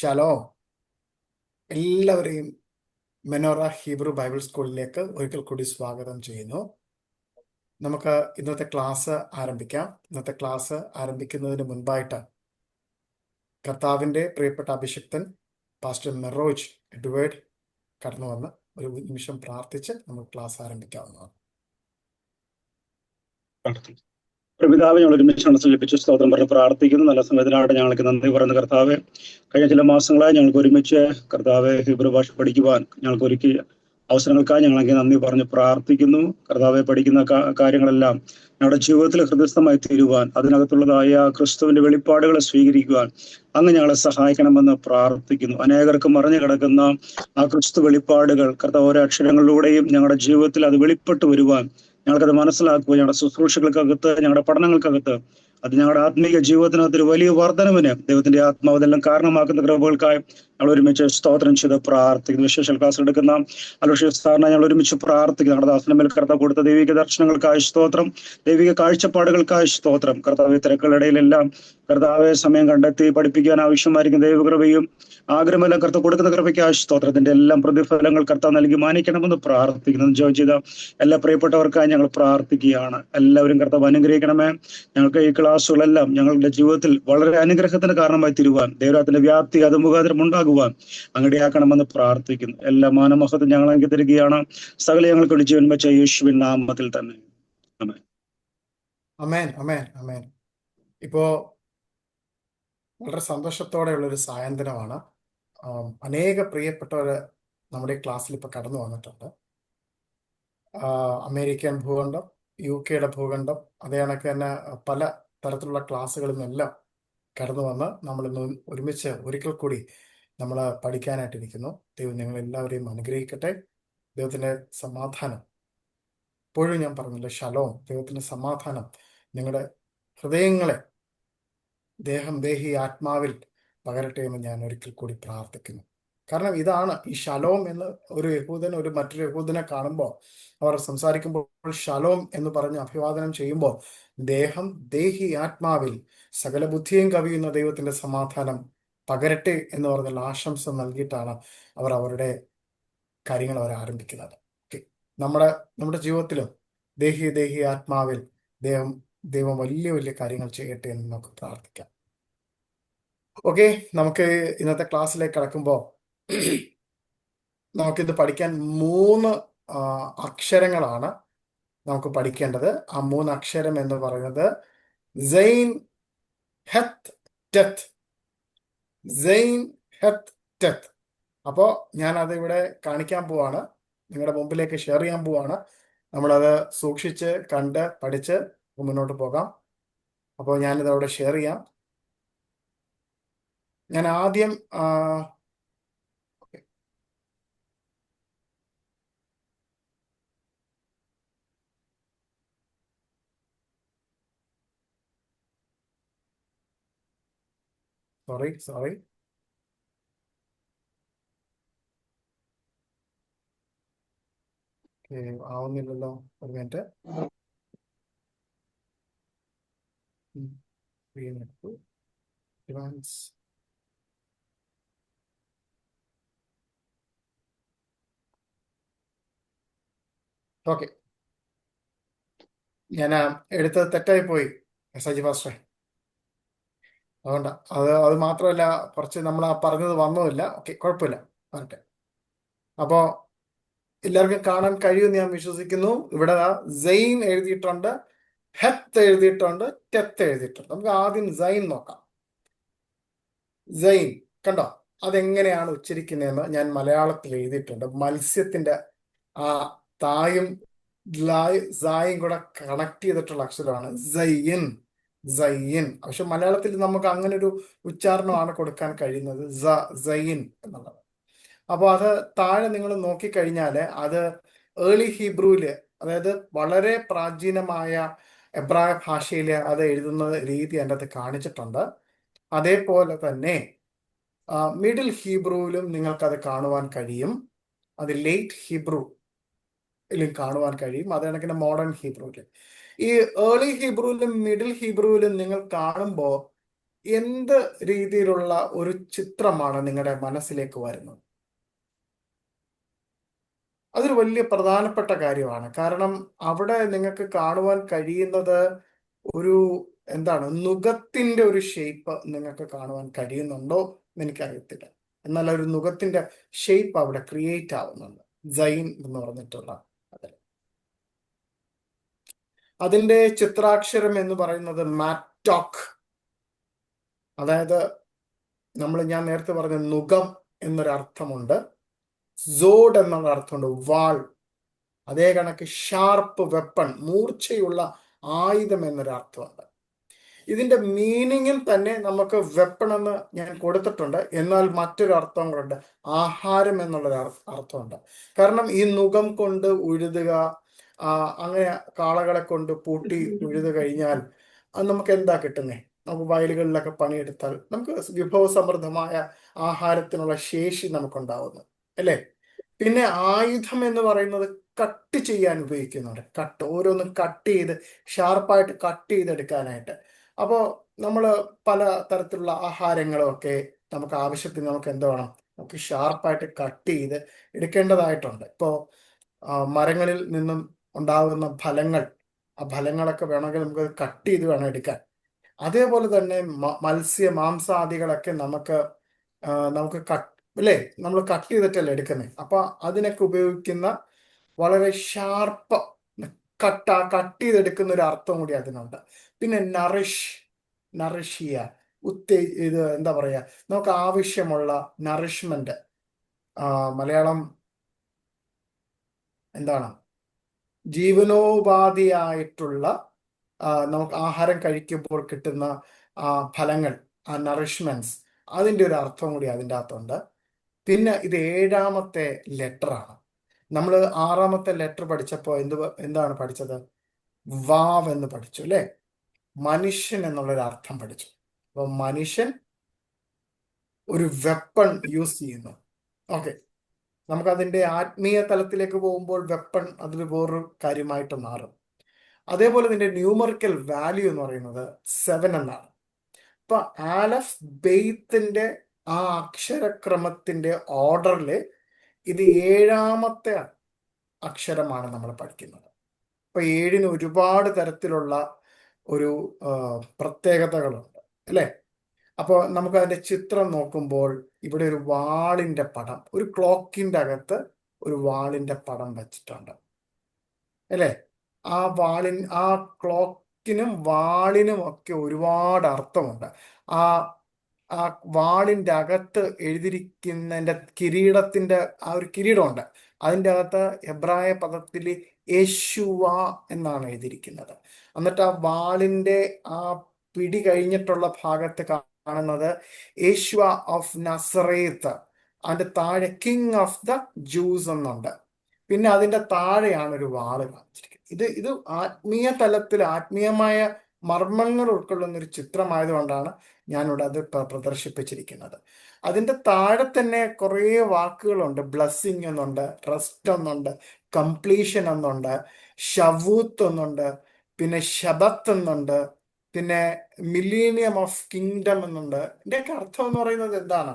Shalom. എല്ലാവരെയും menorah Hebrew Bible സ്കൂളിലേക്ക് ഒരിക്കൽ കൂടി സ്വാഗതം ചെയ്യുന്നു. നമുക്ക് ഇന്നത്തെ ക്ലാസ് ആരംഭിക്കാം. ഇന്നത്തെ ക്ലാസ് ആരംഭിക്കുന്നതിന് മുൻപായിട്ട് കർത്താവിൻ്റെ പ്രിയപ്പെട്ട അഭിഷിക്തൻ പാസ്റ്റർ മെറോജ് എഡ്വേർഡ് കടന്നു വന്ന് ഒരു നിമിഷം പ്രാർത്ഥിച്ച് നമുക്ക് ക്ലാസ് ആരംഭിക്കാവുന്നതാണ്. പിതാവെ, ഞങ്ങൾ ഒരുമിച്ച് മനസ്സിൽ ലഭിച്ച സ്തോത്രം പറഞ്ഞ് പ്രാർത്ഥിക്കുന്നു. നല്ല സമയത്തിനായിട്ട് ഞങ്ങൾക്ക് നന്ദി പറയുന്ന കർത്താവെ, കഴിഞ്ഞ ചില മാസങ്ങളായി ഞങ്ങൾക്ക് ഒരുമിച്ച് കർത്താവെ ഹീബ്രു ഭാഷ പഠിക്കുവാൻ ഞങ്ങൾക്ക് ഒരുക്കിയ അവസരങ്ങൾക്കായി ഞങ്ങൾക്ക് നന്ദി പറഞ്ഞ് പ്രാർത്ഥിക്കുന്നു. കർത്താവെ, പഠിക്കുന്ന കാര്യങ്ങളെല്ലാം ഞങ്ങളുടെ ജീവിതത്തിൽ ഹൃദയസ്ഥമായി തീരുവാൻ, അതിനകത്തുള്ളതായ ക്രിസ്തുവിന്റെ വെളിപ്പാടുകളെ സ്വീകരിക്കുവാൻ അങ്ങ് ഞങ്ങളെ സഹായിക്കണമെന്ന് പ്രാർത്ഥിക്കുന്നു. അനേകർക്ക് മറിഞ്ഞു കിടക്കുന്ന ആ ക്രിസ്തു വെളിപ്പാടുകൾ കർത്താവ് ഓരോ അക്ഷരങ്ങളിലൂടെയും ഞങ്ങളുടെ ജീവിതത്തിൽ അത് വെളിപ്പെട്ട് വരുവാൻ ഞങ്ങൾക്കത് മനസ്സിലാക്കുക. ഞങ്ങളുടെ ശുശ്രൂഷകൾക്കകത്ത്, ഞങ്ങളുടെ പഠനങ്ങൾക്കകത്ത്, അത് ഞങ്ങളുടെ ആത്മീയ ജീവിതത്തിനകത്ത് ഒരു വലിയ വർധനവിന് ദൈവത്തിന്റെ ആത്മാവ് ഇതെല്ലാം കാരണമാക്കുന്ന കൃപകൾക്കായി ഞങ്ങൾ ഒരുമിച്ച് സ്തോത്രം ചെയ്ത് പ്രാർത്ഥിക്കുന്നു. വിശേഷ ക്ലാസ് എടുക്കുന്ന അലോഷ്യസ് സാറിനെ ഞങ്ങൾ ഒരുമിച്ച് പ്രാർത്ഥിക്കുന്നു. ഞങ്ങളുടെ ദാസനമേൽ കർത്താവ് കൊടുത്ത ദൈവിക ദർശനങ്ങൾക്കായി സ്തോത്രം, ദൈവിക കാഴ്ചപ്പാടുകൾക്കായി സ്തോത്രം. കർത്താവ് തിരക്കുകളിടയിലെല്ലാം കർത്താവെ സമയം കണ്ടെത്തി പഠിപ്പിക്കാൻ ആവശ്യമായിരിക്കും ദൈവകൃപയും ആഗ്രഹമെല്ലാം കർത്താവ് കൊടുക്കുന്ന കൃപയ്ക്കായി സ്തോത്രത്തിന്റെ എല്ലാം പ്രതിഫലങ്ങൾ കർത്താവ് നൽകി മാനിക്കണമെന്ന് പ്രാർത്ഥിക്കുന്നു. ജോയിൻ ചെയ്ത എല്ലാ പ്രിയപ്പെട്ടവർക്കായി ഞങ്ങൾ പ്രാർത്ഥിക്കുകയാണ്. എല്ലാവരും കർത്താവ് അനുഗ്രഹിക്കണമേ. ഞങ്ങൾക്ക് ഈ ക്ലാസ്സുകളെല്ലാം ഞങ്ങളുടെ ജീവിതത്തിൽ വളരെ അനുഗ്രഹത്തിന് കാരണമായി തീരുവാൻ, ദൈവത്തിന്റെ വ്യാപ്തി അത് മുഖാന്തരം ഉണ്ടാകുവാൻ അങ്ങടിയാക്കണമെന്ന് പ്രാർത്ഥിക്കുന്നു. എല്ലാ മാനമഹത്വം ഞങ്ങൾ അങ്ങ് തരികയാണ്. സകല ഞങ്ങൾക്ക് ജീവൻ വെച്ച യേശുവിൻ നാമത്തിൽ തന്നെ. ആമേൻ. അമേൻ, അമേൻ, അമേൻ. ഇപ്പോ വളരെ സന്തോഷത്തോടെയുള്ളൊരു സായന്തനമാണ്. അനേക പ്രിയപ്പെട്ടവര് നമ്മുടെ ക്ലാസ്സിൽ ഇപ്പൊ കടന്നു വന്നിട്ടുണ്ട്. അമേരിക്കൻ ഭൂഖണ്ഡം, UK ഭൂഖണ്ഡം, അതേ കണക്ക് തന്നെ പല തരത്തിലുള്ള ക്ലാസ്സുകളിൽ നിന്നെല്ലാം കടന്നു വന്ന് നമ്മളിന്ന് ഒരുമിച്ച് ഒരിക്കൽ കൂടി നമ്മൾ പഠിക്കാനായിട്ടിരിക്കുന്നു. ദൈവം നിങ്ങൾ എല്ലാവരെയും അനുഗ്രഹിക്കട്ടെ. ദൈവത്തിന്റെ സമാധാനം, എപ്പോഴും ഞാൻ പറഞ്ഞില്ല, ഷലോം, ദൈവത്തിന്റെ സമാധാനം നിങ്ങളുടെ ഹൃദയങ്ങളെ ദേഹി ആത്മാവിൽ പകരട്ടെ എന്ന് ഞാൻ ഒരിക്കൽ കൂടി പ്രാർത്ഥിക്കുന്നു. കാരണം ഇതാണ് ഈ ഷലോം എന്ന് ഒരു യഹൂദൻ മറ്റൊരു യഹൂദനെ കാണുമ്പോൾ അവർ സംസാരിക്കുമ്പോൾ ഷലോം എന്ന് പറഞ്ഞ് അഭിവാദനം ചെയ്യുമ്പോൾ ദേഹി ആത്മാവിൽ സകല ബുദ്ധിയും കവിയുന്ന ദൈവത്തിന്റെ സമാധാനം പകരട്ടെ എന്ന് പറഞ്ഞുള്ള ആശംസ നൽകിയിട്ടാണ് അവർ അവരുടെ കാര്യങ്ങൾ അവർ ആരംഭിക്കുന്നത്. ഓക്കെ, നമ്മുടെ ജീവിതത്തിലും ദേഹി ആത്മാവിൽ ദൈവം വലിയ വലിയ കാര്യങ്ങൾ ചെയ്യട്ടെ എന്ന് നമുക്ക് പ്രാർത്ഥിക്കാം. ഓക്കെ, നമുക്ക് ഇന്നത്തെ ക്ലാസ്സിലേക്ക് കടക്കുമ്പോൾ നമുക്കിത് പഠിക്കാൻ 3 അക്ഷരങ്ങളാണ് നമുക്ക് പഠിക്കേണ്ടത്. ആ 3 അക്ഷരം എന്ന് പറയുന്നത് സൈൻ, ഹെത്ത്, ടെത്ത്. Sign, ഹെത്ത്, death. അപ്പോൾ ഞാനത് ഇവിടെ കാണിക്കാൻ പോവാണ്, നിങ്ങളുടെ മുമ്പിലേക്ക് ഷെയർ ചെയ്യാൻ പോവാണ്. നമ്മളത് സൂക്ഷിച്ച് കണ്ട് പഠിച്ച് മുന്നോട്ട് പോകാം. അപ്പോൾ ഞാനിത് അവിടെ ഷെയർ ചെയ്യാം. ഞാൻ ആദ്യം സോറി ആവുന്നില്ലല്ലോ, ഒരു മിനിറ്റ്. ഓക്കെ, ഞാൻ എടുത്തത് തെറ്റായി പോയി സജി പാസ്റ്ററെ. അതുകൊണ്ട് അത് മാത്രമല്ല, കുറച്ച് നമ്മൾ പറഞ്ഞത് വന്നതില്ല. ഓക്കെ, കുഴപ്പമില്ല, വരട്ടെ. അപ്പോ എല്ലാവർക്കും കാണാൻ കഴിയുമെന്ന് ഞാൻ വിശ്വസിക്കുന്നു. ഇവിടെ സൈൻ എഴുതിയിട്ടുണ്ട്, ഹെത്ത് എഴുതിയിട്ടുണ്ട്, ടെത്ത് എഴുതിയിട്ടുണ്ട്. നമുക്ക് ആദ്യം സൈൻ നോക്കാം. സൈൻ കണ്ടോ, അതെങ്ങനെയാണ് ഉച്ചരിക്കുന്നതെന്ന് ഞാൻ മലയാളത്തിൽ എഴുതിയിട്ടുണ്ട്. മത്സ്യത്തിന്റെ ആ തായും സായും കൂടെ കണക്ട് ചെയ്തിട്ടുള്ള അക്ഷരമാണ് സയ്യൻ. പക്ഷെ മലയാളത്തിൽ നമുക്ക് അങ്ങനെ ഒരു ഉച്ചാരണമാണ് കൊടുക്കാൻ കഴിയുന്നത്, സയ്യിൻ എന്നുള്ളത്. അപ്പോൾ അത് താഴെ നിങ്ങൾ നോക്കിക്കഴിഞ്ഞാൽ അത് ഏർലി ഹീബ്രുവില്, അതായത് വളരെ പ്രാചീനമായ എബ്രായ ഭാഷയിൽ അത് എഴുതുന്ന രീതി എൻ്റെ അത് കാണിച്ചിട്ടുണ്ട്. അതേപോലെ തന്നെ മിഡിൽ ഹീബ്രുവിലും നിങ്ങൾക്കത് കാണുവാൻ കഴിയും. അത് ലേറ്റ് ഹീബ്രുവിലും കാണുവാൻ കഴിയും. അത് കണക്കിന് മോഡേൺ ഹീബ്രുവിലും. ഈ ഏർലി ഹീബ്രുവിലും മിഡിൽ ഹീബ്രുവിലും നിങ്ങൾ കാണുമ്പോൾ എന്ത് രീതിയിലുള്ള ഒരു ചിത്രമാണ് നിങ്ങളുടെ മനസ്സിലേക്ക് വരുന്നത്? അതൊരു വലിയ പ്രധാനപ്പെട്ട കാര്യമാണ്. കാരണം അവിടെ നിങ്ങൾക്ക് കാണുവാൻ കഴിയുന്നത് ഒരു എന്താണ്, നുകത്തിന്റെ ഒരു ഷേപ്പ് നിങ്ങൾക്ക് കാണുവാൻ കഴിയുന്നുണ്ടോ എന്ന് എനിക്കറിയത്തില്ല. എന്നാൽ ഒരു നുകത്തിന്റെ ഷേപ്പ് അവിടെ ക്രിയേറ്റ് ആവുന്നുണ്ട്, സൈൻ എന്ന് പറഞ്ഞിട്ടുള്ള അതിൽ. അതിന്റെ ചിത്രാക്ഷരം എന്ന് പറയുന്നത് മാറ്റോക്ക്. അതായത് ഞാൻ നേരത്തെ പറഞ്ഞ നുകം എന്നൊരർത്ഥമുണ്ട്, സോഡ് എന്നുള്ള അർത്ഥമുണ്ട്, വാൾ. അതേ കണക്ക് ഷാർപ്പ് വെപ്പൺ, മൂർച്ചയുള്ള ആയുധം എന്നൊരർത്ഥമുണ്ട്. ഇതിന്റെ മീനിങ്ങിൽ തന്നെ നമുക്ക് വെപ്പൺ എന്ന് ഞാൻ കൊടുത്തിട്ടുണ്ട്, എന്നാൽ മറ്റൊരു അർത്ഥം കൂടെ, ആഹാരം എന്നുള്ളൊരു അർത്ഥമുണ്ട്. കാരണം ഈ നുകം കൊണ്ട് ഉഴുതുക, അങ്ങനെ കാളകളെ കൊണ്ട് പൂട്ടി ഉഴുതു കഴിഞ്ഞാൽ അത് നമുക്ക് എന്താ കിട്ടുന്നേ? നമുക്ക് വയലുകളിലൊക്കെ പണിയെടുത്താൽ നമുക്ക് വിഭവസമൃദ്ധമായ ആഹാരത്തിനുള്ള ശേഷി നമുക്കുണ്ടാവുന്നു, അല്ലേ? പിന്നെ ആയുധം എന്ന് പറയുന്നത് കട്ട് ചെയ്യാൻ ഉപയോഗിക്കുന്നുണ്ട്. ഓരോന്നും കട്ട് ചെയ്ത് ഷാർപ്പായിട്ട് കട്ട് ചെയ്തെടുക്കാനായിട്ട്. അപ്പോൾ നമ്മൾ പല തരത്തിലുള്ള ആഹാരങ്ങളും ഒക്കെ നമുക്ക് ആവശ്യത്തിന് നമുക്ക് എന്ത് വേണം, നമുക്ക് ഷാർപ്പായിട്ട് കട്ട് ചെയ്ത് എടുക്കേണ്ടതായിട്ടുണ്ട്. ഇപ്പോൾ മരങ്ങളിൽ നിന്നും ഉണ്ടാകുന്ന ഫലങ്ങൾ, ആ ഫലങ്ങളൊക്കെ വേണമെങ്കിൽ നമുക്ക് കട്ട് ചെയ്ത് വേണം എടുക്കാൻ. അതേപോലെ തന്നെ മാംസാദികളൊക്കെ നമുക്ക് അല്ലേ, നമ്മൾ കട്ട് ചെയ്തിട്ടല്ലേ എടുക്കുന്നത്. അപ്പൊ അതിനൊക്കെ ഉപയോഗിക്കുന്ന വളരെ ഷാർപ്പ് കട്ട് ചെയ്തെടുക്കുന്ന ഒരു അർത്ഥം കൂടി അതിനുണ്ട്. പിന്നെ നറിഷ് ചെയ്യുക, ഇത് എന്താ പറയാ, നമുക്ക് ആവശ്യമുള്ള നറിഷ്മെന്റ്. മലയാളം എന്താണ്? ജീവനോപാധിയായിട്ടുള്ള നമുക്ക് ആഹാരം കഴിക്കുമ്പോൾ കിട്ടുന്ന ഫലങ്ങൾ, ആ നറിഷ്മെന്റ്സ്, അതിൻ്റെ ഒരു അർത്ഥം കൂടി അതിൻ്റെ അകത്തുണ്ട്. പിന്നെ ഇത് 7ാമത്തെ ലെറ്ററാണ്. നമ്മൾ 6ാമത്തെ ലെറ്റർ പഠിച്ചപ്പോൾ എന്താണ് പഠിച്ചത്? വാവ് എന്ന് പഠിച്ചു, അല്ലേ? മനുഷ്യൻ എന്നുള്ളൊരു അർത്ഥം പഠിച്ചു. അപ്പൊ മനുഷ്യൻ ഒരു വെപ്പൺ യൂസ് ചെയ്യുന്നു. ഓക്കെ, നമുക്കതിൻ്റെ ആത്മീയ തലത്തിലേക്ക് പോകുമ്പോൾ വെപ്പൺ അതൊരു വേറൊരു കാര്യമായിട്ട് മാറും. അതേപോലെ ഇതിന്റെ ന്യൂമറിക്കൽ വാല്യൂ എന്ന് പറയുന്നത് 7 എന്നാണ്. അപ്പൊ ആലഫ് ബെയ്ത്തിന്റെ ആ അക്ഷരക്രമത്തിന്റെ ഓർഡറിൽ ഇത് 7ാമത്തെ അക്ഷരമാണ് നമ്മൾ പഠിക്കുന്നത്. അപ്പൊ 7ന് ഒരുപാട് തരത്തിലുള്ള ഒരു പ്രത്യേകതകളുണ്ട്, അല്ലേ? അപ്പോൾ നമുക്ക് അതിന്റെ ചിത്രം നോക്കുമ്പോൾ ഇവിടെ ഒരു വാളിന്റെ പടം, ഒരു ക്ലോക്കിന്റെ അകത്ത് ഒരു വാളിന്റെ പടം വെച്ചിട്ടുണ്ട്, അല്ലേ? ആ ക്ലോക്കിനും വാളിനും ഒക്കെ ഒരുപാട് അർത്ഥമുണ്ട്. ആ ആ വാളിന്റെ അകത്ത് എഴുതിയിരിക്കുന്നതിന്റെ കിരീടത്തിന്റെ ആ ഒരു കിരീടമുണ്ട്. അതിൻ്റെ അകത്ത് എബ്രായ പദത്തിൽ യേശുവ എന്നാണ് എഴുതിയിരിക്കുന്നത്. എന്നിട്ട് ആ വാളിന്റെ ആ പിടി കഴിഞ്ഞിട്ടുള്ള ഭാഗത്ത് കാണുന്നത് യേശുവ ഓഫ് നസറേത്ത്, അതിന്റെ താഴെ കിങ് ഓഫ് ദ ജൂസ് എന്നുണ്ട്. പിന്നെ അതിന്റെ താഴെയാണ് ഒരു വാള് കാണിച്ചിരിക്കുന്നത്. ഇത് ആത്മീയ തലത്തിൽ ആത്മീയമായ മർമ്മങ്ങൾ ഉൾക്കൊള്ളുന്ന ഒരു ചിത്രമായതുകൊണ്ടാണ് ഞാനിവിടെ അത് പ്രദർശിപ്പിച്ചിരിക്കുന്നത്. അതിന്റെ താഴെ തന്നെ കുറേ വാക്കുകളുണ്ട്. ബ്ലസ്സിങ് എന്നുണ്ട്, റെസ്റ്റ് എന്നുണ്ട്, കംപ്ലീഷൻ എന്നുണ്ട്, ഷവൂത്ത് എന്നുണ്ട്, പിന്നെ ശബത്ത് എന്നുണ്ട്, പിന്നെ മില്ലീനിയം ഓഫ് കിങ്ഡം എന്നുണ്ട്. ഇതിന്റെയൊക്കെ അർത്ഥം എന്ന് പറയുന്നത് എന്താണ്?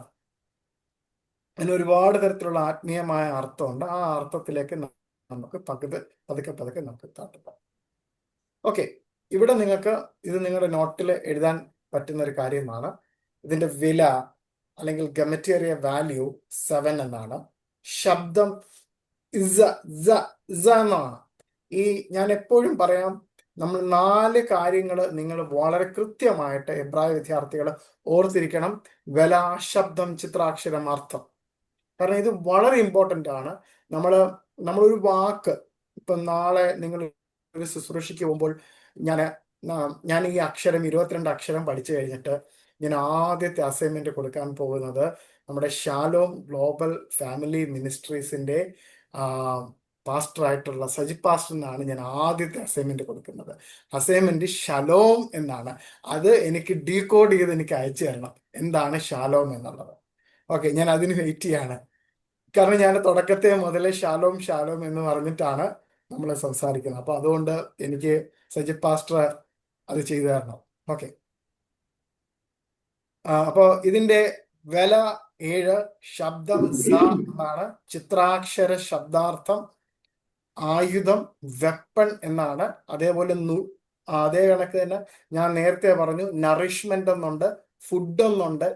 അതിന് ഒരുപാട് തരത്തിലുള്ള ആത്മീയമായ അർത്ഥമുണ്ട്. ആ അർത്ഥത്തിലേക്ക് നമുക്ക് പതുക്കെ പതുക്കെ നമുക്ക് താഴ്ത്താം. ഓക്കെ, ഇവിടെ നിങ്ങൾക്ക് ഇത് നിങ്ങളുടെ നോട്ടിൽ എഴുതാൻ പറ്റുന്ന ഒരു കാര്യമാണ്. ഇതിന്റെ വില അല്ലെങ്കിൽ ഗമറ്റേറിയ വാല്യൂ 7 എന്നാണ്. ശബ്ദം എന്നാണ്. ഞാൻ എപ്പോഴും പറയാം, നമ്മൾ 4 കാര്യങ്ങൾ നിങ്ങൾ വളരെ കൃത്യമായിട്ട് എബ്രായ വിദ്യാർത്ഥികൾ ഓർത്തിരിക്കണം. വില, ശബ്ദം, ചിത്രാക്ഷരം, അർത്ഥം. കാരണം ഇത് വളരെ ഇമ്പോർട്ടൻ്റ് ആണ്. നമ്മളൊരു വാക്ക്, ഇപ്പം നാളെ നിങ്ങൾ ഒരു ശുശ്രൂഷയ്ക്ക് പോകുമ്പോൾ ഞാൻ ഈ അക്ഷരം 22 അക്ഷരം പഠിച്ചു കഴിഞ്ഞിട്ട് ഞാൻ ആദ്യത്തെ അസൈൻമെന്റ് കൊടുക്കാൻ പോകുന്നത് നമ്മുടെ ഷാലോം ഗ്ലോബൽ ഫാമിലി മിനിസ്ട്രീസിന്റെ പാസ്റ്ററായിട്ടുള്ള സജി പാസ്റ്ററിനാണ് ഞാൻ ആദ്യത്തെ അസൈൻമെന്റ് കൊടുക്കുന്നത്. അസൈൻമെന്റ് ഷലോം എന്നാണ്. അത് എനിക്ക് ഡീകോഡ് ചെയ്ത് എനിക്ക് അയച്ചു തരണം, എന്താണ് ഷാലോം എന്നുള്ളത്. ഓക്കെ, ഞാൻ അതിന് വെയിറ്റ് ചെയ്യാണ്. കാരണം ഞാൻ തുടക്കത്തെ മുതലേ ഷാലോം ഷാലോം എന്ന് പറഞ്ഞിട്ടാണ് നമ്മൾ സംസാരിക്കുന്നത്. അപ്പൊ അതുകൊണ്ട് എനിക്ക് സജി പാസ്റ്റർ അത് ചെയ്തു തരണം. ഓക്കെ. അപ്പോ ഇതിന്റെ വില 7. ശബ്ദം സ എന്നാണ്. ചിത്രാക്ഷര ശബ്ദാർത്ഥം ആയുധം വെപ്പൺ എന്നാണ്. അതേപോലെ അതേ കണക്ക് തന്നെ ഞാൻ നേരത്തെ പറഞ്ഞു നറിഷ്മെന്റ് എന്നുണ്ട്, ഫുഡ് എന്നുണ്ട്,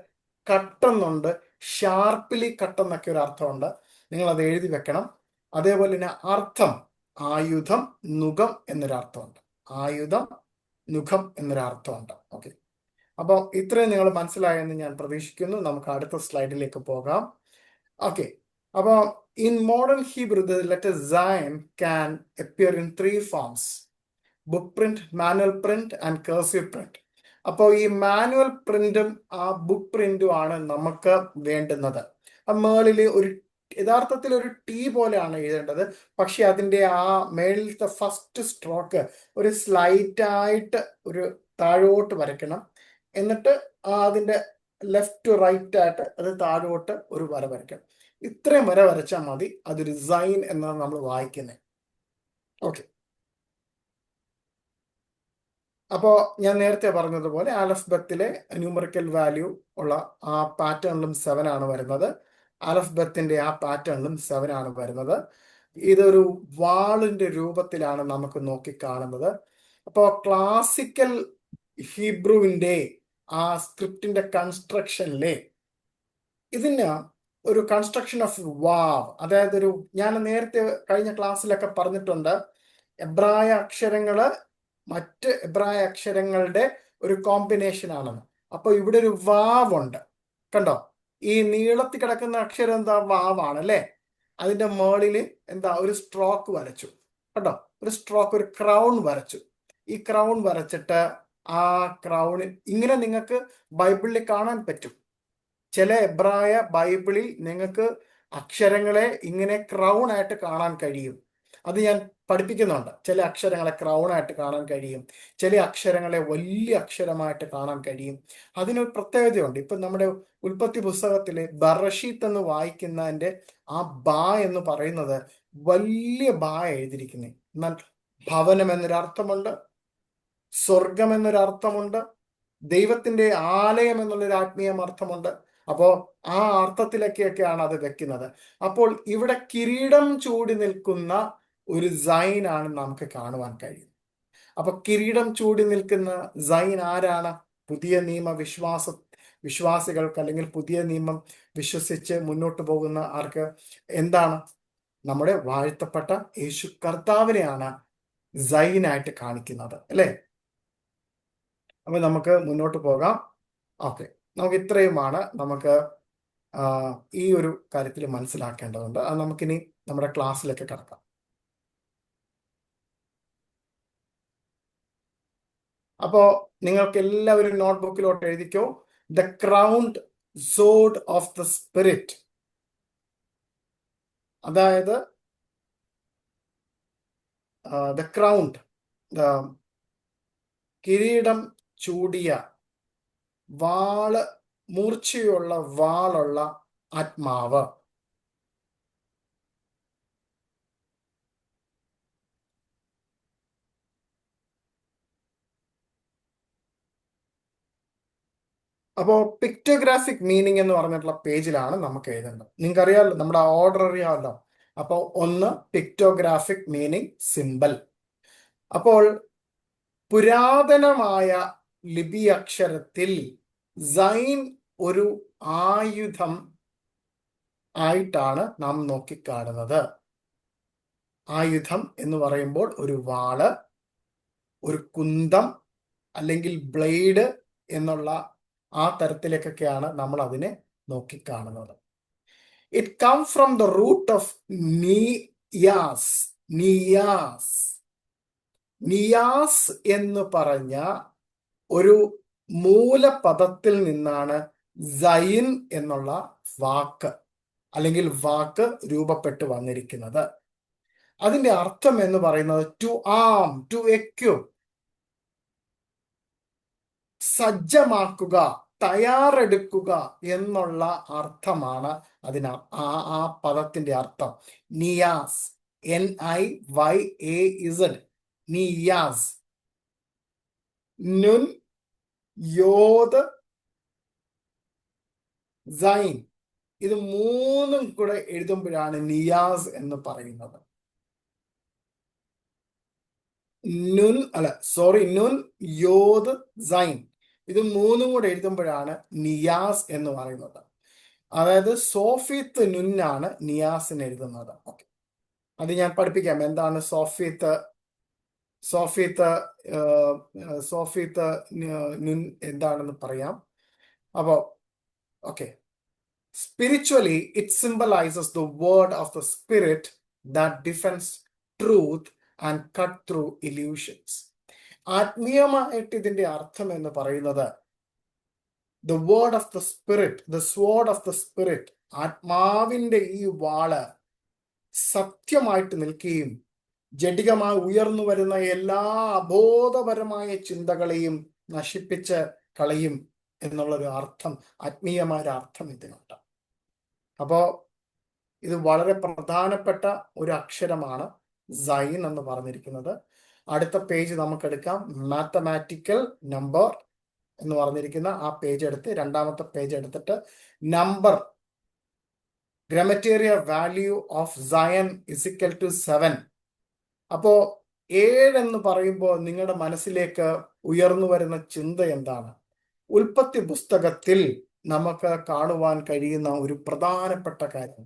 കട്ടെന്നുണ്ട്, ഷാർപ്പിലി കട്ടെന്നൊക്കെ ഒരു അർത്ഥമുണ്ട്. നിങ്ങൾ അത് എഴുതി വെക്കണം. അതേപോലെ തന്നെ അർത്ഥം ആയുധം നുകം എന്നൊരർത്ഥമുണ്ട്. ആയുധം നുഖം എന്നൊരർത്ഥമുണ്ട്. ഓക്കെ, അപ്പോൾ ഇത്രയും നിങ്ങൾ മനസ്സിലായെന്ന് ഞാൻ പ്രതീക്ഷിക്കുന്നു. നമുക്ക് അടുത്ത സ്ലൈഡിലേക്ക് പോകാം. ഓക്കെ, അപ്പോൾ in modern Hebrew, the letter Zion can appear in 3 forms: book print, manual print and cursive print. അപ്പോൾ ഈ മാനുവൽ പ്രിന്റും ആ ബുക്ക് പ്രിന്റും ആണ് നമുക്ക് വേണ്ടുന്നത്. ആ മേളിൽ ഒരു യഥാർത്ഥത്തിൽ ഒരു ടി പോലെയാണ് എഴുതേണ്ടത്. പക്ഷെ അതിൻ്റെ ആ മേളിലത്തെ ഫസ്റ്റ് സ്ട്രോക്ക് ഒരു സ്ലൈറ്റ് ആയിട്ട് ഒരു താഴോട്ട് വരയ്ക്കണം. എന്നിട്ട് അതിൻ്റെ ലെഫ്റ്റ് ടു റൈറ്റ് ആയിട്ട് അത് താഴോട്ട് ഒരു വര വരയ്ക്കണം. ഇത്രയും വര വരച്ചാൽ മതി. അതൊരു സൈൻ എന്നാണ് നമ്മൾ വായിക്കുന്നത്. ഓക്കെ, അപ്പോൾ ഞാൻ നേരത്തെ പറഞ്ഞതുപോലെ ആൽഫബത്തിലെ ന്യൂമറിക്കൽ വാല്യൂ ഉള്ള ആ പാറ്റേണിലും 7 ആണ് വരുന്നത്. ആൽഫബത്തിന്റെ ആ പാറ്റേണിലും 7 ആണ് വരുന്നത്. ഇതൊരു വാളിന്റെ രൂപത്തിലാണ് നമുക്ക് നോക്കി കാണുന്നത്. അപ്പോൾ ക്ലാസിക്കൽ ഹീബ്രുവിന്റെ ആ സ്ക്രിപ്റ്റിന്റെ കൺസ്ട്രക്ഷനിലെ ഇതിന് ഒരു കൺസ്ട്രക്ഷൻ ഓഫ് വാവ്, അതായത് ഒരു ഞാൻ നേരത്തെ കഴിഞ്ഞ ക്ലാസ്സിലൊക്കെ പറഞ്ഞിട്ടുണ്ട്, എബ്രായ അക്ഷരങ്ങള് മറ്റ് എബ്രായ അക്ഷരങ്ങളുടെ ഒരു കോമ്പിനേഷൻ ആണെന്ന്. അപ്പൊ ഇവിടെ ഒരു വാവ് ഉണ്ട്, കണ്ടോ? ഈ നീളത്തിൽ കിടക്കുന്ന അക്ഷരം എന്താ? വാവാണ് അല്ലേ? അതിന്റെ മേളിൽ എന്താ? ഒരു സ്ട്രോക്ക് വരച്ചു, കണ്ടോ? ഒരു സ്ട്രോക്ക്, ഒരു ക്രൗൺ വരച്ചു. ഈ ക്രൗൺ വരച്ചിട്ട് ആ ക്രൗണിൽ ഇങ്ങനെ നിങ്ങൾക്ക് ബൈബിളിൽ കാണാൻ പറ്റും. ചില എബ്രായ ബൈബിളിൽ നിങ്ങൾക്ക് അക്ഷരങ്ങളെ ഇങ്ങനെ ക്രൗൺ ആയിട്ട് കാണാൻ കഴിയും. അത് ഞാൻ പഠിപ്പിക്കുന്നുണ്ട്. ചില അക്ഷരങ്ങളെ ക്രൗൺ ആയിട്ട് കാണാൻ കഴിയും, ചില അക്ഷരങ്ങളെ വലിയ അക്ഷരമായിട്ട് കാണാൻ കഴിയും. അതിനൊരു പ്രത്യേകതയുണ്ട്. ഇപ്പൊ നമ്മുടെ ഉൽപ്പത്തി പുസ്തകത്തിലെ ബറഷീത്ത് എന്ന് വായിക്കുന്നതിന്റെ ആ ബാ എന്ന് പറയുന്നത് വലിയ ബാ എഴുതിയിരിക്കുന്നത്. എന്നാൽ ഭവനം എന്നൊരർത്ഥമുണ്ട്, സ്വർഗം എന്നൊരർത്ഥമുണ്ട്, ദൈവത്തിന്റെ ആലയം എന്നുള്ളൊരു ആത്മീയ അർത്ഥമുണ്ട്. അപ്പോ ആ അർത്ഥത്തിലൊക്കെയൊക്കെയാണ് അത് വെക്കുന്നത്. അപ്പോൾ ഇവിടെ കിരീടം ചൂടി നിൽക്കുന്ന ഒരു സൈൻ ആണ് നമുക്ക് കാണുവാൻ കഴിയും. അപ്പൊ കിരീടം ചൂടി നിൽക്കുന്ന സൈൻ ആരാണ്? പുതിയ നിയമ വിശ്വാസികൾക്ക്, അല്ലെങ്കിൽ പുതിയ നിയമം വിശ്വസിച്ച് മുന്നോട്ട് പോകുന്ന ആർക്ക് എന്താണ്? നമ്മുടെ വാഴ്ത്തപ്പെട്ട യേശു കർത്താവിനെയാണ് സൈനായിട്ട് കാണിക്കുന്നത്, അല്ലേ? അപ്പൊ നമുക്ക് മുന്നോട്ട് പോകാം. ഓക്കെ, നമുക്ക് ഇത്രയുമാണ് നമുക്ക് ഈ ഒരു കാര്യത്തിൽ മനസ്സിലാക്കേണ്ടതുണ്ട്. അത് നമുക്കിനി നമ്മുടെ ക്ലാസ്സിലേക്ക് കടക്കാം. അപ്പോ നിങ്ങൾക്ക് എല്ലാവരും നോട്ട്ബുക്കിലോട്ട് എഴുതിക്കോ, the crowned sword of the spirit. അതായത് ദ ക്രൗണ്ട്, കിരീടം ചൂടിയ, മൂർച്ചയുള്ള വാളുള്ള ആത്മാവ്. അപ്പോൾ പിക്ടോഗ്രാഫിക് മീനിങ് എന്ന് പറഞ്ഞിട്ടുള്ള പേജിലാണ് നമുക്ക് എഴുതേണ്ടത്. നിങ്ങൾക്ക് അറിയാമല്ലോ, നമ്മുടെ ഓർഡർ അറിയാമല്ലോ. അപ്പോൾ 1 പിക്ടോഗ്രാഫിക് മീനിങ് സിമ്പൽ. അപ്പോൾ പുരാതനമായ ലിപി അക്ഷരത്തിൽ സൈൻ ഒരു ആയുധം ആയിട്ടാണ് നാം നോക്കിക്കാണുന്നത്. ആയുധം എന്ന് പറയുമ്പോൾ ഒരു വാള്, ഒരു കുന്തം അല്ലെങ്കിൽ ബ്ലേഡ് എന്നുള്ള ആ തരത്തിലേക്കൊക്കെയാണ് നമ്മൾ അതിനെ നോക്കിക്കാണുന്നത്. It come from the root of നിയാസ്. നിയാസ് എന്ന് പറഞ്ഞ ഒരു മൂലപദത്തിൽ നിന്നാണ് സൈൻ എന്നുള്ള വാക്ക് അല്ലെങ്കിൽ വാക്ക് രൂപപ്പെട്ടു വന്നിരിക്കുന്നത്. അതിന്റെ അർത്ഥം എന്ന് പറയുന്നത് ടു ആം, ടു എക്വിപ്പ്, സജ്ജമാക്കുക, തയ്യാറെടുക്കുക എന്നുള്ള അർത്ഥമാണ് അതിന് ആ പദത്തിന്റെ അർത്ഥം. നിയാസ്, NIYAZ, നിയാസ്. നുൻ, യോദ്, സൈൻ, ഇത് മൂന്നും കൂടെ എഴുതുമ്പോഴാണ് നിയാസ് എന്ന് പറയുന്നത്. നുൻ, യോദ്, സൈൻ, ഇത് മൂന്നും കൂടെ എഴുതുമ്പോഴാണ് നിയാസ് എന്ന് പറയുന്നത്. അതായത് സോഫീത്ത് നുന്നാണ് നിയാസിന് എഴുതുന്നത്. ഓക്കെ, അത് ഞാൻ പഠിപ്പിക്കാം. എന്താണ് സോഫീത്ത് നുൻ എന്താണെന്ന് പറയാം. അപ്പോ okay, spiritually it symbolizes the word of the spirit that defends truth and cut through illusions. ആത്മീയമായിട്ട് ഇതിന്റെ അർത്ഥം എന്ന് പറയുന്നത് the word of the spirit, the sword of the spirit, ആത്മാവിന്റെ ഈ വാള് സത്യമായിട്ട് നിൽക്കുകയും ജഡികമായി ഉയർന്നു വരുന്ന എല്ലാ അബോധപരമായ ചിന്തകളെയും നശിപ്പിച്ച് കളയും എന്നുള്ളൊരു അർത്ഥം, ആത്മീയമായ അർത്ഥം ഇതിനുണ്ട്. അപ്പോ ഇത് വളരെ പ്രധാനപ്പെട്ട ഒരു അക്ഷരമാണ് സൈൻ എന്ന് പറഞ്ഞിരിക്കുന്നത്. അടുത്ത പേജ് നമുക്കെടുക്കാം. മാത്തമാറ്റിക്കൽ നമ്പർ എന്ന് പറഞ്ഞിരിക്കുന്ന ആ പേജ് എടുത്ത്, രണ്ടാമത്തെ പേജ് എടുത്തിട്ട് number gematria value of zayin is equal to 7. അപ്പോ 7 എന്ന് പറയുമ്പോൾ നിങ്ങളുടെ മനസ്സിലേക്ക് ഉയർന്നു വരുന്ന ചിന്ത എന്താണ്? ഉൽപ്പത്തി പുസ്തകത്തിൽ നമുക്ക് കാണുവാൻ കഴിയുന്ന ഒരു പ്രധാനപ്പെട്ട കാര്യം,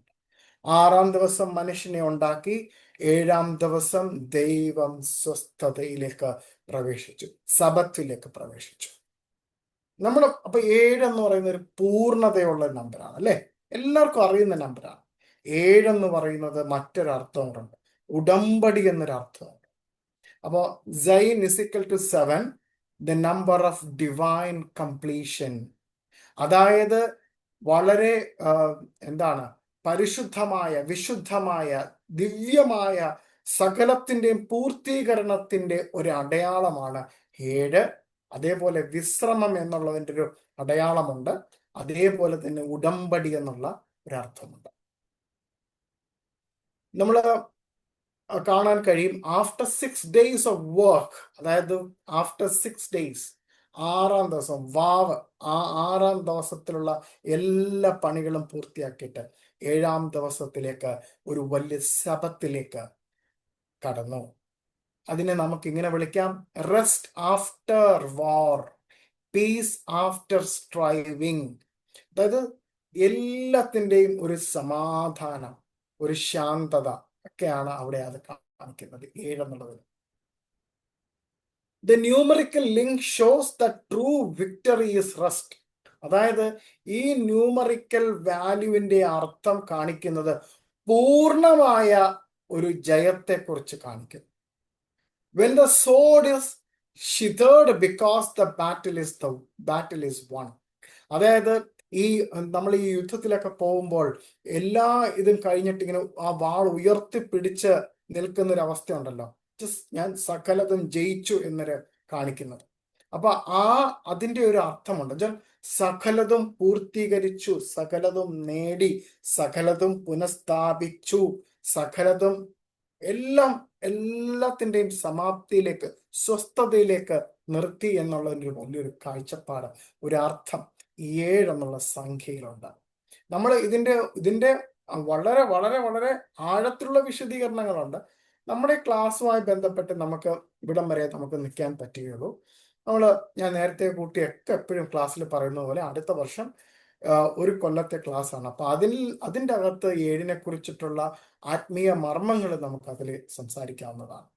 6-ാം ദിവസം മനുഷ്യനെ ഉണ്ടാക്കി, 7-ാം ദിവസം ദൈവം സ്വസ്ഥതയിലേക്ക് പ്രവേശിച്ചു, സബത്തിലേക്ക് പ്രവേശിച്ചു. അപ്പൊ 7 എന്ന് പറയുന്ന ഒരു പൂർണ്ണതയുള്ള നമ്പറാണ് അല്ലെ, എല്ലാവർക്കും അറിയുന്ന നമ്പറാണ്. 7 എന്ന് പറയുന്നത് മറ്റൊരർത്ഥമുണ്ട്, ഉടമ്പടി എന്നൊരർത്ഥമുണ്ട്. അപ്പോ sign is equal to 7, the number of divine completion. അതായത് വളരെ പരിശുദ്ധമായ, വിശുദ്ധമായ, ദിവ്യമായ സകലത്തിന്റെയും പൂർത്തീകരണത്തിന്റെ ഒരു അടയാളമാണ് 7. അതേപോലെ വിശ്രമം എന്നുള്ളതിൻ്റെ ഒരു അടയാളമുണ്ട്. അതേപോലെ തന്നെ ഉടമ്പടി എന്നുള്ള ഒരർത്ഥമുണ്ട്. നമ്മൾ കാണാൻ കഴിയും ആഫ്റ്റർ 6 days ഓഫ് വർക്ക്, അതായത് ആഫ്റ്റർ 6 days, 6-ാം ദിവസം വാവ്, ആ 6-ാം ദിവസത്തിലുള്ള എല്ലാ പണികളും പൂർത്തിയാക്കിയിട്ട് 7-ാം ദിവസത്തിലേക്ക് ഒരു വലിയ ശബത്തിലേക്ക് കടന്നു. അതിനെ നമുക്ക് ഇങ്ങനെ വിളിക്കാം, റെസ്റ്റ് ആഫ്റ്റർ വാർ, പീസ് ആഫ്റ്റർ സ്ട്രൈവിങ്. അതായത് എല്ലാത്തിൻ്റെയും ഒരു സമാധാനം, ഒരു ശാന്തത ഒക്കെയാണ് അവിടെ അത് കാണിക്കുന്നത് 7 എന്നുള്ളത്. The numerical link shows that true victory is rest. അതായത് ഈ ന്യൂമറിക്കൽ വാല്യൂവിന്റെ അർത്ഥം കാണിക്കുന്നത് പൂർണ്ണമായ ഒരു ജയത്തെക്കുറിച്ച് കാണിക്കുന്നു. When the sword is sheathed because the battle is won. അതായത് നമ്മൾ ഈ യുദ്ധത്തിലൊക്കെ പോകുമ്പോൾ എല്ലാ ഇതും കഴിഞ്ഞിട്ട് ഇങ്ങനെ ആ വാൾ ഉയർത്തി പിടിച്ച് നിൽക്കുന്ന ഒരു അവസ്ഥ ഉണ്ടല്ലോ, ഞാൻ സകലതും ജയിച്ചു എന്നൊരു കാണിക്കുന്നത്. അപ്പൊ അതിന്റെ ഒരു അർത്ഥമുണ്ട്, സകലതും പൂർത്തീകരിച്ചു, സകലതും നേടി, സകലതും പുനഃസ്ഥാപിച്ചു, സകലതും എല്ലാത്തിന്റെയും സമാപ്തിയിലേക്ക്, സ്വസ്ഥതയിലേക്ക് നിർത്തി എന്നുള്ള ഒരു വലിയൊരു കാഴ്ചപ്പാട്, ഒരു അർത്ഥം 7 എന്നുള്ള സംഖ്യയിലുണ്ട്. നമ്മൾ ഇതിന്റെ വളരെ വളരെ വളരെ ആഴത്തിലുള്ള വിശദീകരണങ്ങളുണ്ട്. നമ്മുടെ ക്ലാസ്സുമായി ബന്ധപ്പെട്ട് നമുക്ക് ഇവിടം വരെ നമുക്ക് നിൽക്കാൻ പറ്റുകയുള്ളൂ. ഞാൻ നേരത്തെ കൂട്ടിയൊക്കെ എപ്പോഴും ക്ലാസ്സിൽ പറയുന്ന പോലെ അടുത്ത വർഷം ഒരു കൊല്ലത്തെ ക്ലാസ് ആണ്. അപ്പൊ അതിൻ്റെ അകത്ത് 7-നെ കുറിച്ചിട്ടുള്ള ആത്മീയ മർമ്മങ്ങൾ നമുക്ക് അതിൽ സംസാരിക്കാവുന്നതാണ്.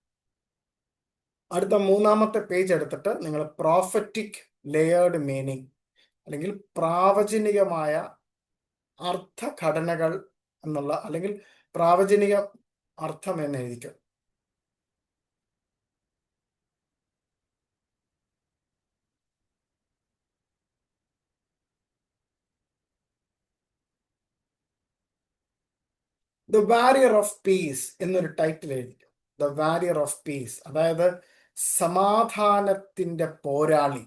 അടുത്ത 3-ാമത്തെ പേജ് എടുത്തിട്ട് നിങ്ങൾ പ്രോഫറ്റിക് ലെയേർഡ് മീനിങ് അല്ലെങ്കിൽ പ്രാവചനികമായ അർത്ഥഘടനകൾ എന്നുള്ള, അല്ലെങ്കിൽ പ്രാവചനിക അർത്ഥം എന്ന് എഴുതിക്കും. ദ വാരിയർ ഓഫ് പീസ് എന്നൊരു ടൈറ്റിൽ എഴുതിക്കും. ദ വാരിയർ ഓഫ് പീസ്, അതായത് സമാധാനത്തിന്റെ പോരാളി.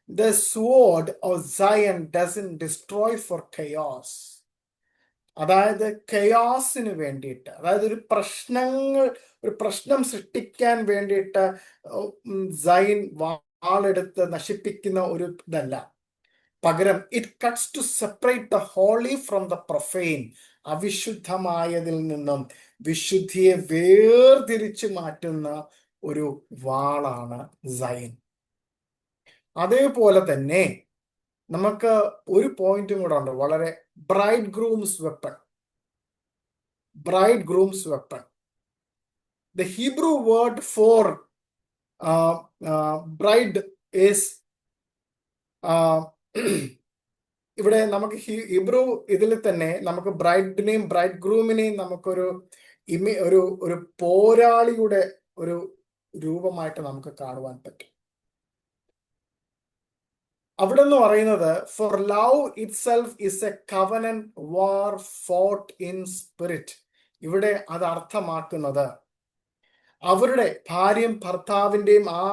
The sword of Zion doesn't destroy for chaos. അതായത് കെയോസിന് വേണ്ടിയിട്ട്, അതായത് ഒരു പ്രശ്നം സൃഷ്ടിക്കാൻ വേണ്ടിയിട്ട് സൈൻ വാളെടുത്ത് നശിപ്പിക്കുന്ന ഒരു ഇതല്ല. പകരം it cuts to separate the holy from the profane. അവിശുദ്ധമായതിൽ നിന്നും വിശുദ്ധിയെ വേർതിരിച്ചു മാറ്റുന്ന ഒരു വാളാണ് സൈൻ. അതേപോലെ തന്നെ നമുക്ക് ഒരു പോയിന്റും കൂടെ ഉണ്ട്, വളരെ bride grooms weapon. Bride grooms weapon, the Hebrew word for bride is, ഇവിടെ നമുക്ക് ഹീബ്രു ഇതിൽ തന്നെ നമുക്ക് ബ്രൈഡിനെയും ബ്രൈഡ് ഗ്രൂമിനെയും നമുക്കൊരു ഒരു ഒരു പോരാളിയുടെ ഒരു രൂപമായിട്ട് നമുക്ക് കാണുവാൻ പറ്റും. അവിടെ എന്ന് പറയുന്നത് for love itself is a covenant war fought in spirit. ഇവിടെ അത് അർത്ഥമാക്കുന്നത് അവരുടെ ഭാര്യയും ഭർത്താവിന്റെയും ആ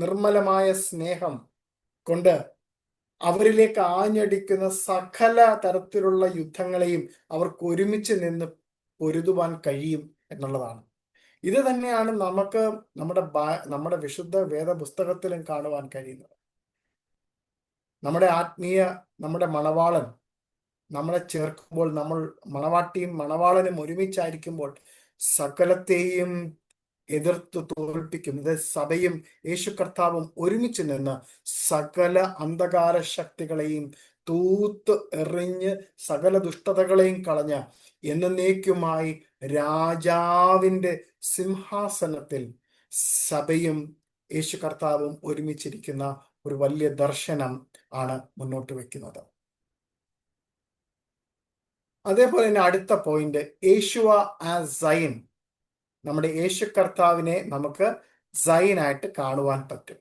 നിർമ്മലമായ സ്നേഹം കൊണ്ട് അവരിലേക്ക് ആഞ്ഞടിക്കുന്ന സകല തരത്തിലുള്ള യുദ്ധങ്ങളെയും അവർക്ക് ഒരുമിച്ച് നിന്ന് പൊരുതുവാൻ കഴിയും എന്നുള്ളതാണ്. ഇത് തന്നെയാണ് നമുക്ക് നമ്മുടെ വിശുദ്ധ വേദ പുസ്തകത്തിലും കാണുവാൻ കഴിയുന്നത്. നമ്മുടെ മണവാളൻ നമ്മളെ ചേർക്കുമ്പോൾ, നമ്മൾ മണവാട്ടിയും മണവാളനും ഒരുമിച്ചായിരിക്കുമ്പോൾ സകലത്തെയും എതിർത്ത് തോൽപ്പിക്കും. ഇത് സഭയും യേശു കർത്താവും ഒരുമിച്ച് നിന്ന് സകല അന്ധകാര ശക്തികളെയും തൂത്ത് എറിഞ്ഞ് സകല ദുഷ്ടതകളെയും കളഞ്ഞ് എന്നേക്കുമായി രാജാവിന്റെ സിംഹാസനത്തിൽ സഭയും യേശു കർത്താവും ഒരുമിച്ചിരിക്കുന്ന ഒരു വലിയ ദർശനം ആണ് മുന്നോട്ട് വെക്കുന്നത്. അതേപോലെ തന്നെ അടുത്ത പോയിന്റ്, യേശുവ ആസ് സൈൻ. നമ്മുടെ യേശു കർത്താവിനെ നമുക്ക് സൈനായിട്ട് കാണുവാൻ പറ്റും.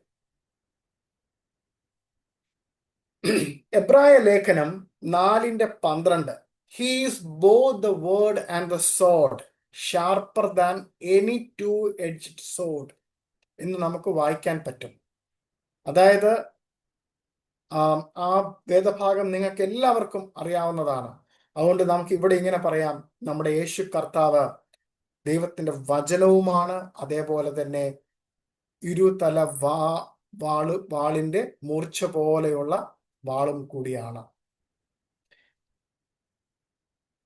എബ്രായ ലേഖനം 4:12, he is both the word and the sword sharper than any two edged sword എന്ന് നമുക്ക് വായിക്കാൻ പറ്റും. അതായത് ആ വേദഭാഗം നിങ്ങൾക്ക് എല്ലാവർക്കും അറിയാവുന്നതാണ്. അതുകൊണ്ട് നമുക്ക് ഇവിടെ ഇങ്ങനെ പറയാം, നമ്മുടെ യേശു കർത്താവ് ദൈവത്തിന്റെ വചനവുമാണ്, അതേപോലെ തന്നെ ഇരുതല വാളിന്റെ മൂർച്ച പോലെയുള്ള വാളും കൂടിയാണ്.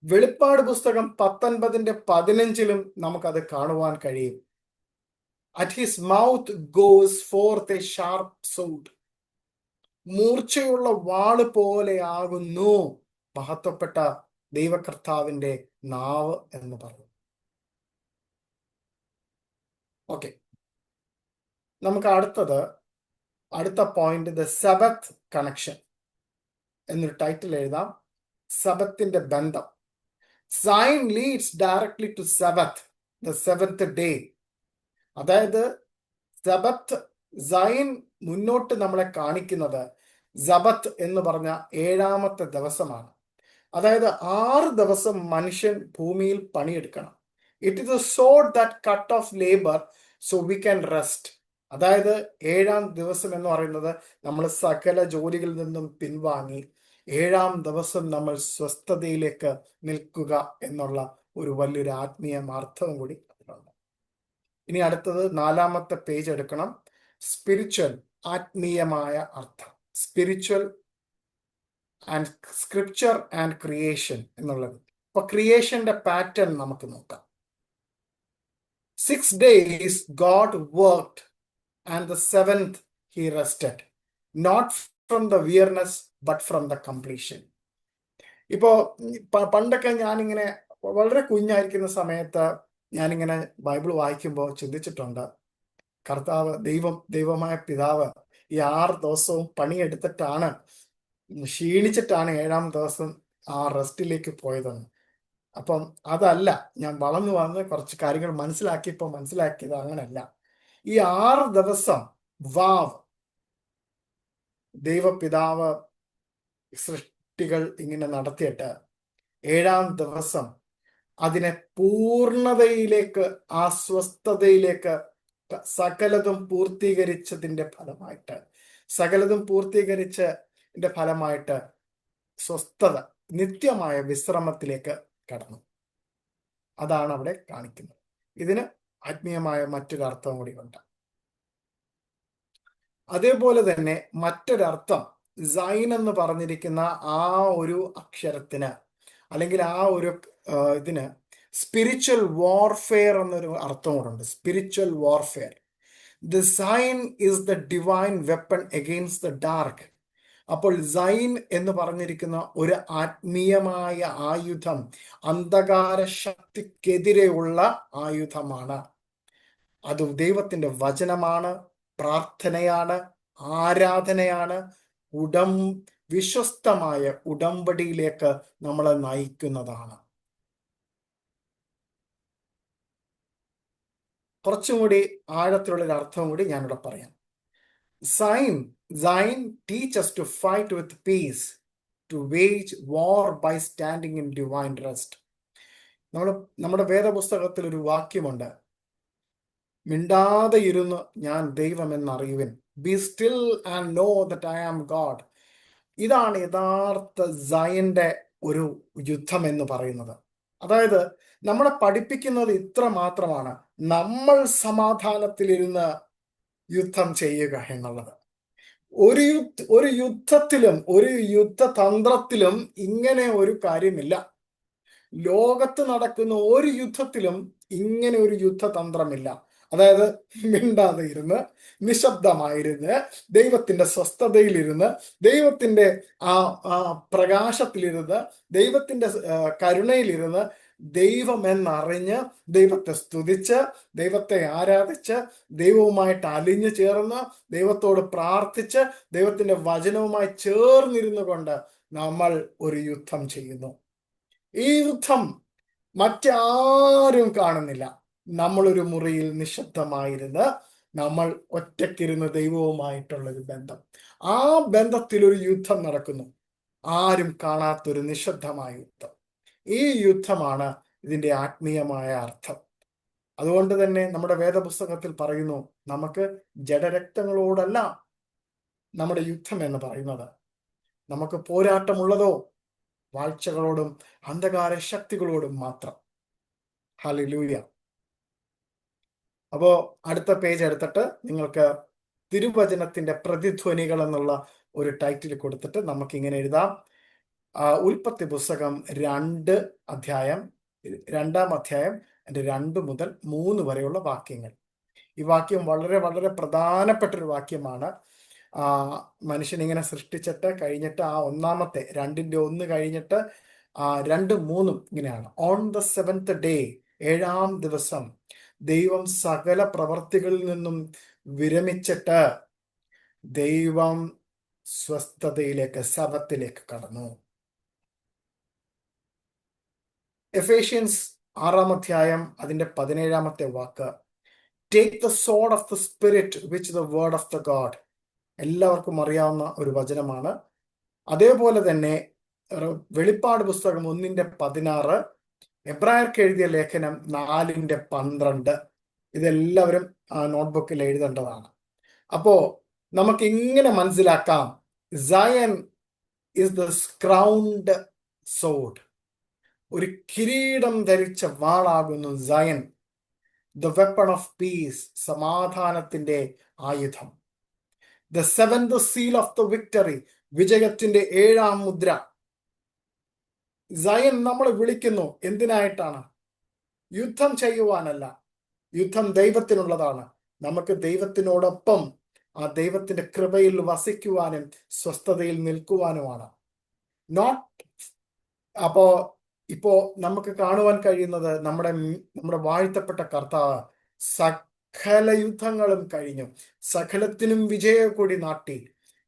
വെളിപ്പാട് പുസ്തകം 19:15 നമുക്കത് കാണുവാൻ കഴിയും. At his mouth goes forth a sharp sword. മൂർച്ചയുള്ള വാള് പോലെയാകുന്നു മഹത്വപ്പെട്ട ദൈവകർത്താവിന്റെ നാവ് എന്ന് പറഞ്ഞു. ഓക്കെ, നമുക്ക് അടുത്ത പോയിന്റ്, ദ സബത്ത് കണക്ഷൻ എന്നൊരു ടൈറ്റിൽ എഴുതാം. സബത്തിന്റെ ബന്ധം. Sign leads directly to Sabbath, the seventh day. അതായത് സബത്ത്, സൈൻ മുന്നോട്ട് നമ്മളെ കാണിക്കുന്നത് സബത്ത് എന്ന് പറഞ്ഞ 7ാമത്തെ ദിവസമാണ്. അതായത് 6 ദിവസം മനുഷ്യൻ ഭൂമിയിൽ പണിയെടുക്കണം. It is a sword that cut off labour so we can rest. അതായത് 7ാം ദിവസം എന്ന് പറയുന്നത് നമ്മൾ സകല ജോലികളിൽ നിന്നും പിൻവാങ്ങി 7ാം ദിവസം നമ്മൾ സ്വസ്ഥതയിലേക്ക് നിൽക്കുക എന്നുള്ള ഒരു വലിയൊരു ആത്മീയ അർത്ഥവും കൂടി അതിലുണ്ട്. ഇനി അടുത്തത് 4ാമത്തെ പേജ് എടുക്കണം. സ്പിരിച്വൽ, ആത്മീയമായ അർത്ഥം. Spiritual and scripture and creation എന്നുള്ളത്. അപ്പൊ ക്രിയേഷന്റെ പാറ്റേൺ നമുക്ക് നോക്കാം. 6 days God worked and the 7th he rested, not from the weariness but from the completion. ഇപ്പോ പണ്ടൊക്കെ ഞാനിങ്ങനെ വളരെ കുഞ്ഞായിരിക്കുന്ന സമയത്ത് ഞാനിങ്ങനെ ബൈബിൾ വായിക്കുമ്പോൾ ചിന്തിച്ചിട്ടുണ്ട്, കർത്താവ് ദൈവമായ പിതാവ് ഈ 6 ദിവസവും പണിയെടുത്തിട്ടാണ്, ക്ഷീണിച്ചിട്ടാണ് 7ാം ദിവസം ആ റെസ്റ്റിലേക്ക് പോയതെന്ന്. അപ്പം അതല്ല, ഞാൻ വളർന്നു വന്ന് കുറച്ച് കാര്യങ്ങൾ മനസ്സിലാക്കിയപ്പോൾ മനസ്സിലാക്കിയത് അങ്ങനല്ല. ഈ 6 ദിവസം ദൈവപിതാവ് സൃഷ്ടികൾ ഇങ്ങനെ നടത്തിയിട്ട് 7ാം ദിവസം അതിനെ പൂർണ്ണതയിലേക്ക്, ആ സ്വസ്ഥതയിലേക്ക് സകലതും പൂർത്തീകരിച്ചതിന്റെ ഫലമായിട്ട് സ്വസ്ഥത, നിത്യമായ വിശ്രമത്തിലേക്ക് കടന്നു. അതാണ് അവിടെ കാണിക്കുന്നത്. ഇതിന് ആത്മീയമായ മറ്റൊരു അർത്ഥം കൂടി ഉണ്ട്. അതേപോലെ തന്നെ മറ്റൊരർത്ഥം സൈൻ എന്ന് പറഞ്ഞിരിക്കുന്ന ആ ഒരു അക്ഷരത്തിന്, അല്ലെങ്കിൽ ആ ഒരു ഇതിന് സ്പിരിച്വൽ വാർഫെയർ എന്നൊരു അർത്ഥം കൂടെ. Spiritual warfare. The sign is the divine weapon against the dark. അപ്പോൾ സൈൻ എന്ന് പറഞ്ഞിരിക്കുന്ന ഒരു ആത്മീയമായ ആയുധം അന്ധകാര ശക്തിക്കെതിരെയുള്ള ആയുധമാണ്. അത് ദൈവത്തിന്റെ വചനമാണ്, പ്രാർത്ഥനയാണ്, ആരാധനയാണ്, വിശ്വസ്തമായ ഉടമ്പടിയിലേക്ക് നമ്മളെ നയിക്കുന്നതാണ്. കുറച്ചും കൂടി ആഴത്തിലുള്ള ഒരു അർത്ഥവും കൂടി ഞാനിവിടെ പറയാം. Sign teach us to fight with peace, to wage war by standing in divine rest. നമ്മുടെ വേദപുസ്തകത്തിൽ ഒരു വാക്യമുണ്ട്, മിണ്ടാതെ ഇരുന്ന് ഞാൻ ദൈവമെന്നറിയുവിൻ. Be still and know that I am God. ഇതാണ് യഥാർത്ഥ സൈന്റെ ഒരു യുദ്ധം എന്ന് പറയുന്നത്. അതായത് നമ്മളെ പഠിപ്പിക്കുന്നത് ഇത്ര മാത്രമാണ്, നമ്മൾ സമാധാനത്തിലിരുന്ന് യുദ്ധം ചെയ്യുക എന്നുള്ളത്. ഒരു യുദ്ധത്തിലും ഒരു യുദ്ധതന്ത്രത്തിലും ഇങ്ങനെ ഒരു കാര്യമില്ല. ലോകത്ത് നടക്കുന്ന ഒരു യുദ്ധത്തിലും ഇങ്ങനെ ഒരു യുദ്ധതന്ത്രമില്ല. അതായത് മിണ്ടാതെ ഇരുന്ന്, നിശബ്ദമായിരുന്ന്, ദൈവത്തിന്റെ സ്വസ്ഥതയിലിരുന്ന്, ദൈവത്തിന്റെ ആ പ്രകാശത്തിലിരുന്ന്, ദൈവത്തിന്റെ കരുണയിലിരുന്ന്, ദൈവമെന്നറിഞ്ഞ്, ദൈവത്തെ സ്തുതിച്ച്, ദൈവത്തെ ആരാധിച്ച്, ദൈവവുമായിട്ട് അലിഞ്ഞു ചേർന്ന്, ദൈവത്തോട് പ്രാർത്ഥിച്ച്, ദൈവത്തിന്റെ വചനവുമായി ചേർന്നിരുന്നു കൊണ്ട് നമ്മൾ ഒരു യുദ്ധം ചെയ്യുന്നു. ഈ യുദ്ധം മറ്റാരും കാണുന്നില്ല. നമ്മളൊരു മുറിയിൽ നിശബ്ദമായിരുന്ന് നമ്മൾ ഒറ്റയ്ക്കിരുന്ന് ദൈവവുമായിട്ടുള്ളൊരു ബന്ധം, ആ ബന്ധത്തിൽ ഒരു യുദ്ധം നടക്കുന്നു. ആരും കാണാത്തൊരു നിശബ്ദമായ യുദ്ധം. ഈ യുദ്ധമാണ് ഇതിന്റെ ആത്മീയമായ അർത്ഥം. അതുകൊണ്ട് തന്നെ നമ്മുടെ വേദപുസ്തകത്തിൽ പറയുന്നു, നമുക്ക് ജഡരക്തങ്ങളോടല്ല നമ്മുടെ യുദ്ധം എന്ന് പറയുന്നത്. നമുക്ക് പോരാട്ടമുള്ളതോ വാഴ്ചകളോടും അന്ധകാര ശക്തികളോടും മാത്രം. ഹല്ലേലൂയ. അപ്പോ അടുത്ത പേജ് എടുത്തിട്ട് നിങ്ങൾക്ക് തിരുവചനത്തിന്റെ പ്രതിധ്വനികൾ എന്നുള്ള ഒരു ടൈറ്റിൽ കൊടുത്തിട്ട് നമുക്ക് ഇങ്ങനെ എഴുതാം. ഉൽപ്പത്തി പുസ്തകം 2 അധ്യായം 2-ാം അധ്യായം 2 മുതൽ 3 വരെയുള്ള വാക്യങ്ങൾ. ഈ വാക്യം വളരെ വളരെ പ്രധാനപ്പെട്ട ഒരു വാക്യമാണ്. മനുഷ്യൻ ഇങ്ങനെ സൃഷ്ടിച്ചിട്ട് കഴിഞ്ഞിട്ട് ആ ഒന്നാമത്തെ 2-ന്റെ 1 കഴിഞ്ഞിട്ട് 2, 3 ഇങ്ങനെയാണ്. ഓൺ ദ 7th day, 7-ാം ദിവസം ദൈവം സകല പ്രവർത്തികളിൽ നിന്നും വിരമിച്ചിട്ട് ദൈവം സ്വസ്ഥതയിലേക്ക്, സബത്തിലേക്ക് കടന്നു. എഫേഷ്യൻസ് 6-ാം അധ്യായം അതിന്റെ 17-ാമത്തെ വാക്ക്, take the sword of the spirit which the word of the God. എല്ലാവർക്കും അറിയാവുന്ന ഒരു വചനമാണ്. അതേപോലെ തന്നെ വെളിപ്പാട് പുസ്തകം 1-16, എബ്രായർക്ക് എഴുതിയ ലേഖനം 4-12. ഇതെല്ലാവരും നോട്ട്ബുക്കിൽ എഴുതേണ്ടതാണ്. അപ്പോ നമുക്ക് ഇങ്ങനെ മനസ്സിലാക്കാം, സയൻ ഇസ് ദ ക്രൗൺഡ് സോർഡ്. ഒരു കിരീടം ധരിച്ച വാളാകുന്നു സയൻ. ദ വെപ്പൺ ഓഫ് പീസ്, സമാധാനത്തിന്റെ ആയുധം. The 7th seal of the victory, വിജയത്തിന്റെ 7-ാം മുദ്ര. സയൻ നമ്മളെ വിളിക്കുന്നു എന്തിനായിട്ടാണ്? യുദ്ധം ചെയ്യുവാനല്ല. യുദ്ധം ദൈവത്തിനുള്ളതാണ്. നമുക്ക് ദൈവത്തിനോടൊപ്പം ആ ദൈവത്തിന്റെ കൃപയിൽ വസിക്കുവാനും സ്വസ്ഥതയിൽ നിൽക്കുവാനുമാണ്. ഇപ്പോ നമുക്ക് കാണുവാൻ കഴിയുന്നത്, നമ്മുടെ വാഴ്ത്തപ്പെട്ട കർത്താവ് സകല യുദ്ധങ്ങളും കഴിഞ്ഞു, സകലത്തിനും വിജയക്കൊടി നാട്ടി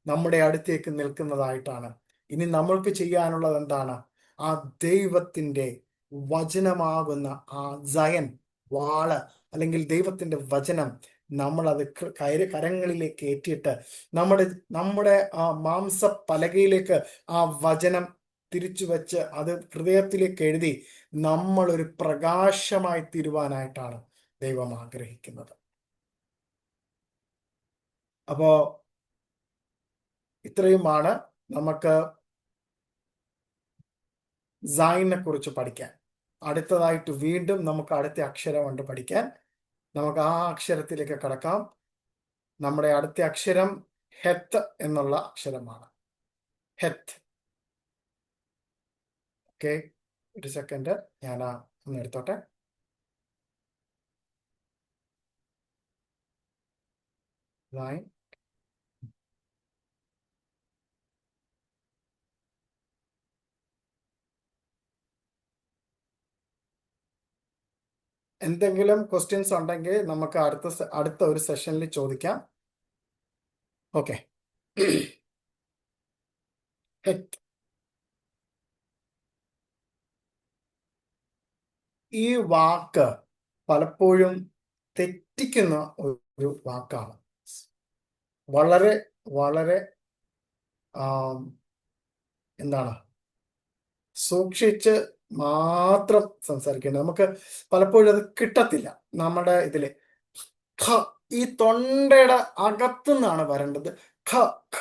നമ്മുടെ അടുത്തേക്ക് നിൽക്കുന്നതായിട്ടാണ്. ഇനി നമ്മൾക്ക് ചെയ്യാനുള്ളത് എന്താണ്? ആ ദൈവത്തിന്റെ വചനമാകുന്ന ആ സയൻ വാള്, അല്ലെങ്കിൽ ദൈവത്തിന്റെ വചനം, നമ്മൾ അത് കരങ്ങളിലേക്ക് ഏറ്റിട്ട് നമ്മുടെ ആ മാംസ പലകയിലേക്ക് ആ വചനം തിരിച്ചു വെച്ച് അത് ഹൃദയത്തിലേക്ക് എഴുതി നമ്മളൊരു പ്രകാശമായി തീരുവാനായിട്ടാണ് ദൈവം ആഗ്രഹിക്കുന്നത്. അപ്പോ ഇത്രയുമാണ് നമുക്ക് സൈനെ കുറിച്ച് പഠിക്കാൻ. അടുത്തതായിട്ട് വീണ്ടും നമുക്ക് അടുത്ത അക്ഷരമുണ്ട് പഠിക്കാൻ. നമുക്ക് ആ അക്ഷരത്തിലേക്ക് കടക്കാം. നമ്മുടെ അടുത്ത അക്ഷരം ഹെത്ത് എന്നുള്ള അക്ഷരമാണ്. ഹെത്ത്. ഓക്കെ, ഒരു സെക്കൻഡ് ഞാൻ ഒന്ന് എടുത്തോട്ടെ. Right. എന്തെങ്കിലും ക്വസ്റ്റ്യൻസ് ഉണ്ടെങ്കിൽ നമുക്ക് അടുത്ത ഒരു സെഷനിൽ ചോദിക്കാം. ഓക്കെ. ഈ വാക്ക് പലപ്പോഴും തെറ്റിക്കുന്ന ഒരു വാക്കാണ്. വളരെ വളരെ എന്താണ്, സൂക്ഷിച്ച് മാത്രം സംസാരിക്കേണ്ടത്. നമുക്ക് പലപ്പോഴും അത് കിട്ടത്തില്ല. നമ്മുടെ ഇതില് ഖ, ഈ തൊണ്ടയുടെ അകത്തുനിന്നാണ് വരേണ്ടത്. ഖ ഖ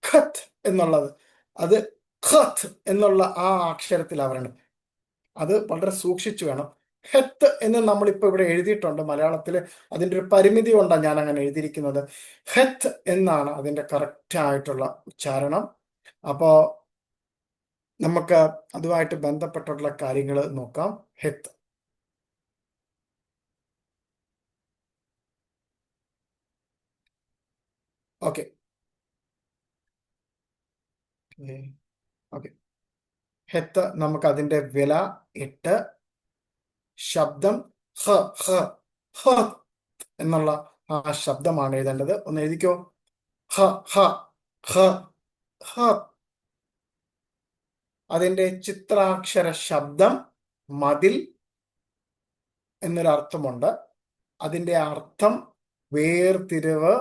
ഖത്ത് എന്നുള്ളത്, അത് ഖത്ത് എന്നുള്ള ആ അക്ഷരത്തിലാണ് വരേണ്ടത്. അത് വളരെ സൂക്ഷിച്ചു വേണം. ഹെത്ത് എന്ന് നമ്മളിപ്പോൾ ഇവിടെ എഴുതിയിട്ടുണ്ട് മലയാളത്തിൽ. അതിൻ്റെ ഒരു പരിമിതി കൊണ്ടാണ് ഞാൻ അങ്ങനെ എഴുതിയിരിക്കുന്നത്. ഹെത്ത് എന്നാണ് അതിൻ്റെ കറക്റ്റ് ആയിട്ടുള്ള ഉച്ചാരണം. അപ്പോൾ നമുക്ക് അതുമായിട്ട് ബന്ധപ്പെട്ടുള്ള കാര്യങ്ങൾ നോക്കാം. ഹെത്ത്. Okay okay. ഹെത്ത് നമുക്ക് അതിൻ്റെ വില 8. ശബ്ദം ഹ ഹ ഹ എന്നുള്ള ആ ശബ്ദമാണ് എഴുതേണ്ടത്. ഒന്ന് എഴുതിക്കോ. ഹ ഹ ഹ ഹ. അതിൻ്റെ ചിത്രാക്ഷര ശബ്ദം മതിൽ എന്നൊരർത്ഥമുണ്ട്. അതിൻ്റെ അർത്ഥം വേർതിരിവ്,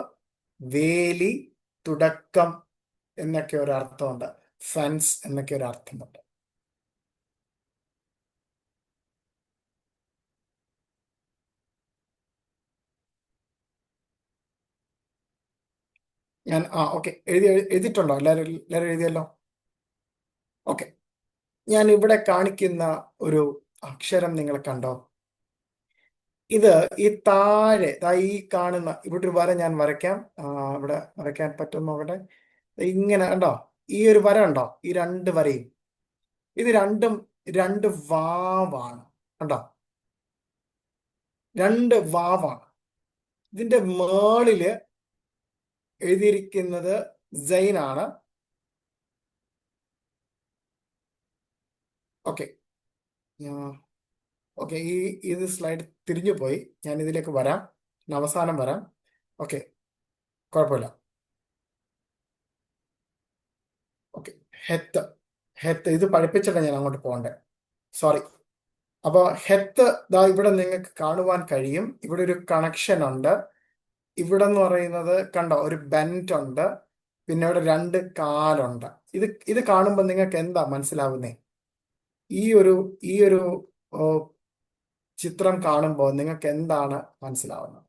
വേലി, തുടക്കം എന്നൊക്കെ ഒരു അർത്ഥമുണ്ട്. ഫെൻസ് എന്നൊക്കെ ഒരു അർത്ഥമുണ്ട്. ഞാൻ ഓക്കെ എഴുതിയിട്ടുണ്ടോ? എല്ലാവരും എഴുതിയല്ലോ? ഓക്കെ. ഞാൻ ഇവിടെ കാണിക്കുന്ന ഒരു അക്ഷരം നിങ്ങൾ കണ്ടോ? ഇത് ഈ താഴെ ഈ കാണുന്ന ഇവിടെ ഒരു വര ഞാൻ വരയ്ക്കാം. ഇവിടെ വരയ്ക്കാൻ പറ്റും നോക്കട്ടെ. ഇങ്ങനെ കണ്ടോ? ഈ ഒരു വര ഉണ്ടോ? ഈ 2 വരയും, ഇത് രണ്ടും 2 വാവാണ്. കണ്ടോ? 2 വാവാണ്. ഇതിന്റെ മേളില് എഴുതിയിരിക്കുന്നത് സൈനാണ്. Okay okay. ഇത് സ്ലൈഡ് തിരിഞ്ഞു പോയി. ഞാൻ ഇതിലേക്ക് വരാം, അവസാനം വരാം. ഓക്കെ, കുഴപ്പമില്ല. ഓക്കെ. ഹെത്ത് ഹെത്ത് ഇത് പഠിപ്പിച്ചിട്ടാണ് ഞാൻ അങ്ങോട്ട് പോകണ്ടേ. സോറി. അപ്പോൾ ഹെത്ത് ഇവിടെ നിങ്ങൾക്ക് കാണുവാൻ കഴിയും. ഇവിടെ ഒരു കണക്ഷൻ ഉണ്ട്. ഇവിടെ എന്ന് പറയുന്നത് കണ്ടോ, ഒരു ബെൻഡ് ഉണ്ട്. പിന്നെ ഇവിടെ 2 കാലുണ്ട്. ഇത് കാണുമ്പോൾ നിങ്ങൾക്ക് എന്താ മനസ്സിലാവുന്നേ? ഈ ഒരു ചിത്രം കാണുമ്പോൾ നിങ്ങൾക്ക് എന്താണ് മനസ്സിലാവുന്നത്?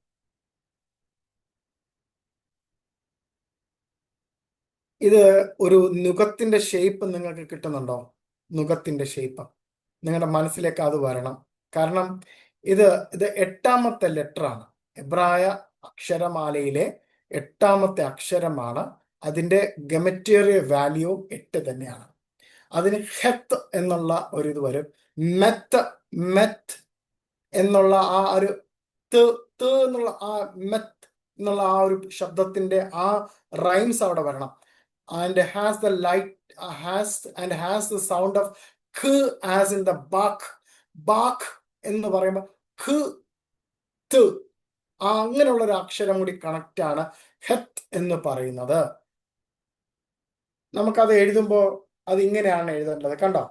ഇത് ഒരു നുകത്തിന്റെ ഷേപ്പ് നിങ്ങൾക്ക് കിട്ടുന്നുണ്ടോ? നുകത്തിന്റെ ഷേപ്പ് നിങ്ങളുടെ മനസ്സിലേക്ക് അത് വരണം. കാരണം ഇത് 8ാമത്തെ ലെറ്ററാണ്. എബ്രായ അക്ഷരമാലയിലെ 8ാമത്തെ അക്ഷരമാണ്. അതിൻ്റെ ഗമറ്റേറിയ വാല്യൂ 8 തന്നെയാണ്. അതിന് ഹെത്ത് എന്നുള്ള ഒരു ഇത് വരും. മെത്ത് മെത്ത് എന്നുള്ള ആ ഒരു എന്നുള്ള ആ മെത്ത് എന്നുള്ള ആ ഒരു ശബ്ദത്തിന്റെ ആ റൈംസ് അവിടെ വരണം. And has the light has the sound of ഖ് as in the back. Back എന്ന് പറയുമ്പോൾ ഖ് ത്, അങ്ങനെയുള്ള ഒരു അക്ഷരം കൂടി കണക്റ്റ് ആണ് ഹെത്ത് എന്ന് പറയുന്നത്. നമുക്കത് എഴുതുമ്പോൾ അത് ഇങ്ങനെയാണ് എഴുതേണ്ടത്. കണ്ടോ?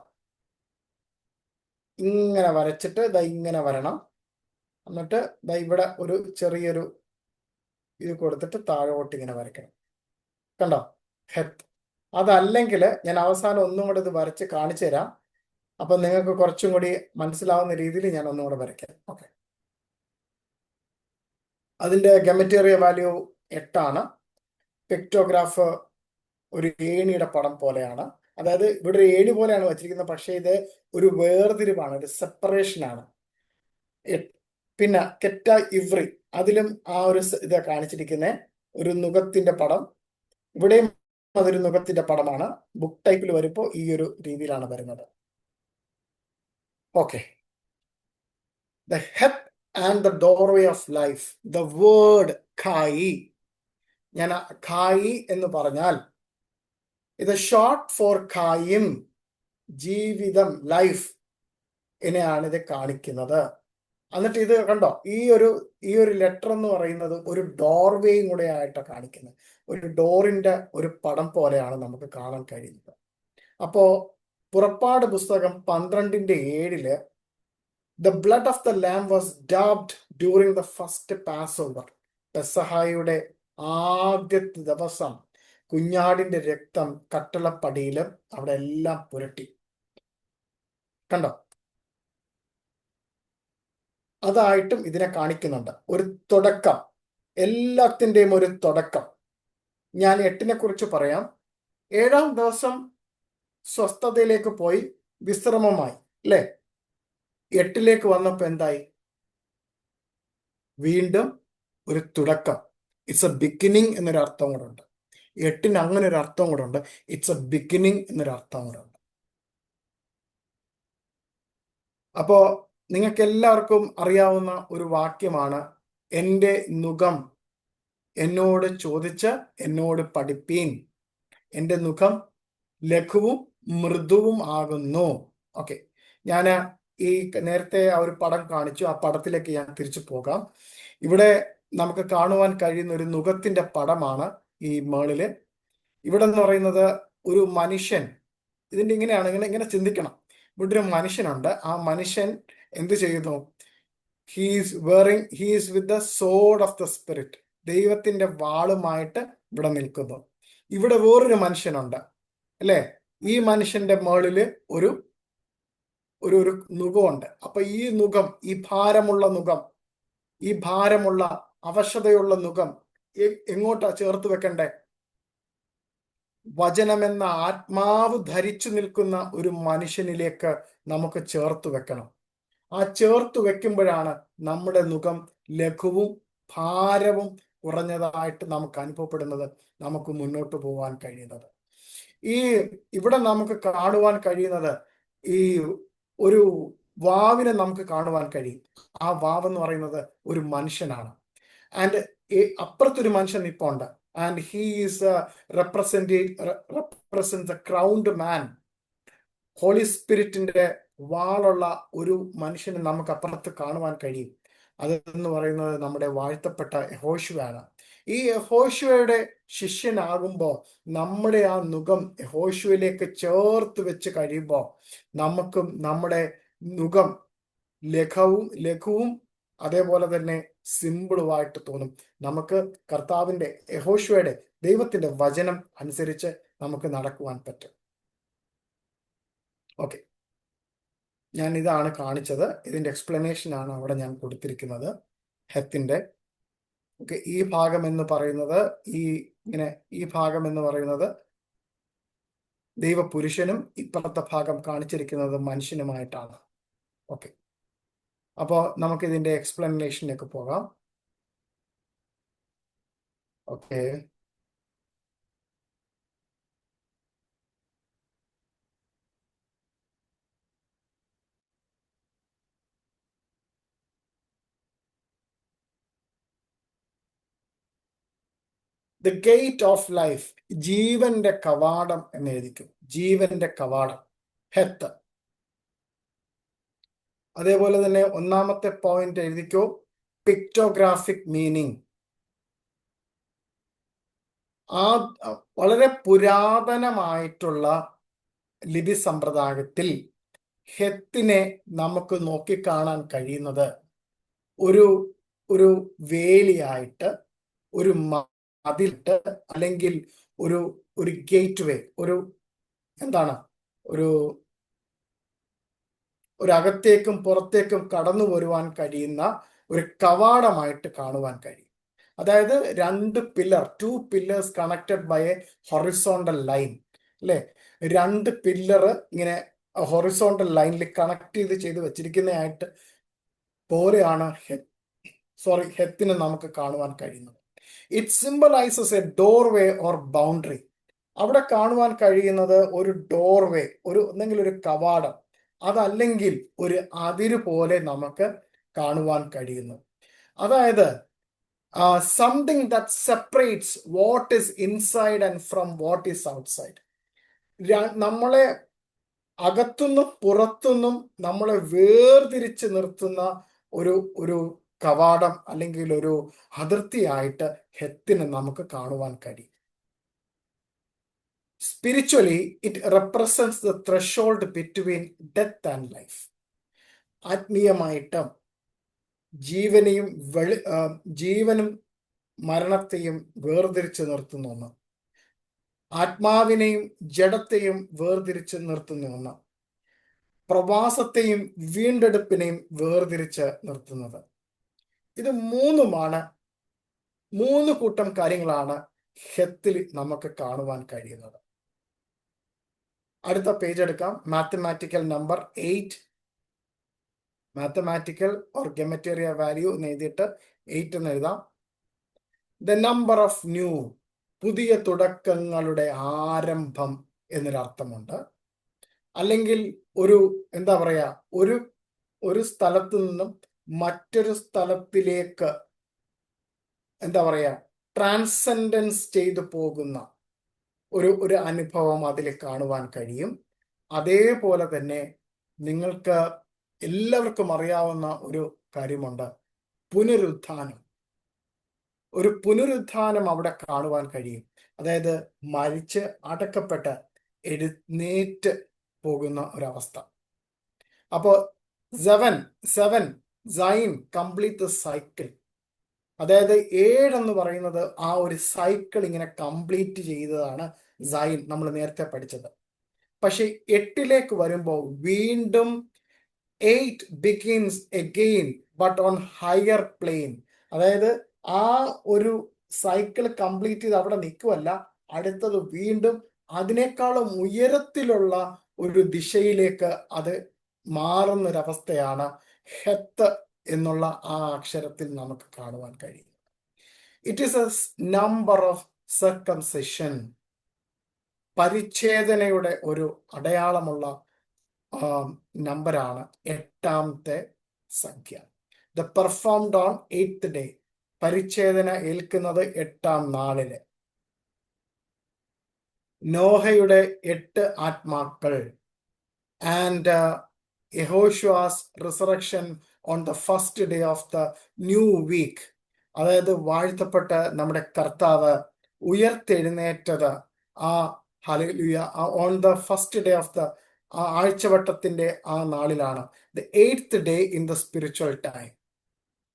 ഇങ്ങനെ വരച്ചിട്ട് ഇങ്ങനെ വരണം. എന്നിട്ട് ഇവിടെ ഒരു ചെറിയൊരു ഇത് കൊടുത്തിട്ട് താഴോട്ട് ഇങ്ങനെ വരയ്ക്കണം. കണ്ടോ? ഹെത്ത്. അതല്ലെങ്കിൽ ഞാൻ അവസാനം ഒന്നും കൂടെ ഇത് വരച്ച് കാണിച്ചു തരാം. അപ്പൊ നിങ്ങൾക്ക് കുറച്ചും കൂടി മനസ്സിലാവുന്ന രീതിയിൽ ഞാൻ ഒന്നും കൂടെ വരയ്ക്കാം. ഓക്കെ. അതിന്റെ ഗമറ്റേറിയ വാല്യൂ 8 ആണ്. പിക്ടോഗ്രാഫ് ഒരു ഏണിയുടെ പടം പോലെയാണ്. അതായത് ഇവിടെ ഒരു ഏണി പോലെയാണ് വെച്ചിരിക്കുന്നത്, പക്ഷേ ഇത് ഒരു വേർതിരിവാണ്, ഒരു സെപ്പറേഷൻ ആണ്. പിന്നെ കെറ്റ ഇവ്രി, അതിലും ആ ഒരു ഇത് കാണിച്ചിരിക്കുന്ന ഒരു നുകത്തിന്റെ പടം. ഇവിടെയും അതൊരു നുഖത്തിന്റെ പടമാണ്. ബുക്ക് ടൈപ്പിൽ വരുമ്പോൾ ഈ ഒരു രീതിയിലാണ് വരുന്നത്. Okay. The heth and the doorway of life. The word ഖായി. ഞാൻ ഖായി എന്ന് പറഞ്ഞാൽ ഇത് ഷോർട്ട് ഫോർ ഖായിം, ജീവിതം, ലൈഫ് എന്നെയാണ് ഇത് കാണിക്കുന്നത്. എന്നിട്ട് ഇത് കണ്ടോ, ഈ ഒരു ലെറ്റർ എന്ന് പറയുന്നത് ഒരു ഡോർവേയും കൂടെ ആയിട്ട് കാണിക്കുന്നത്. ഒരു ഡോറിന്റെ ഒരു പടം പോലെയാണ് നമുക്ക് കാണാൻ കഴിയുന്നത്. അപ്പോ പുറപ്പാട് പുസ്തകം 12:7 the blood of the lamb was dabbed during the first Passover. പെസഹായുടെ ആദ്യത്തെ ദിവസം കുഞ്ഞാടിന്റെ രക്തം കട്ടളപ്പടിയിലും അവിടെ എല്ലാം പുരട്ടി. കണ്ടോ, അതായിട്ടും ഇതിനെ കാണിക്കുന്നുണ്ട്. ഒരു തുടക്കം, എല്ലാത്തിൻ്റെയും ഒരു തുടക്കം. ഞാൻ 8-നെ കുറിച്ച് പറയാം. 7-ാം ദിവസം സ്വസ്ഥതയിലേക്ക് പോയി, വിശ്രമമായി, അല്ലേ? 8-ലേക്ക് വന്നപ്പോ എന്തായി? വീണ്ടും ഒരു തുടക്കം. ഇറ്റ്സ് എ ബിഗിനിങ് എന്നൊരു അർത്ഥം കൂടെ ഉണ്ട്. 8-ന് അങ്ങനെ ഒരു അർത്ഥം കൂടെ ഉണ്ട്. ഇറ്റ്സ് എ ബിഗിനിങ് എന്നൊരു അർത്ഥം കൂടെ ഉണ്ട്. അപ്പോ നിങ്ങൾക്ക് എല്ലാവർക്കും അറിയാവുന്ന ഒരു വാക്യമാണ്, എൻ്റെ നുകം എന്നോട് ചോദിച്ച് എന്നോട് പഠിപ്പീൻ, എൻ്റെ നുകം ലഘുവും മൃദുവും ആകുന്നു. ഓക്കെ, ഞാൻ ഈ നേരത്തെ ആ ഒരു പടം കാണിച്ചു, ആ പടത്തിലേക്ക് ഞാൻ തിരിച്ചു പോകാം. ഇവിടെ നമുക്ക് കാണുവാൻ കഴിയുന്ന ഒരു നുകത്തിന്റെ പടമാണ് ഈ മേളില്. ഇവിടെ എന്ന് പറയുന്നത് ഒരു മനുഷ്യൻ. ഇതിന്റെ ഇങ്ങനെയാണ്, ഇങ്ങനെ ചിന്തിക്കണം. ഇവിടെ ഒരു മനുഷ്യനുണ്ട്. ആ മനുഷ്യൻ എന്ത് ചെയ്യുന്നു? He's with the സോഡ് of the spirit. ദൈവത്തിന്റെ വാളുമായിട്ട് ഇവിടെ നിൽക്കുന്നു. ഇവിടെ വേറൊരു മനുഷ്യനുണ്ട്, അല്ലെ? ഈ മനുഷ്യന്റെ മേളില് ഒരു ഒരു ഒരു നുകമുണ്ട്. അപ്പൊ ഈ നുകം, ഈ ഭാരമുള്ള നുകം, ഈ ഭാരമുള്ള അവശതയുള്ള നുകം എങ്ങോട്ടാ ചേർത്ത് വെക്കണ്ടേ? വചനമെന്ന ആത്മാവ് ധരിച്ചു നിൽക്കുന്ന ഒരു മനുഷ്യനിലേക്ക് നമുക്ക് ചേർത്ത് വെക്കണം. ആ ചേർത്ത് വെക്കുമ്പോഴാണ് നമ്മുടെ നുകം ലഘുവും ഭാരവും കുറഞ്ഞതായിട്ട് നമുക്ക് അനുഭവപ്പെടുന്നത്, നമുക്ക് മുന്നോട്ട് പോകാൻ കഴിയുന്നത്. ഇവിടെ നമുക്ക് കാണുവാൻ കഴിയുന്നത് ഈ ഒരു വാവിനെ നമുക്ക് കാണുവാൻ കഴിയും. ആ വാവ് എന്ന് പറയുന്നത് ഒരു മനുഷ്യനാണ്. ആൻഡ് അപ്പുറത്തൊരു മനുഷ്യൻ ഇപ്പോൾ ഉണ്ട്. And he is represent the crowned man. Holy സ്പിരിറ്റിന്റെ വാളുള്ള ഒരു മനുഷ്യനെ നമുക്ക് അപ്പുറത്ത് കാണുവാൻ കഴിയും. അതെന്ന് പറയുന്നത് നമ്മുടെ വാഴ്ത്തപ്പെട്ട യഹോശുവയാണ്. ഈ യഹോശുവയുടെ ശിഷ്യനാകുമ്പോൾ നമ്മുടെ ആ നുകം യഹോശുവയിലേക്ക് ചേർത്ത് വെച്ച് കഴിയുമ്പോൾ നമുക്കും നമ്മുടെ നുകം ലഘുവും അതേപോലെ തന്നെ സിമ്പിളുമായിട്ട് തോന്നും. നമുക്ക് കർത്താവിന്റെ യഹോശുവയുടെ ദൈവത്തിന്റെ വചനം അനുസരിച്ച് നമുക്ക് നടക്കുവാൻ പറ്റും. ഓക്കെ, ഞാൻ ഇതാണ് കാണിച്ചത്. ഇതിന്റെ എക്സ്പ്ലനേഷൻ ആണ് അവിടെ ഞാൻ കൊടുത്തിരിക്കുന്നത്, ഹെത്തിന്റെ. ഓക്കെ, ഈ ഭാഗം എന്ന് പറയുന്നത് ഈ ഭാഗം എന്ന് പറയുന്നത് ദൈവപുരുഷനും ഇപ്പുറത്തെ ഭാഗം കാണിച്ചിരിക്കുന്നത് മനുഷ്യനുമായിട്ടാണ്. ഓക്കെ, അപ്പോൾ നമുക്ക് ഇതിന്റെ എക്സ്പ്ലനേഷനിലേക്ക് പോകാം. Okay, the gate of life, ജീവന്റെ കവാടം എന്ന് എഴുതിക്കും. ജീവന്റെ കവാടം, ഹെത്ത്. അതേപോലെ തന്നെ 1-ാമത്തെ പോയിന്റ് എഴുതിക്കോ, പിക്ടോഗ്രാഫിക് മീനിങ്. വളരെ പുരാതനമായിട്ടുള്ള ലിപി സമ്പ്രദായത്തിൽ ഹെത്തിനെ നമുക്ക് നോക്കിക്കാണാൻ കഴിയുന്നത് ഒരു ഒരു വേലിയായിട്ട്, ഒരു മതിലിട്ട്, അല്ലെങ്കിൽ ഒരു ഗേറ്റ് വേ, എന്താണ്, ഒരു അകത്തേക്കും പുറത്തേക്കും കടന്നു വരുവാൻ കഴിയുന്ന ഒരു കവാടമായിട്ട് കാണുവാൻ കഴിയും. അതായത് 2 2 pillars connected by a horizontal line, അല്ലെ? 2 പില്ലർ ഇങ്ങനെ ഹൊറിസോണ്ടൽ ലൈനിൽ കണക്ട് ചെയ്ത് വെച്ചിരിക്കുന്നതായിട്ട് പോലെയാണ് ഹെത്തിനെ നമുക്ക് കാണുവാൻ കഴിയുന്നത്. It symbolises A doorway or boundary. അവിടെ കാണുവാൻ കഴിയുന്നത് ഒരു ഡോർവേ, ഒന്നെങ്കിൽ ഒരു കവാടം, അതല്ലെങ്കിൽ ഒരു അതിര് പോലെ നമുക്ക് കാണുവാൻ കഴിയുന്നു. അതായത് something that separates what is inside and from what is outside. നമ്മളെ അകത്തുനിന്നും പുറത്തുനിന്നും നമ്മളെ വേർതിരിച്ച് നിർത്തുന്ന ഒരു ഒരു കവാടം അല്ലെങ്കിൽ ഒരു അതിർത്തിയായിട്ട് ഹെത്തിനെ നമുക്ക് കാണുവാൻ കഴിയും. Spiritually it represents the threshold between death and life. ആത്മീയമായിട്ട് ജീവനും മരണത്തെയും വേർതിരിച്ച് നിർത്തുന്ന ഒന്ന്, ആത്മാവിനെയും ജഡത്തെയും വേർതിരിച്ച് നിർത്തുന്ന ഒന്ന്, പ്രവാസത്തെയും വീണ്ടെടുപ്പിനെയും വേർതിരിച്ച് നിർത്തുന്നത്. ഇത് മൂന്ന് കൂട്ടം കാര്യങ്ങളാണ് ഹെത്തിൽ നമുക്ക് കാണുവാൻ കഴിയുന്നത്. അടുത്ത പേജ് എടുക്കാം. Mathematical number 8, mathematical or gematria value എന്ന് എഴുതിയിട്ട് 8 എന്ന് എഴുതാം. ദ നമ്പർ ഓഫ് ന്യൂ, പുതിയ തുടക്കങ്ങളുടെ ആരംഭം എന്നൊരർത്ഥമുണ്ട്. അല്ലെങ്കിൽ എന്താ പറയാ, ഒരു സ്ഥലത്ത് നിന്നും മറ്റൊരു സ്ഥലത്തിലേക്ക് എന്താ പറയാ, ട്രാൻസെൻഡൻസ് ചെയ്തു പോകുന്ന ഒരു അനുഭവം അതിൽ കാണുവാൻ കഴിയും. അതേപോലെ തന്നെ നിങ്ങൾക്ക് എല്ലാവർക്കും അറിയാവുന്ന ഒരു കാര്യമുണ്ട്, പുനരുത്ഥാനം. ഒരു പുനരുത്ഥാനം അവിടെ കാണുവാൻ കഴിയും. അതായത് മരിച്ച് അടക്കപ്പെട്ട് എഴുന്നേറ്റ് പോകുന്ന ഒരവസ്ഥ. അപ്പോൾ 7 സൈൻ കംപ്ലീറ്റ് ദ സൈക്കിൾ. അതായത് 7 എന്ന് പറയുന്നത് ആ ഒരു സൈക്കിൾ ഇങ്ങനെ കംപ്ലീറ്റ് ചെയ്തതാണ് സൈൻ, നമ്മൾ നേരത്തെ പഠിച്ചത്. പക്ഷെ 8ലേക്ക് വരുമ്പോൾ വീണ്ടും 8 begins again but on higher plane. അതായത് ആ ഒരു സൈക്കിൾ കംപ്ലീറ്റ് ചെയ്ത് അവിടെ നിൽക്കുമല്ല, അടുത്തത് വീണ്ടും അതിനേക്കാളും ഉയരത്തിലുള്ള ഒരു ദിശയിലേക്ക് അത് മാറുന്നൊരവസ്ഥയാണ് ഹെത്ത് എന്നുള്ള ആ അക്ഷരത്തിൽ നമുക്ക് കാണുവാൻ കഴിയും. It is a number of circumcision. പരിച്ഛേദനയുടെ ഒരു അടയാളമുള്ള നമ്പറാണ് 8ാമത്തെ സംഖ്യ. The performed on 8th day. പരിച്ഛേദന ഏൽക്കുന്നത് 8ാം നാളില്. നോഹയുടെ 8 ആത്മാക്കൾ ആൻഡ് യഹോശുവാസ് resurrection on the first day of the new week. അതായത് വാഴ്ത്തപ്പെട്ട നമ്മുടെ കർത്താവ് ഉയർത്തെഴുന്നേറ്റത് ഹല്ലേലൂയ on the first day of the ആഴ്ചവട്ടത്തിന്റെ ആ നാളിലാണ്. The 8th day in the spiritual time.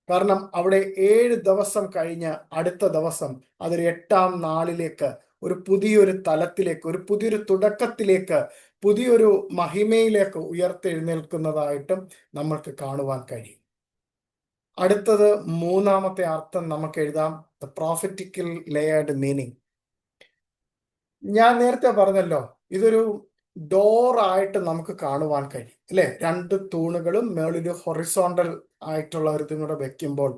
കാരണം അവിടെ 7 ദിവസം കഴിഞ്ഞ് അടുത്ത ദിവസം അതൊരു 8ാം നാളിലേക്ക്, ഒരു പുതിയൊരു തലത്തിലേക്ക്, ഒരു പുതിയൊരു തുടക്കത്തിലേക്ക്, പുതിയൊരു മഹിമയിലേക്ക് ഉയർത്തെഴുന്നേൽക്കുന്നതായിട്ടും നമ്മൾക്ക് കാണുവാൻ കഴിയും. അടുത്തത് 3ാമത്തെ അർത്ഥം നമുക്ക് എഴുതാം, ദ പ്രോഫറ്റിക്കൽ ലെയർഡ് മീനിങ്. ഞാൻ നേരത്തെ പറഞ്ഞല്ലോ, ഇതൊരു ഡോറായിട്ട് നമുക്ക് കാണുവാൻ കഴിയും അല്ലെ. 2 തൂണുകളും മേളിൽ ഹൊറിസോണ്ടൽ ആയിട്ടുള്ള ഒരു ഇതും കൂടെ വെക്കുമ്പോൾ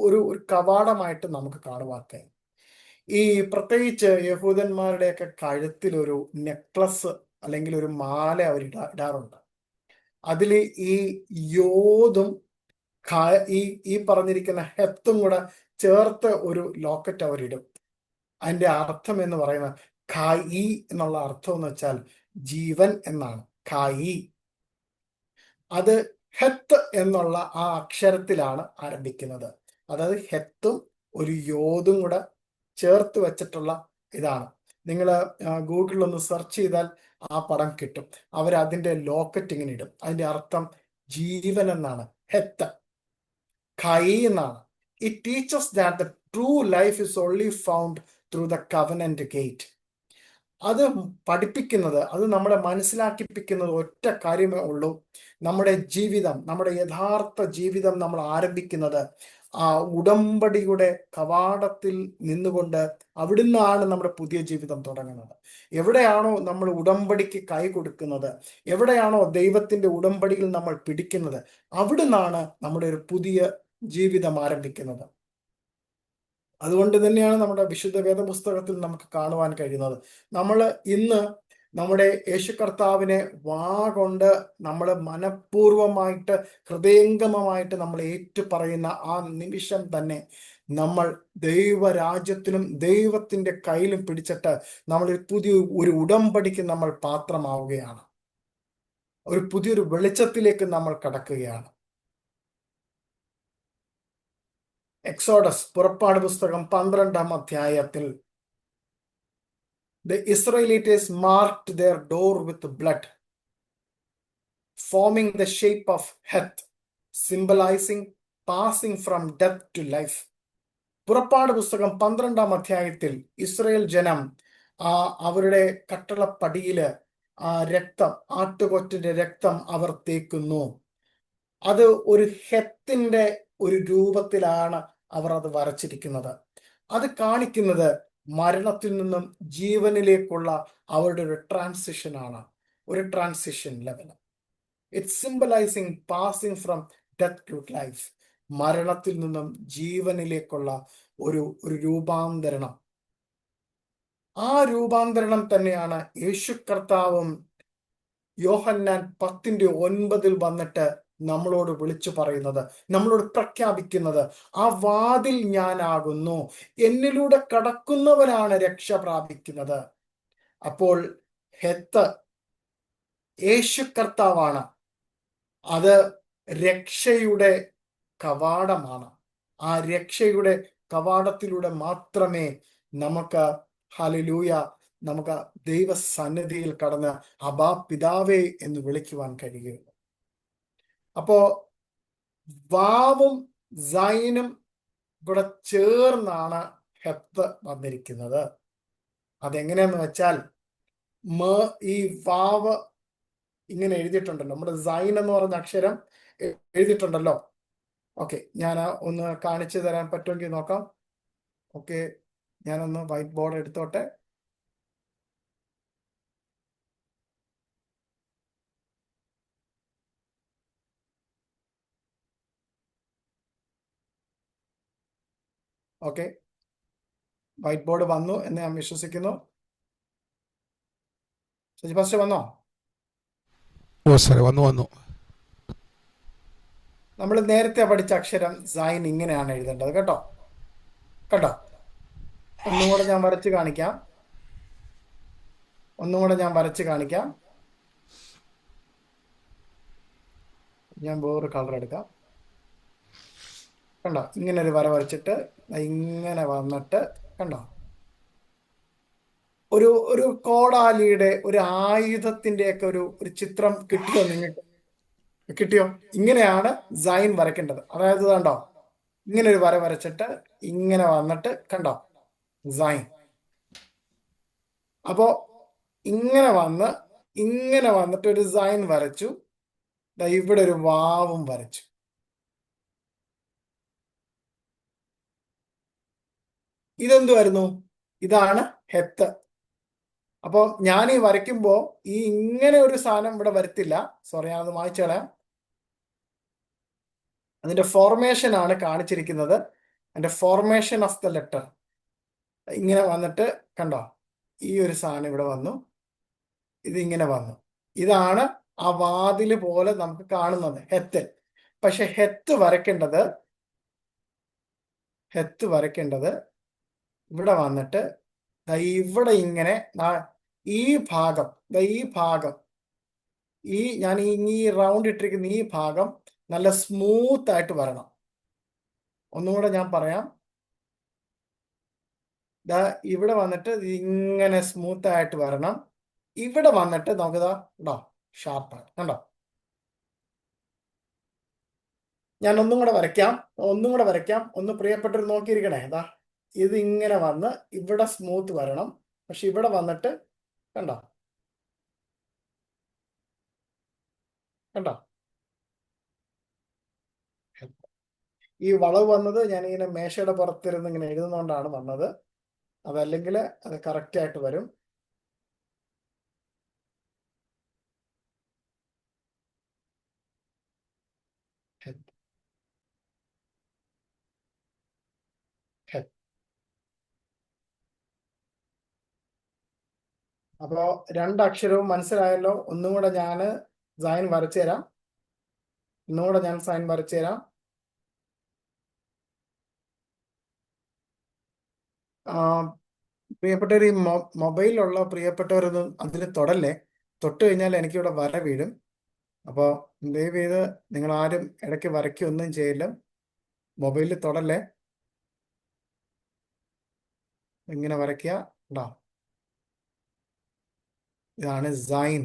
ഒരു കവാടമായിട്ട് നമുക്ക് കാണുവാൻ കഴിയും. ഈ പ്രത്യേകിച്ച് യഹൂദന്മാരുടെയൊക്കെ കഴുത്തിൽ ഒരു നെക്ലസ് അല്ലെങ്കിൽ ഒരു മാല അവർ ഇടാറുണ്ട്. അതിൽ ഈ യോതും ഈ പറഞ്ഞിരിക്കുന്ന ഹെത്തും കൂടെ ചേർത്ത് ഒരു ലോക്കറ്റ് അവരിടും. അതിന്റെ അർത്ഥം എന്ന് പറയുന്നത് ഖായി എന്നുള്ള അർത്ഥം എന്ന് വെച്ചാൽ ജീവൻ എന്നാണ്. ഖായി അത് ഹെത്ത് എന്നുള്ള ആ അക്ഷരത്തിലാണ് ആരംഭിക്കുന്നത്. അതായത് ഹെത്തും ഒരു യോതും കൂടെ ചേർത്ത് വെച്ചിട്ടുള്ള ഇതാണ്. നിങ്ങൾ ഗൂഗിളിൽ ഒന്ന് സെർച്ച് ചെയ്താൽ ആ പടം കിട്ടും. അവരതിൻ്റെ ലോക്കറ്റ് ഇങ്ങനെ ഇടും. അതിൻ്റെ അർത്ഥം ജീവൻ എന്നാണ്, ഹെത്ത്, ഖൈ എന്നാണ്. It teaches that the true life is only found through the covenant gate. അത് പഠിപ്പിക്കുന്നത്, അത് നമ്മളെ മനസ്സിലാക്കിപ്പിക്കുന്നത് ഒറ്റ കാര്യമേ ഉള്ളൂ. നമ്മുടെ ജീവിതം, നമ്മുടെ യഥാർത്ഥ ജീവിതം നമ്മൾ ആരംഭിക്കുന്നത് ആ ഉടമ്പടിയുടെ കവാടത്തിൽ നിന്നുകൊണ്ട് അവിടുന്നാണ് നമ്മുടെ പുതിയ ജീവിതം തുടങ്ങുന്നത്. എവിടെയാണോ നമ്മൾ ഉടമ്പടിക്ക് കൈ കൊടുക്കുന്നത്, എവിടെയാണോ ദൈവത്തിന്റെ ഉടമ്പടിയിൽ നമ്മൾ പിടിക്കുന്നത്, അവിടുന്നാണ് നമ്മുടെ ഒരു പുതിയ ജീവിതം ആരംഭിക്കുന്നത്. അതുകൊണ്ട് തന്നെയാണ് നമ്മുടെ വിശുദ്ധ വേദപുസ്തകത്തിൽ നമുക്ക് കാണുവാൻ കഴിയുന്നത്. നമ്മൾ ഇന്ന് നമ്മുടെ യേശു കർത്താവിനെ വാ കൊണ്ട് നമ്മൾ മനഃപൂർവമായിട്ട് ഹൃദയംഗമമായിട്ട് നമ്മൾ ഏറ്റുപറയുന്ന ആ നിമിഷം തന്നെ നമ്മൾ ദൈവരാജ്യത്തിനും ദൈവത്തിന്റെ കയ്യിലും പിടിച്ചിട്ട് നമ്മൾ ഒരു ഉടമ്പടിക്ക് നമ്മൾ പാത്രമാവുകയാണ്. ഒരു പുതിയൊരു വെളിച്ചത്തിലേക്ക് നമ്മൾ കടക്കുകയാണ്. എക്സോഡസ്, പുറപ്പാട് പുസ്തകം 12-ാം അധ്യായത്തിൽ the Israelites marked their door with blood, forming the shape of Heth, symbolizing passing from death to life. പുറപ്പാട് പുസ്തകം 12-ാം അധ്യായത്തിൽ ഇസ്രായേൽ ജനം അവരുടെ കട്ടളപ്പടിയില് രക്തം, ആട്ടുകൊറ്റന്റെ രക്തം അവർ തേക്കുന്നു. അത് ഒരു ഹെത്തിന്റെ ഒരു രൂപത്തിലാണ് അവർ അത് വരച്ചിരിക്കുന്നത്. അത് കാണിക്കുന്നത് മരണത്തിൽ നിന്നും ജീവനിലേക്കുള്ള അവരുടെ ഒരു ട്രാൻസിഷൻ ആണ്, ഒരു transition level. It's symbolising passing from death to life, മരണത്തിൽ നിന്നും ജീവനിലേക്കുള്ള ഒരു രൂപാന്തരണം. ആ രൂപാന്തരണം തന്നെയാണ് യേശു കർത്താവും യോഹന്നാൻ 10:9 വന്നിട്ട് നമ്മളോട് വിളിച്ചു പറയുന്നത്, നമ്മളോട് പ്രഖ്യാപിക്കുന്നത്. ആ വാതിൽ ഞാനാകുന്നു, എന്നിലൂടെ കടക്കുന്നവനാണ് രക്ഷ പ്രാപിക്കുന്നത്. അപ്പോൾ ഹെത്ത് യേശു കർത്താവാണ്, അത് രക്ഷയുടെ കവാടമാണ്. ആ രക്ഷയുടെ കവാടത്തിലൂടെ മാത്രമേ നമുക്ക് ഹല്ലേലൂയ, നമുക്ക് ദൈവസന്നിധിയിൽ കടന്ന് അബാ പിതാവേ എന്ന് വിളിക്കുവാൻ കഴിയുകയുള്ളൂ. അപ്പോ വാവും സൈനും ഇവിടെ ചേർന്നാണ് ഹെത്ത് വന്നിരിക്കുന്നത്. അതെങ്ങനെയെന്ന് വെച്ചാൽ ഈ വാവ് ഇങ്ങനെ എഴുതിയിട്ടുണ്ടല്ലോ, നമ്മുടെ സൈൻ എന്ന് പറയുന്ന അക്ഷരം എഴുതിയിട്ടുണ്ടല്ലോ. ഓക്കെ, ഞാൻ ഒന്ന് കാണിച്ചു തരാൻ പറ്റുമെങ്കിൽ നോക്കാം. ഓക്കെ, ഞാനൊന്ന് വൈറ്റ് ബോർഡ് എടുത്തോട്ടെ. ഓക്കെ, വൈറ്റ് ബോർഡ് വന്നു എന്ന് ഞാൻ വിശ്വസിക്കുന്നു. സജി ഫസ്റ്റ് വന്നോ? ഓ സാറേ, വന്നു. നമ്മൾ നേരത്തെ പഠിച്ച അക്ഷരം സൈൻ ഇങ്ങനെയാണ് എഴുതേണ്ടത് കേട്ടോ. ഒന്നും കൂടെ ഞാൻ വരച്ച് കാണിക്കാം. ഞാൻ വേറൊരു കളർ എടുക്കാം. കണ്ടോ, ഇങ്ങനെ ഒരു വര വരച്ചിട്ട് ഇങ്ങനെ വന്നിട്ട് കണ്ടോ, ഒരു കോടാലിയുടെ ഒരു ആയുധത്തിന്റെ ഒക്കെ ഒരു ചിത്രം കിട്ടിയോ നിങ്ങൾക്ക്? കിട്ടിയോ? ഇങ്ങനെയാണ് സൈൻ വരയ്ക്കേണ്ടത്. അതായത് കണ്ടോ, ഇങ്ങനെ ഒരു വര വരച്ചിട്ട് ഇങ്ങനെ വന്നിട്ട് കണ്ടോ സൈൻ. അപ്പോ ഇങ്ങനെ വന്നിട്ട് ഒരു സൈൻ വരച്ചു. ഇവിടെ ഒരു വാവും വരച്ചു. ഇതെന്തുവായിരുന്നു? ഇതാണ് ഹെത്ത്. അപ്പൊ ഞാൻ ഈ വരയ്ക്കുമ്പോ ഇങ്ങനെ ഒരു സാധനം ഇവിടെ വരത്തില്ല. സോറി, ഞാനത് മായ്ച്ചു കളയാം. അതിന്റെ ഫോർമേഷൻ ആണ് കാണിച്ചിരിക്കുന്നത്. അതിന്റെ ഫോർമേഷൻ ഓഫ് ദ ലെറ്റർ ഇങ്ങനെ വന്നിട്ട് കണ്ടോ, ഈ ഒരു സാധനം ഇവിടെ വന്നു, ഇതിങ്ങനെ വന്നു. ഇതാണ് ആ വാതില് പോലെ നമുക്ക് കാണുന്നത് ഹെത്ത്. പക്ഷെ ഹെത്ത് വരയ്ക്കേണ്ടത് ഇവിടെ വന്നിട്ട് ഇവിടെ ഇങ്ങനെ ഈ ഭാഗം ഞാൻ ഈ റൗണ്ട് ഇട്ടിരിക്കുന്ന ഈ ഭാഗം നല്ല സ്മൂത്ത് ആയിട്ട് വരണം. ഒന്നുകൂടെ ഞാൻ പറയാം. ഇവിടെ വന്നിട്ട് ഇങ്ങനെ സ്മൂത്ത് ആയിട്ട് വരണം. ഇവിടെ വന്നിട്ട് നമുക്കിതാ ഉണ്ടോ ഷാർപ്പായിട്ട് കണ്ടോ. ഞാൻ ഒന്നും കൂടെ വരയ്ക്കാം. ഒന്ന് പ്രിയപ്പെട്ടവർ നോക്കിയിരിക്കണേ. ഇത് ഇങ്ങനെ വന്ന് ഇവിടെ സ്മൂത്ത് വരണം. പക്ഷെ ഇവിടെ വന്നിട്ട് കണ്ടോ ഈ വളവ് വന്നത് ഞാനിങ്ങനെ മേശയുടെ പുറത്തിരുന്ന് ഇങ്ങനെ എഴുതുന്നതുകൊണ്ടാണ് വന്നത്. അതല്ലെങ്കിൽ അത് കറക്റ്റ് ആയിട്ട് വരും. അപ്പോ രണ്ടക്ഷരവും മനസ്സിലായല്ലോ. ഒന്നും കൂടെ ഞാൻ സൈൻ വരച്ചു തരാം. പ്രിയപ്പെട്ടവർ, ഈ മൊബൈലിലുള്ള പ്രിയപ്പെട്ടവരൊന്നും അതിൽ തൊടല്ലേ. തൊട്ട് കഴിഞ്ഞാൽ എനിക്കിവിടെ വര വീഴും. അപ്പോൾ ദയവ് ചെയ്ത് നിങ്ങൾ ആരും ഇടയ്ക്ക് വരയ്ക്കൊന്നും ചെയ്യില്ല. മൊബൈലിൽ തൊടല്ലേ. ഇങ്ങനെ വരയ്ക്കുക. ഉണ്ടോ? ഇതാണ് സൈൻ.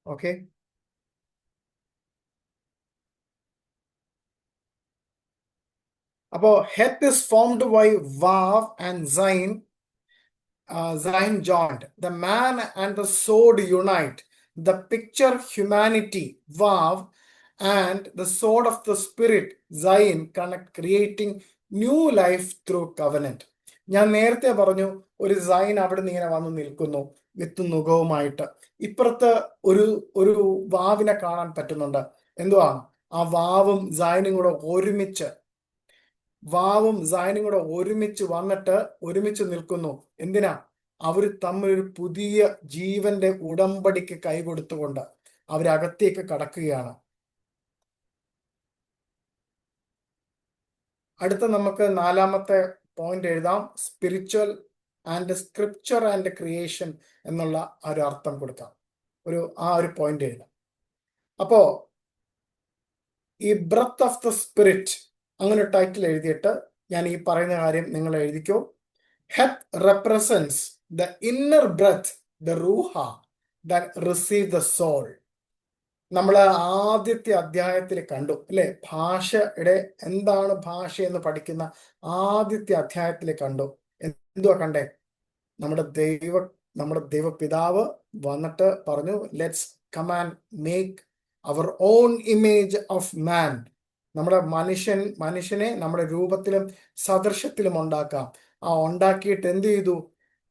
ഓക്കെ. അപ്പോ heth is formed by vav and zayin. Zion joined. The man and the sword unite. The picture humanity, Vav, and the sword of the spirit, Zion, connect, creating new life through covenant. ഞാൻ നേരത്തെ പറഞ്ഞു, ഒരു sign അവിടെ നിന്ന് ഇങ്ങനെ വന്ന് നിൽക്കുന്നു വിത്തും നുകവുമായിട്ട്. ഇപ്പുറത്ത് ഒരു ഒരു വാവിനെ കാണാൻ പറ്റുന്നുണ്ട്. എന്തുവാ? ആ വാവും സൈനും കൂടെ വന്നിട്ട് ഒരുമിച്ച് നിൽക്കുന്നു. എന്തിനാ? അവർ തമ്മിൽ ഒരു പുതിയ ജീവന്റെ ഉടമ്പടിക്ക് കൈ കൊടുത്തുകൊണ്ട് അവരകത്തേക്ക് കടക്കുകയാണ്. അടുത്ത നമുക്ക് 4ാമത്തെ പോയിന്റ് എഴുതാം. Spiritual and scripture and creation എന്നുള്ള ഒരു അർത്ഥം കൊടുക്കാം. ആ ഒരു പോയിന്റ് എഴുതാം. അപ്പോ ഈ ബ്രത്ത് ഓഫ് ദ സ്പിരിറ്റ് അങ്ങനെ ടൈറ്റിൽ എഴുതിയിട്ട് ഞാൻ ഈ പറയുന്ന കാര്യം നിങ്ങൾ എഴുതിക്കോ. Heth represents the inner breath, the റൂഹ ദാറ്റ് റിസീവ് ദ സോൾ. നമ്മൾ ആദ്യത്തെ അധ്യായത്തിൽ കണ്ടു അല്ലെ? എന്താണ് ഭാഷ എന്ന് പഠിക്കുന്ന ആദ്യത്തെ അധ്യായത്തിൽ കണ്ടു. എന്തുവാ കണ്ടേ? നമ്മുടെ ദൈവപിതാവ് വന്നിട്ട് പറഞ്ഞു, let's come and make our own image of man. നമ്മുടെ മനുഷ്യനെ നമ്മുടെ രൂപത്തിലും സദൃശ്യത്തിലും ഉണ്ടാക്കാം. ഉണ്ടാക്കിയിട്ട് എന്ത് ചെയ്തു?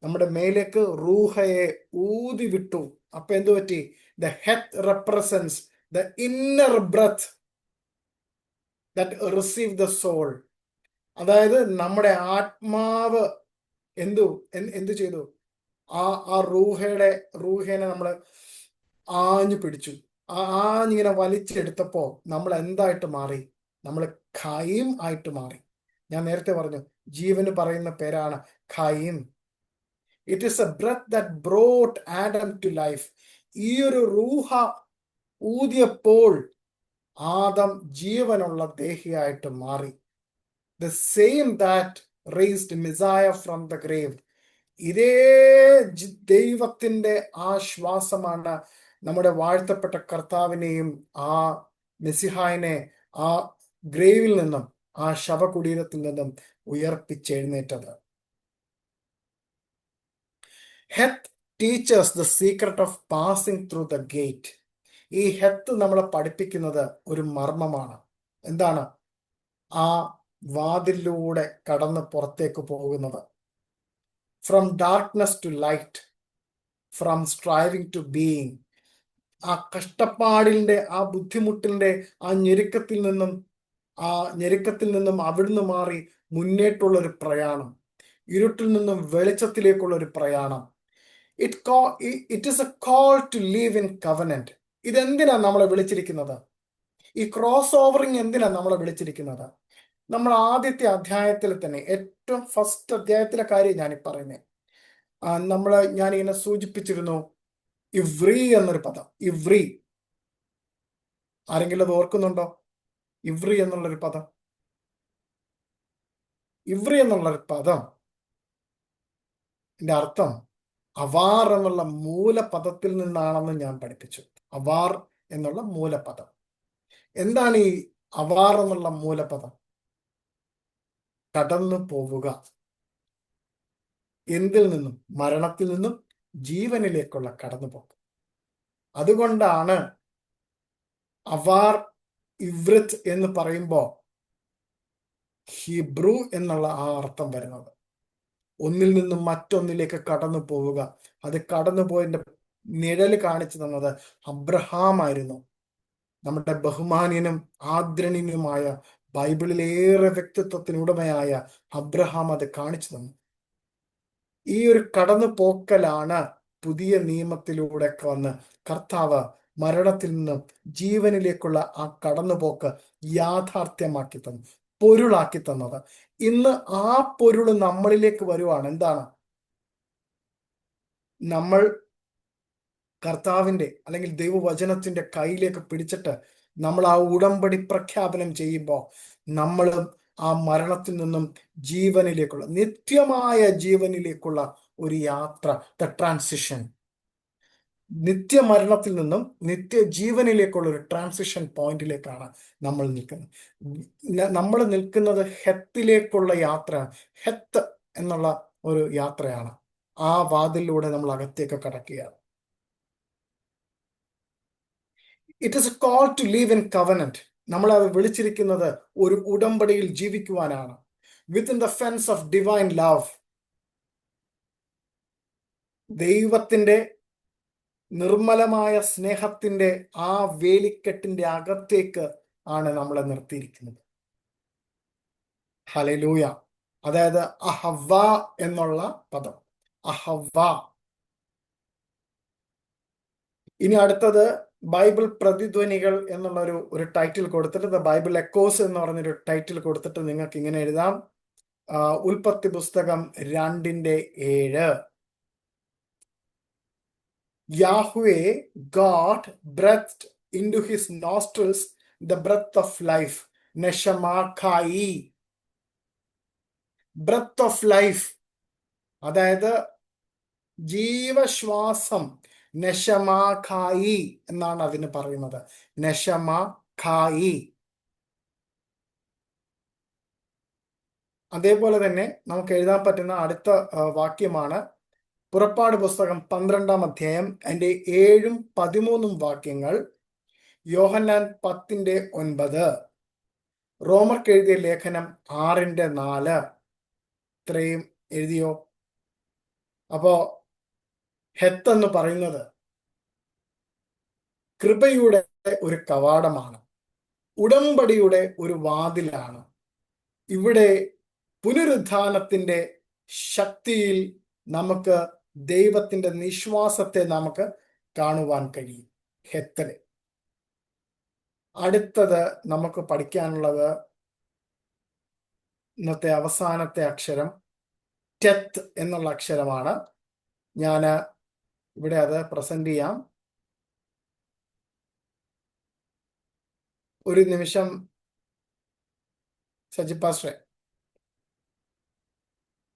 നമ്മുടെ മേലേക്ക് റൂഹയെ ഊതി വിട്ടു. അപ്പൊ എന്തു പറ്റി? The head represents the inner breath that receive the soul. അതായത് നമ്മുടെ ആത്മാവ് എന്തു ചെയ്തു? ആ റൂഹേനെ നമ്മൾ ആഞ്ഞു പിടിച്ചു. ആഞ്ഞിങ്ങനെ വലിച്ചെടുത്തപ്പോ നമ്മൾ എന്തായിട്ട് മാറി? നമ്മൾ ഖായിം ആയിട്ട് മാറി. ഞാൻ നേരത്തെ പറഞ്ഞു, ജീവന് പറയുന്ന പേരാണ് ഖായിം. It is a breath that brought Adam to life. ഈ ഒരു റൂഹ ഊതിയപ്പോൾ ആദം ജീവനുള്ള ദേഹിയായിട്ട് മാറി. The same that raised Messiah from the grave. ഇതേ ദൈവത്തിന്റെ ആ ശ്വാസമാണ് നമ്മുടെ വാഴ്ത്തപ്പെട്ട കർത്താവിനെയും ആ മെസ്സിഹായിനെ ആ ഗ്രേവിൽ നിന്നും, ആ ശവകുടീരത്തിൽ നിന്നും ഉയർപ്പിച്ചെഴുന്നേറ്റത്. Heth teachers the secret of passing through the gate. ഈ ഹെത്ത് നമ്മളെ പഠിപ്പിക്കുന്നത് ഒരു മർമ്മമാണ്. എന്താണ്? ആ വാതിലൂടെ കടന്ന് പുറത്തേക്ക് പോകുന്നത്. From darkness to light, from striving to being. ആ കഷ്ടപ്പാടിന്റെ, ആ ബുദ്ധിമുട്ടിന്റെ, ആ ഞെരുക്കത്തിൽ നിന്നും അവിടുന്ന് മാറി മുന്നേറ്റുള്ള ഒരു പ്രയാണം, ഇരുട്ടിൽ നിന്നും വെളിച്ചത്തിലേക്കുള്ള ഒരു പ്രയാണം. It is a call to live in covenant. ഇതെന്തിനാ നമ്മളെ വിളിച്ചിരിക്കുന്നത്? ഈ ക്രോസ് ഓവറിങ് എന്തിനാ നമ്മളെ വിളിച്ചിരിക്കുന്നത്? നമ്മൾ ആദ്യത്തെ അധ്യായത്തിൽ തന്നെ, ഏറ്റവും ഫസ്റ്റ് അധ്യായത്തിലെ കാര്യം ഞാനീ പറയുന്നേ. ഞാനിങ്ങനെ സൂചിപ്പിച്ചിരുന്നു ഇവ്രി എന്നൊരു പദം. ഇവ്രി, ആരെങ്കിലും അത് ഓർക്കുന്നുണ്ടോ? ഇവ്രി എന്നുള്ളൊരു പദം. ഇവ്രി എന്നുള്ളൊരു പദം ന്റെ അർത്ഥം അവാർ എന്നുള്ള മൂലപദത്തിൽ നിന്നാണെന്ന് ഞാൻ പഠിപ്പിച്ചു. അവാർ എന്നുള്ള മൂലപദം. എന്താണ് ഈ അവാർ എന്നുള്ള മൂലപദം? കടന്നു പോവുക. എന്തിൽ നിന്നും? മരണത്തിൽ നിന്നും ജീവനിലേക്കുള്ള കടന്നുപോക്ക്. അതുകൊണ്ടാണ് അവാർ ഇവ്രിത്ത് എന്ന് പറയുമ്പോ ഹീബ്രു എന്നുള്ള ആ അർത്ഥം വരുന്നത്. ഒന്നിൽ നിന്നും മറ്റൊന്നിലേക്ക് കടന്നു പോവുക. അത് കടന്നുപോയതിന്റെ നിഴല് കാണിച്ചു തന്നത് അബ്രഹാം ആയിരുന്നു. നമ്മുടെ ബഹുമാന്യനും ആദരണീയനുമായ ബൈബിളിലേറെ വ്യക്തിത്വത്തിന് ഉടമയായ അബ്രഹാം അത് കാണിച്ചു തന്നു. ഈ ഒരു കടന്നു പോക്കലാണ് പുതിയ നിയമത്തിലൂടെ വന്ന് കർത്താവ് മരണത്തിൽ നിന്നും ജീവനിലേക്കുള്ള ആ കടന്നുപോക്ക് യാഥാർത്ഥ്യമാക്കി തന്നു, പൊരുളാക്കി തന്നത്. ഇന്ന് ആ പൊരുൾ നമ്മളിലേക്ക് വരുവാണ്. എന്താണ്? നമ്മൾ കർത്താവിന്റെ അല്ലെങ്കിൽ ദൈവവചനത്തിന്റെ കയ്യിലേക്ക് പിടിച്ചിട്ട് നമ്മൾ ആ ഉടമ്പടി പ്രഖ്യാപനം ചെയ്യുമ്പോൾ നമ്മളും ആ മരണത്തിൽ നിന്നും ജീവനിലേക്കുള്ള, നിത്യമായ ജീവനിലേക്കുള്ള ഒരു യാത്ര, ദ ട്രാൻസിഷൻ, നിത്യമരണത്തിൽ നിന്നും നിത്യജീവനിലേക്കുള്ള ഒരു ട്രാൻസിഷൻ പോയിന്റിലേക്കാണ് നമ്മൾ നിൽക്കുന്നത്. നമ്മൾ നിൽക്കുന്നത് ഹെത്തിലേക്കുള്ള യാത്രയാണ്. ഹെത്ത് എന്നുള്ള ഒരു യാത്രയാണ്. ആ വാതിലിലൂടെ നമ്മൾ അകത്തേക്ക് കടക്കുകയാണ്. It is a call to live in covenant. നമ്മൾ അത് വിളിച്ചിരിക്കുന്നത് ഒരു ഉടമ്പടിയിൽ ജീവിക്കുവാനാണ്. Within the fence of divine love, ദൈവത്തിന്റെ നിർമ്മലമായ സ്നേഹത്തിന്റെ ആ വേലിക്കെട്ടിന്റെ അകത്തേക്ക് ആണ് നമ്മളെ നിർത്തിയിരിക്കുന്നത്. ഹല്ലേലൂയ. അതായത് അഹവ എന്നുള്ള പദം, അഹവ. ഇനി അടുത്തത് ബൈബിൾ പ്രതിധ്വനികൾ എന്നുള്ള ഒരു ടൈറ്റിൽ കൊടുത്തിട്ട്, ദ ബൈബിൾ എക്കോസ് എന്ന് പറഞ്ഞൊരു ടൈറ്റിൽ കൊടുത്തിട്ട് നിങ്ങൾക്ക് ഇങ്ങനെ എഴുതാം. ഉൽപ്പത്തി പുസ്തകം 2:7. Yahweh God breathed into his nostrils the breath of life. Neshama Kai. Breath of life. അതായത് ജീവശ്വാസം. നെഷമ ഖായി എന്നാണ് അതിന് പറയുന്നത്. നെഷമ ഖായി. അതേപോലെ തന്നെ നമുക്ക് എഴുതാൻ പറ്റുന്ന അടുത്ത വാക്യമാണ് പുറപ്പാട് പുസ്തകം 12-ാം അധ്യായം അതിന്റെ 7-ഉം 13-ഉം വാക്യങ്ങൾ. യോഹന്നാൻ 10:9. റോമർക്ക് എഴുതിയ ലേഖനം 6:4. ഇത്രയും എഴുതിയോ? അപ്പോ ഹെത്ത് എന്ന് പറയുന്നത് കൃപയുടെ ഒരു കവാടമാണ്, ഉടമ്പടിയുടെ ഒരു വാതിലാണ്. ഇവിടെ പുനരുത്ഥാനത്തിന്റെ ശക്തിയിൽ നമുക്ക് ദൈവത്തിന്റെ നിശ്വാസത്തെ നമുക്ക് കാണുവാൻ കഴിയും ഹെത്തല്. അടുത്തത് നമുക്ക് പഠിക്കാനുള്ളത് ഇന്നത്തെ അവസാനത്തെ അക്ഷരം ടെത്ത് എന്നുള്ള അക്ഷരമാണ്. ഞാൻ ഇവിടെ അത് പ്രസന്റ് ചെയ്യാം. ഒരു നിമിഷം സജി പാസ്റ്ററെ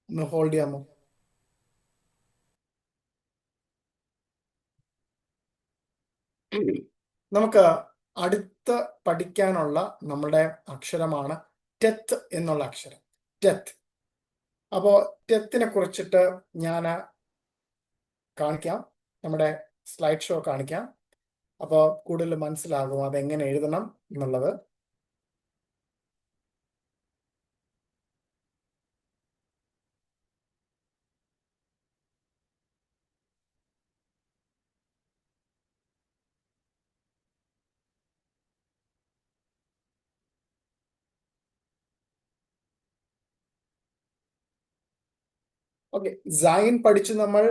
ഒന്ന് ഹോൾഡ് ചെയ്യാമോ? നമുക്ക് അടുത്ത് പഠിക്കാനുള്ള നമ്മുടെ അക്ഷരമാണ് ടെത്ത് എന്നുള്ള അക്ഷരം, ടെത്ത്. അപ്പോ ടെത്തിനെ കുറിച്ചിട്ട് ഞാൻ കാണിക്കാം, നമ്മുടെ സ്ലൈഡ് ഷോ കാണിക്കാം. അപ്പോൾ കൂടുതൽ മനസ്സിലാകും അതെങ്ങനെ എഴുതണം എന്നുള്ളത്. ഓക്കെ, സൈൻ പഠിച്ചു നമ്മൾ,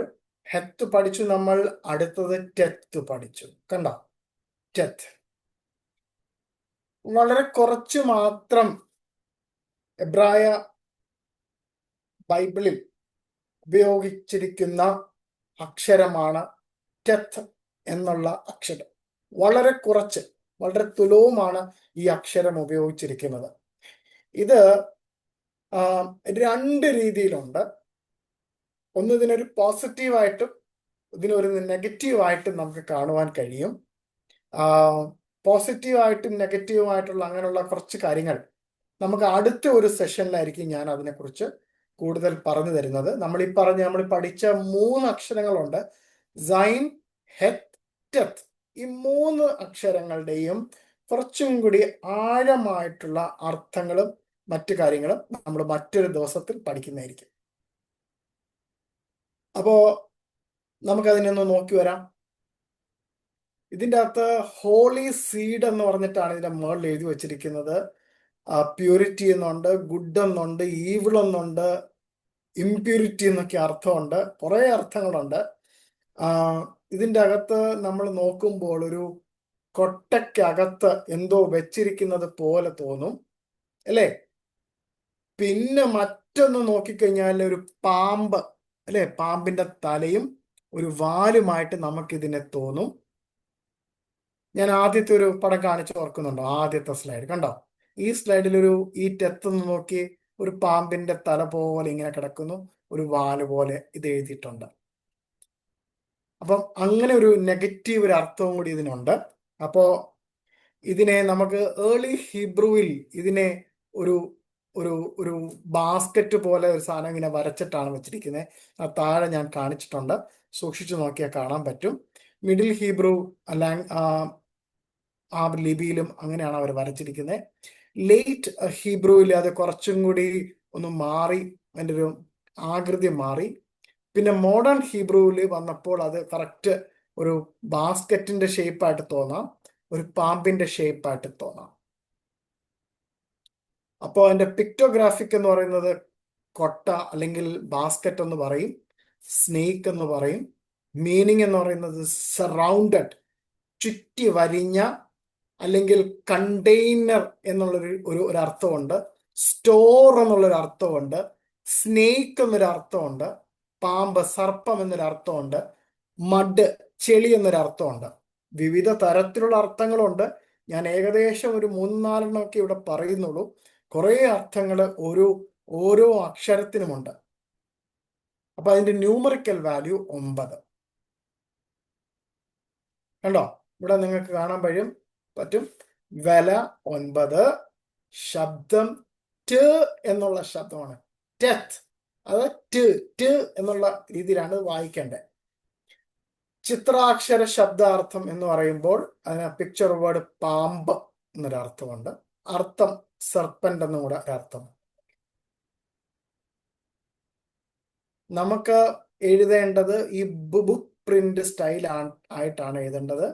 ഹെത്ത് പഠിച്ചു നമ്മൾ. അടുത്തത് ടെത്ത് പഠിച്ചു. കണ്ടോ? ടെത്ത് വളരെ കുറച്ച് മാത്രം എബ്രായ ബൈബിളിൽ ഉപയോഗിച്ചിരിക്കുന്ന അക്ഷരമാണ് ടെത്ത് എന്നുള്ള അക്ഷരം. വളരെ കുറച്ച്, വളരെ തുലവുമാണ് ഈ അക്ഷരം ഉപയോഗിച്ചിരിക്കുന്നത്. ഇത് 2 രീതിയിലുണ്ട്. ഒന്ന്, ഇതിനൊരു പോസിറ്റീവായിട്ടും ഇതിനൊരു നെഗറ്റീവായിട്ടും നമുക്ക് കാണുവാൻ കഴിയും. പോസിറ്റീവായിട്ടും നെഗറ്റീവുമായിട്ടുള്ള അങ്ങനെയുള്ള കുറച്ച് കാര്യങ്ങൾ നമുക്ക് അടുത്ത ഒരു സെഷനിലായിരിക്കും ഞാൻ അതിനെക്കുറിച്ച് കൂടുതൽ പറഞ്ഞു തരുന്നത്. നമ്മൾ പഠിച്ച 3 അക്ഷരങ്ങളുണ്ട്, സൈൻ, ഹെത്ത്, ടെത്ത്. ഈ 3 അക്ഷരങ്ങളുടെയും കുറച്ചും കൂടി ആഴമായിട്ടുള്ള അർത്ഥങ്ങളും മറ്റു കാര്യങ്ങളും നമ്മൾ മറ്റൊരു ദിവസത്തിൽ പഠിക്കുന്നതായിരിക്കും. അപ്പോ നമുക്കതിനൊന്ന് നോക്കി വരാം. ഇതിൻ്റെ അകത്ത് ഹോളി സീഡ് എന്ന് പറഞ്ഞിട്ടാണ് ഇതിന്റെ മുകളിൽ എഴുതി വച്ചിരിക്കുന്നത്. പ്യൂരിറ്റി എന്നുണ്ട്, ഗുഡ് എന്നുണ്ട്, ഈവിൾ എന്നുണ്ട്, ഇംപ്യൂരിറ്റി എന്നൊക്കെ അർത്ഥമുണ്ട്, കുറേ അർത്ഥങ്ങളുണ്ട്. ഇതിൻ്റെ അകത്ത് നമ്മൾ നോക്കുമ്പോൾ ഒരു കൊട്ടയ്ക്കകത്ത് എന്തോ വെച്ചിരിക്കുന്നത് പോലെ തോന്നും അല്ലേ? പിന്നെ മറ്റൊന്ന് നോക്കിക്കഴിഞ്ഞാൽ ഒരു പാമ്പ് അല്ലെ, പാമ്പിന്റെ തലയും ഒരു വാലുമായിട്ട് നമുക്കിതിനെ തോന്നും. ഞാൻ ആദ്യത്തെ ഒരു പടം കാണിച്ച് ഓർക്കുന്നുണ്ടോ? ആദ്യത്തെ സ്ലൈഡ് കണ്ടോ? ഈ സ്ലൈഡിൽ ഈ ടെത്തൊന്ന് നോക്കി, ഒരു പാമ്പിന്റെ തല പോലെ ഇങ്ങനെ കിടക്കുന്നു, ഒരു വാല് പോലെ ഇത് എഴുതിയിട്ടുണ്ട്. അപ്പം അങ്ങനെ ഒരു നെഗറ്റീവ് ഒരു അർത്ഥവും കൂടി ഇതിനുണ്ട്. അപ്പോ ഇതിനെ നമുക്ക് ഏർലി ഹീബ്രുവിൽ ഇതിനെ ഒരു ഒരു ഒരു ബാസ്ക്കറ്റ് പോലെ ഒരു സാധനം ഇങ്ങനെ വരച്ചിട്ടാണ് വെച്ചിരിക്കുന്നത്. ആ താഴെ ഞാൻ കാണിച്ചിട്ടുണ്ട്, സൂക്ഷിച്ചു നോക്കിയാൽ കാണാൻ പറ്റും. മിഡിൽ ഹീബ്രു ആ ലിപിയിലും അങ്ങനെയാണ് അവർ വരച്ചിരിക്കുന്നത്. ലേറ്റ് ഹീബ്രുവിൽ അത് കുറച്ചും കൂടി ഒന്ന് മാറി, അതിൻ്റെ ഒരു ആകൃതി മാറി. പിന്നെ മോഡേൺ ഹീബ്രുവിൽ വന്നപ്പോൾ അത് കറക്റ്റ് ഒരു ബാസ്ക്കറ്റിന്റെ ഷേപ്പായിട്ട് തോന്നാം, ഒരു പാമ്പിന്റെ ഷേപ്പായിട്ട് തോന്നാം. അപ്പോൾ അതിന്റെ പിക്ടോഗ്രാഫിക് എന്ന് പറയുന്നത് കൊട്ട അല്ലെങ്കിൽ ബാസ്ക്കറ്റ് എന്ന് പറയും, സ്നേക്ക് എന്ന് പറയും. മീനിങ് എന്ന് പറയുന്നത് സറൗണ്ടഡ്, ചുറ്റി വരിഞ്ഞ, അല്ലെങ്കിൽ കണ്ടെയ്നർ എന്നുള്ളൊരു ഒരു അർത്ഥമുണ്ട്, സ്റ്റോർ എന്നുള്ളൊരു അർത്ഥമുണ്ട്, സ്നേക്ക് എന്നൊരു അർത്ഥമുണ്ട്, പാമ്പ് സർപ്പം എന്നൊരു അർത്ഥമുണ്ട്, മഡ് ചെളി എന്നൊരു അർത്ഥമുണ്ട്. വിവിധ തരത്തിലുള്ള അർത്ഥങ്ങളുണ്ട്. ഞാൻ ഏകദേശം ഒരു 3-4 ഒക്കെ ഇവിടെ പറയുന്നുള്ളൂ. കുറേ അർത്ഥങ്ങൾ ഓരോ അക്ഷരത്തിനുമുണ്ട്. അപ്പൊ അതിന്റെ ന്യൂമറിക്കൽ വാല്യൂ 9. കണ്ടോ? ഇവിടെ നിങ്ങൾക്ക് കാണാൻ പറ്റും വില 9. ശബ്ദം ട് എന്നുള്ള ശബ്ദമാണ്, ടെത്ത്. അത് ട് എന്നുള്ള രീതിയിലാണ് വായിക്കേണ്ടത്. ചിത്രാക്ഷര ശബ്ദാർത്ഥം എന്ന് പറയുമ്പോൾ അതിന് പിക്ചർ വേർഡ് പാമ്പ് എന്നൊരർത്ഥമുണ്ട്. അർത്ഥം സർപ്പന്റ് എന്നും കൂടെ ഒരർത്ഥം. നമുക്ക് എഴുതേണ്ടത് ഈ ബുക്ക് പ്രിന്റ് സ്റ്റൈൽ ആയിട്ടാണ് എഴുതേണ്ടത്.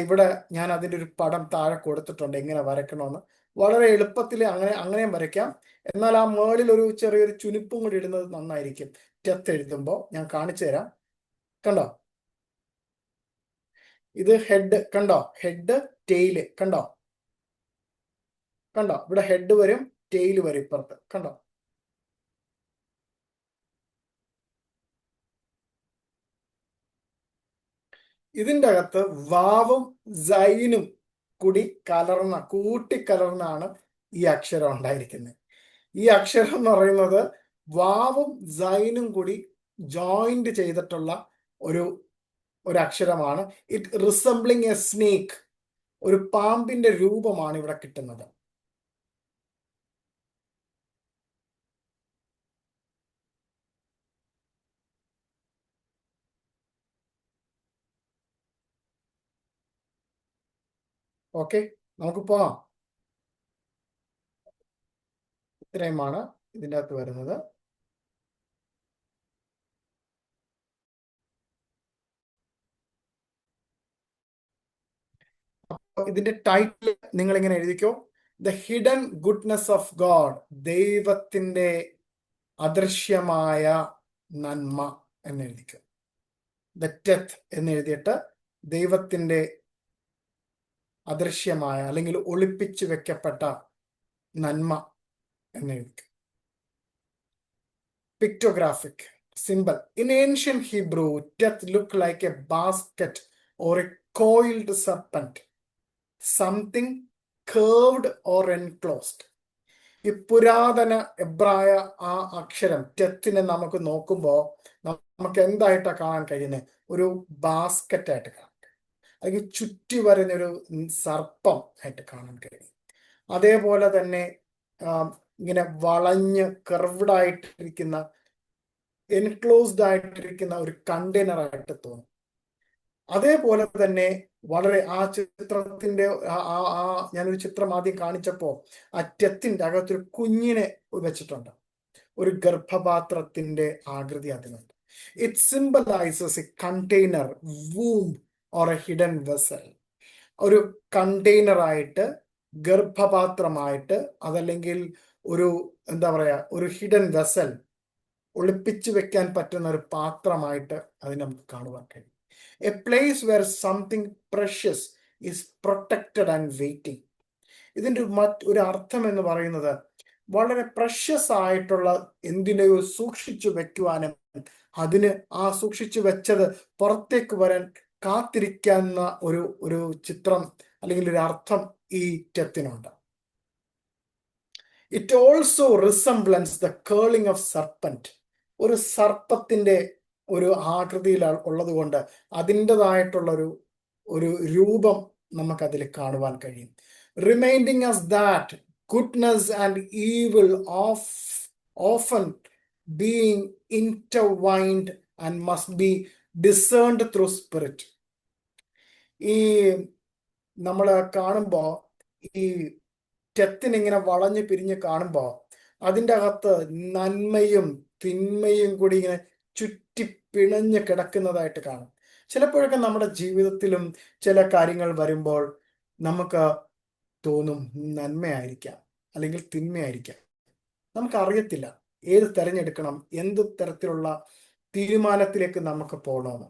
ഇവിടെ ഞാൻ അതിൻ്റെ ഒരു പടം താഴെ കൊടുത്തിട്ടുണ്ട് എങ്ങനെ വരയ്ക്കണമെന്ന്. വളരെ എളുപ്പത്തിൽ അങ്ങനെയും വരയ്ക്കാം. എന്നാൽ ആ മേളിൽ ഒരു ചെറിയൊരു ചുനിപ്പും കൂടി ഇടുന്നത് നന്നായിരിക്കും ടെത്ത് എഴുതുമ്പോൾ. ഞാൻ കാണിച്ചു തരാം. കണ്ടോ? ഇത് ഹെഡ്, കണ്ടോ? ഹെഡ്, ടെയില്, കണ്ടോ? ഇവിടെ ഹെഡ് വരും, ടെയില് വരും ഇപ്പുറത്ത്, കണ്ടോ? ഇതിൻ്റെ അകത്ത് വാവും സൈനും കൂടി കൂട്ടിക്കലർന്നാണ് ഈ അക്ഷരം ഉണ്ടായിരിക്കുന്നത്. ഈ അക്ഷരം എന്ന് പറയുന്നത് വാവും സൈനും കൂടി ജോയിന്റ് ചെയ്തിട്ടുള്ള ഒരു അക്ഷരമാണ്. ഇറ്റ് റിസംബ്ലിങ് എ സ്നേക്ക്, ഒരു പാമ്പിന്റെ രൂപമാണ് ഇവിടെ കിട്ടുന്നത്. ഓക്കെ, നമുക്ക് പോവാം. ഇത്രയുമാണ് ഇതിൻ്റെ അകത്ത് വരുന്നത്. ഇതിന്റെ ടൈറ്റിൽ നിങ്ങൾ ഇങ്ങനെ എഴുതിക്കോ, the hidden goodness of God, ദൈവത്തിന്റെ അദൃശ്യമായ നന്മ എന്ന് എഴുതിക്കോ. ദ ടെത്ത് എന്ന് എഴുതിയിട്ട് ദൈവത്തിന്റെ അദൃശ്യമായ അല്ലെങ്കിൽ ഒളിപ്പിച്ചു വെക്കപ്പെട്ട നന്മ എന്ന് എഴുതിക്കോ. Pictographic symbol. In ancient Hebrew, death looked like a basket or a coiled serpent, something curved or enclosed. ഈ പുരാതന എബ്രായ ആ അക്ഷരം ടെത്തിനെ നമുക്ക് നോക്കുമ്പോൾ നമുക്ക് എന്തായിട്ടാണ് കാണാൻ കഴിയുന്നത്? ഒരു ബാസ്ക്കറ്റ് ആയിട്ട് കാണാൻ കഴിയും, അല്ലെങ്കിൽ ചുറ്റി വരുന്നൊരു സർപ്പം ആയിട്ട് കാണാൻ കഴിയും. അതേപോലെ തന്നെ ഇങ്ങനെ വളഞ്ഞ് കർവ്ഡ് ആയിട്ടിരിക്കുന്ന, എൻക്ലോസ്ഡ് ആയിട്ടിരിക്കുന്ന ഒരു കണ്ടെയ്നർ ആയിട്ട് തോന്നും. അതേപോലെ തന്നെ വളരെ ആ ചിത്രത്തിന്റെ ഞാനൊരു ചിത്രം ആദ്യം കാണിച്ചപ്പോ ആ ടെത്തിന്റെ അകത്തൊരു കുഞ്ഞിനെ വെച്ചിട്ടുണ്ട്, ഒരു ഗർഭപാത്രത്തിന്റെ ആകൃതി അതിനുണ്ട്. It symbolises A container, womb or A hidden vessel. ഒരു കണ്ടെയ്നർ ആയിട്ട് ഗർഭപാത്രമായിട്ട്, അതല്ലെങ്കിൽ ഒരു എന്താ പറയാ, ഒരു ഹിഡൻ വെസൽ, ഒളിപ്പിച്ചു വെക്കാൻ പറ്റുന്ന ഒരു പാത്രമായിട്ട് അതിനെ നമുക്ക് കാണുവാൻ കഴിയും. A place where something precious is protected and waiting. ഇതിൻ്റെ ഒരു അർത്ഥം എന്ന് പറയുന്നത് വളരെ പ്രഷ്യസ് ആയിട്ടുള്ള എന്തിനെയോ സൂക്ഷിച്ചു വെക്കുവാനും അതിന് ആ സൂക്ഷിച്ചു വെച്ചത് പുറത്തേക്ക് വരാൻ കാത്തിരിക്കുന്ന ഒരു ചിത്രം അല്ലെങ്കിൽ ഒരു അർത്ഥം ഈ ടെത്തിനുണ്ട്. It also resembles the coiling of serpent. ഒരു സർപ്പത്തിന്റെ ഒരു ആകൃതിയിൽ ഉള്ളത് കൊണ്ട് അതിൻ്റെതായിട്ടുള്ള ഒരു രൂപം നമുക്കതിൽ കാണുവാൻ കഴിയും. Reminding us that goodness and evil often being intertwined and must be discerned through spirit. ഈ നമ്മൾ കാണുമ്പോൾ ഈ ടെത്തിനിങ്ങനെ വളഞ്ഞു പിരിഞ്ഞ് കാണുമ്പോൾ അതിൻ്റെ അകത്ത് നന്മയും തിന്മയും കൂടി ഇങ്ങനെ ചുറ്റി പിണഞ്ഞ് കിടക്കുന്നതായിട്ട് കാണും. ചിലപ്പോഴൊക്കെ നമ്മുടെ ജീവിതത്തിലും ചില കാര്യങ്ങൾ വരുമ്പോൾ നമുക്ക് തോന്നും നന്മയായിരിക്കാം അല്ലെങ്കിൽ തിന്മയായിരിക്കാം. നമുക്കറിയത്തില്ല ഏത് തിരഞ്ഞെടുക്കണം, എന്ത് തരത്തിലുള്ള തീരുമാനത്തിലേക്ക് നമുക്ക് പോകണമെന്ന്.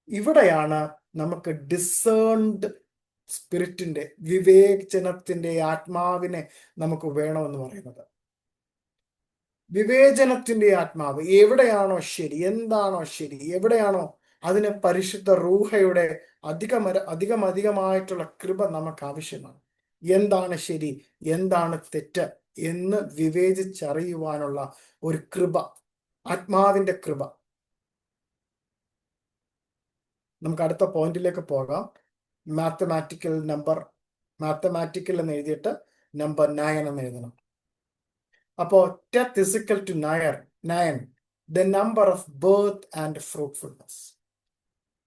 ഇവിടെയാണ് നമുക്ക് ഡിസേൺഡ് സ്പിരിറ്റിന്റെ, വിവേചനത്തിന്റെ ആത്മാവിനെ നമുക്ക് വേണമെന്ന് പറയുന്നത്. വിവേചനത്തിന്റെ ആത്മാവ് എവിടെയാണോ ശരി, എന്താണോ ശരി, എവിടെയാണോ അതിന് പരിശുദ്ധ റൂഹയുടെ അധികമായിട്ടുള്ള കൃപ നമുക്ക് ആവശ്യമാണ്. എന്താണ് ശരി, എന്താണ് തെറ്റ് എന്ന് വിവേചിച്ചറിയുവാനുള്ള ഒരു കൃപ, ആത്മാവിന്റെ കൃപ. നമുക്ക് അടുത്ത പോയിന്റിലേക്ക് പോകാം. മാത്തമാറ്റിക്കൽ എന്ന് എഴുതിയിട്ട് നമ്പർ 9 എന്ന് എഴുതണം. അപ്പോ death is equal to 9, the number of birth and fruitfulness.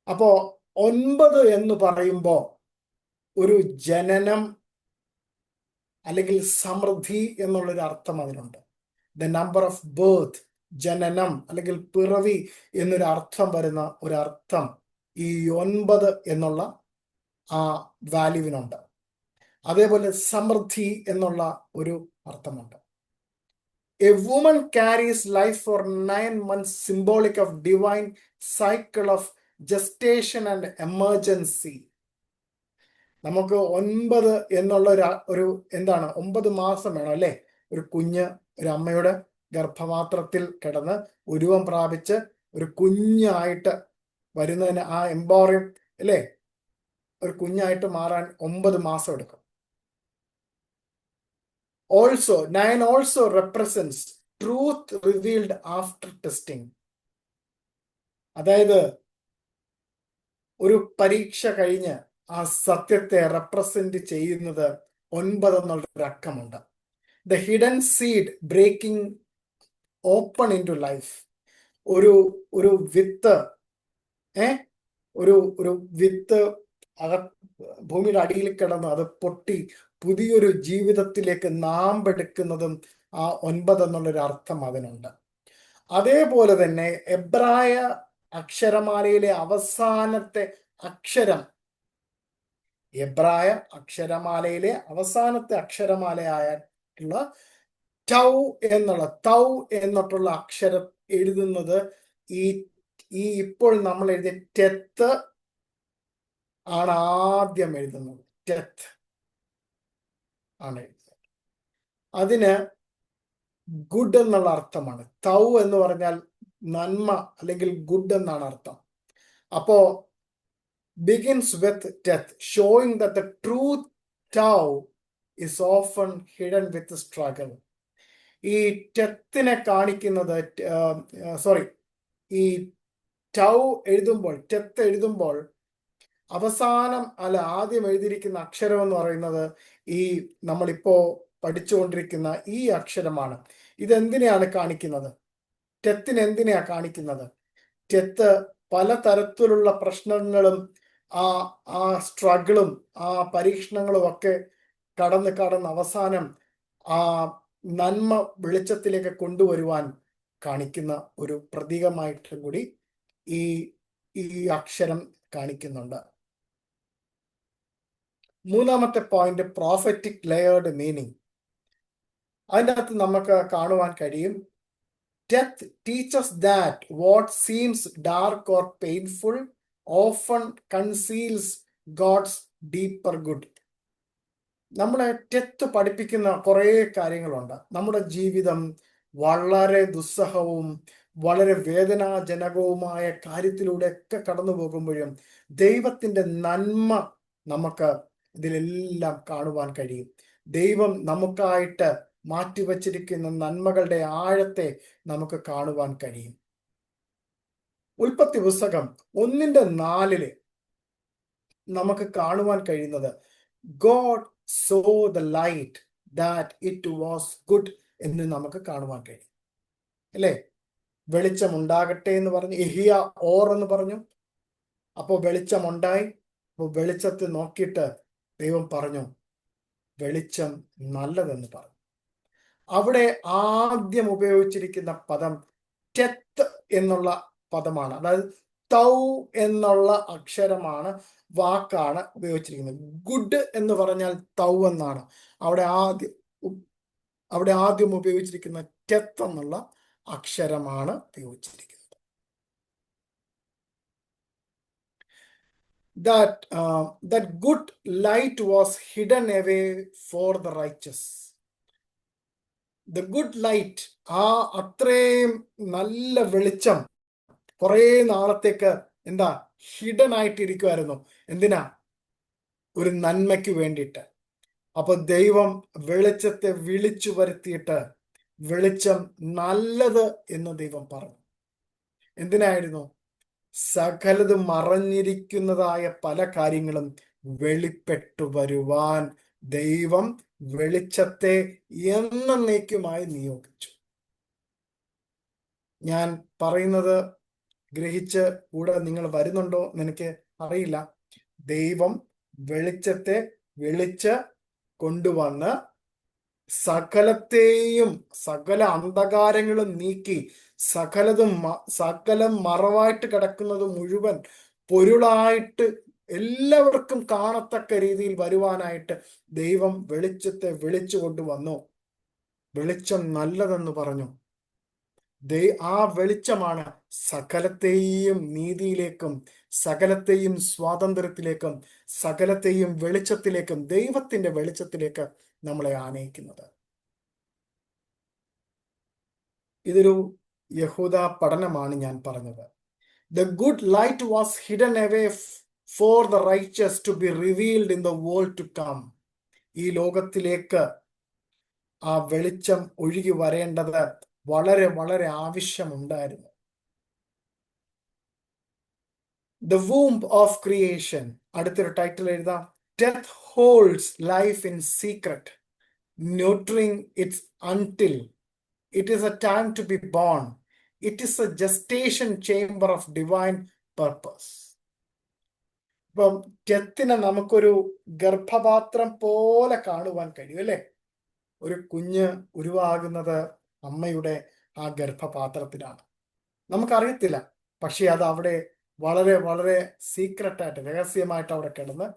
അപ്പോ 9 എന്ന് പറയുമ്പോൾ ഒരു ജനനം അല്ലെങ്കിൽ സമൃദ്ധി എന്നുള്ളൊരു അർത്ഥം അതിനുണ്ട്. ദ നമ്പർ ഓഫ് ബേർത്ത്, ജനനം അല്ലെങ്കിൽ പിറവി എന്നൊരു അർത്ഥം വരുന്ന ഒരു അർത്ഥം ഈ 9 എന്നുള്ള ആ വാല്യൂവിനുണ്ട്. അതേപോലെ സമൃദ്ധി എന്നുള്ള ഒരു അർത്ഥമുണ്ട്. A woman carries life for 9 months, symbolic of divine cycle of gestation and emergency. നമുക്ക് 9 എന്നുള്ള ഒരു എന്താണ്, 9 മാസം വേണം അല്ലേ ഒരു കുഞ്ഞ് ഒരു അമ്മയുടെ ഗർഭപാത്രത്തിൽ കിടന്ന് ഉരുവം പ്രാപിച്ച് ഒരു കുഞ്ഞായിട്ട് വരുന്നതിന്, ആ എംബോറിയം അല്ലേ, ഒരു കുഞ്ഞായിട്ട് മാറാൻ 9 മാസം എടുക്കും. Also 9 also represents truth revealed after testing. അതായത് ഒരു പരീക്ഷ കഴിഞ്ഞ് ആ സത്യത്തെ റെപ്രസെന്റ് ചെയ്യുന്നത് 9 എന്നുള്ളൊരു അക്കമുണ്ട്. The hidden seed breaking open into life. ഒരു വിത്ത് ഒരു വിത്ത് ഭൂമിയുടെ അടിയിൽ കിടന്ന് അത് പൊട്ടി പുതിയൊരു ജീവിതത്തിലേക്ക് നാമ്പെടുക്കുന്നതും ആ 9 എന്നുള്ളൊരു അർത്ഥം അതിനുണ്ട്. അതേപോലെ തന്നെ എബ്രായ അക്ഷരമാലയിലെ അവസാനത്തെ അക്ഷരം, എബ്രായ അക്ഷരമാലയിലെ അവസാനത്തെ അക്ഷരമാലയായിട്ടുള്ള തൗ എന്നുള്ള അക്ഷരം എഴുതുന്നത് ഈ ഇപ്പോൾ നമ്മൾ എഴുതിയ ടെത്ത് ആണ് ആദ്യം എഴുതുന്നത്. ടെത്ത് ആണ് എഴുതുന്നത്. അതിന് ഗുഡ് എന്നുള്ള അർത്ഥമാണ്. തൗ എന്ന് പറഞ്ഞാൽ നന്മ അല്ലെങ്കിൽ ഗുഡ് എന്നാണ് അർത്ഥം. അപ്പോ begins with death, showing that the true Tao is often hidden with struggle. ഈ ടെത്തിനെ കാണിക്കുന്നത് ഈ ടൗ എഴുതുമ്പോൾ, ടെത്ത് എഴുതുമ്പോൾ അവസാനം ആദ്യം എഴുതിയിരിക്കുന്ന അക്ഷരം എന്ന് പറയുന്നത് ഈ നമ്മളിപ്പോ പഠിച്ചുകൊണ്ടിരിക്കുന്ന ഈ അക്ഷരമാണ്. ഇതെന്തിനെയാണ് കാണിക്കുന്നത്? ടെത്തിന് എന്തിനെയാ കാണിക്കുന്നത്? ടെത്ത് പലതരത്തിലുള്ള പ്രശ്നങ്ങളും ആ സ്ട്രഗിളും ആ പരീക്ഷണങ്ങളും ഒക്കെ കടന്ന് അവസാനം ആ നന്മ വെളിച്ചത്തിലേക്ക് കൊണ്ടുവരുവാൻ കാണിക്കുന്ന ഒരു പ്രതീകമായിട്ട് കൂടി ഈ അക്ഷരം കാണിക്കുന്നുണ്ട്. മൂന്നാമത്തെ പോയിന്റ് പ്രോഫറ്റിക് ലെയേർഡ് മീനിങ്. അതിൻ്റെ അകത്ത് നമുക്ക് കാണുവാൻ കഴിയും, death teaches that what seems dark or painful often conceals God's deeper good. നമ്മളെ ഡെത്ത് പഠിപ്പിക്കുന്ന കുറേ കാര്യങ്ങളുണ്ട്. നമ്മുടെ ജീവിതം വളരെ ദുസ്സഹവും വളരെ വേദനാജനകവുമായ കാര്യത്തിലൂടെയൊക്കെ കടന്നു പോകുമ്പോഴും ദൈവത്തിൻ്റെ നന്മ നമുക്ക് ഇതിലെല്ലാം കാണുവാൻ കഴിയും. ദൈവം നമുക്കായിട്ട് മാറ്റിവച്ചിരിക്കുന്ന നന്മകളുടെ ആഴത്തെ നമുക്ക് കാണുവാൻ കഴിയും. ഉൽപ്പത്തി പുസ്തകം 1:4 നമുക്ക് കാണുവാൻ കഴിയുന്നത്, God so the light that it was good എന്ന് നമുക്ക് കാണുവാൻ കഴിയും, അല്ലേ? വെളിച്ചം ഉണ്ടാകട്ടെ എന്ന് പറഞ്ഞു, എഹിയ ഓർ എന്ന് പറഞ്ഞു. അപ്പോൾ വെളിച്ചമുണ്ടായി. അപ്പോൾ വെളിച്ചത്തിൽ നോക്കിയിട്ട് ദൈവം പറഞ്ഞു, വെളിച്ചം നല്ലതെന്ന് പറഞ്ഞു. അവിടെ ആദ്യം ഉപയോഗിച്ചിരിക്കുന്ന പദം ടെത്ത് എന്നുള്ള പദമാണ്. അതായത് തൗ എന്നുള്ള അക്ഷരമാണ്, വാക്കാണ് ഉപയോഗിച്ചിരിക്കുന്നത്. ഗുഡ് എന്ന് പറഞ്ഞാൽ തൗ എന്നാണ്. അവിടെ ആദ്യം ഉപയോഗിച്ചിരിക്കുന്ന ടെത്ത് എന്നുള്ള അക്ഷരമാണ് ഉപയോഗിച്ചിരിക്കുന്നത്. That good light was hidden away for the righteous. The good light, ആ അത്രയും നല്ല വെളിച്ചം കുറേ നാളത്തേക്ക് എന്താ ഹിഡൻ ആയിട്ടിരിക്കുമായിരുന്നു. എന്തിനാ? ഒരു നന്മയ്ക്ക് വേണ്ടിയിട്ട്. അപ്പൊ ദൈവം വെളിച്ചത്തെ വിളിച്ചു വരുത്തിയിട്ട് വെളിച്ചം നല്ലത് എന്ന് ദൈവം പറഞ്ഞു. എന്തിനായിരുന്നു? സകലതും മറഞ്ഞിരിക്കുന്നതായ പല കാര്യങ്ങളും വെളിപ്പെട്ടു വരുവാൻ ദൈവം വെളിച്ചത്തെ എന്നേക്കുമായി നിയോഗിച്ചു. ഞാൻ പറയുന്നത് ഗ്രഹിച്ച് കൂടെ നിങ്ങൾ വരുന്നുണ്ടോ എന്ന് എനിക്ക് അറിയില്ല. ദൈവം വെളിച്ചത്തെ വിളിച്ച് കൊണ്ടുവന്ന് സകല അന്ധകാരങ്ങളും നീക്കി സകലം മറവായിട്ട് കിടക്കുന്നത് മുഴുവൻ പൊരുളായിട്ട് എല്ലാവർക്കും കാണത്തക്ക രീതിയിൽ വരുവാനായിട്ട് ദൈവം വെളിച്ചത്തെ വിളിച്ചു കൊണ്ടുവന്നു. വെളിച്ചം നല്ലതെന്ന് പറഞ്ഞു. ആ വെളിച്ചമാണ് സകലത്തെയും നീതിയിലേക്കും സകലത്തെയും സ്വാതന്ത്ര്യത്തിലേക്കും സകലത്തെയും വെളിച്ചത്തിലേക്കും ദൈവത്തിന്റെ വെളിച്ചത്തിലേക്ക് നമ്മളെ ആനയിക്കുന്നത്. ഇതൊരു യഹൂദ പഠനമാണ് ഞാൻ പറഞ്ഞത്. The good light was hidden away for the righteous to be revealed in the world to come. ഈ ലോകത്തിലേക്ക് ആ വെളിച്ചം ഒഴുകി വരേണ്ടത് വളരെ വളരെ ആവശ്യമുണ്ടായിരുന്നു. The womb of creation, അടുത്തൊരു ടൈറ്റിൽ എഴുതാം. Death holds life in secret, nurturing it until it is a time to be born. It is a gestation chamber of divine purpose. ഇപ്പം ഡെത്തിനെ നമുക്കൊരു ഗർഭപാത്രം പോലെ കാണുവാൻ കഴിയും, അല്ലേ? ഒരു കുഞ്ഞ് ഉരുവാകുന്നത് അമ്മയുടെ ആ ഗർഭപാത്രത്തിലാണ്. നമുക്കറിയത്തില്ല, പക്ഷെ അത് അവിടെ വളരെ വളരെ സീക്രട്ടായിട്ട് രഹസ്യമായിട്ട് അവിടെ കിടന്ന്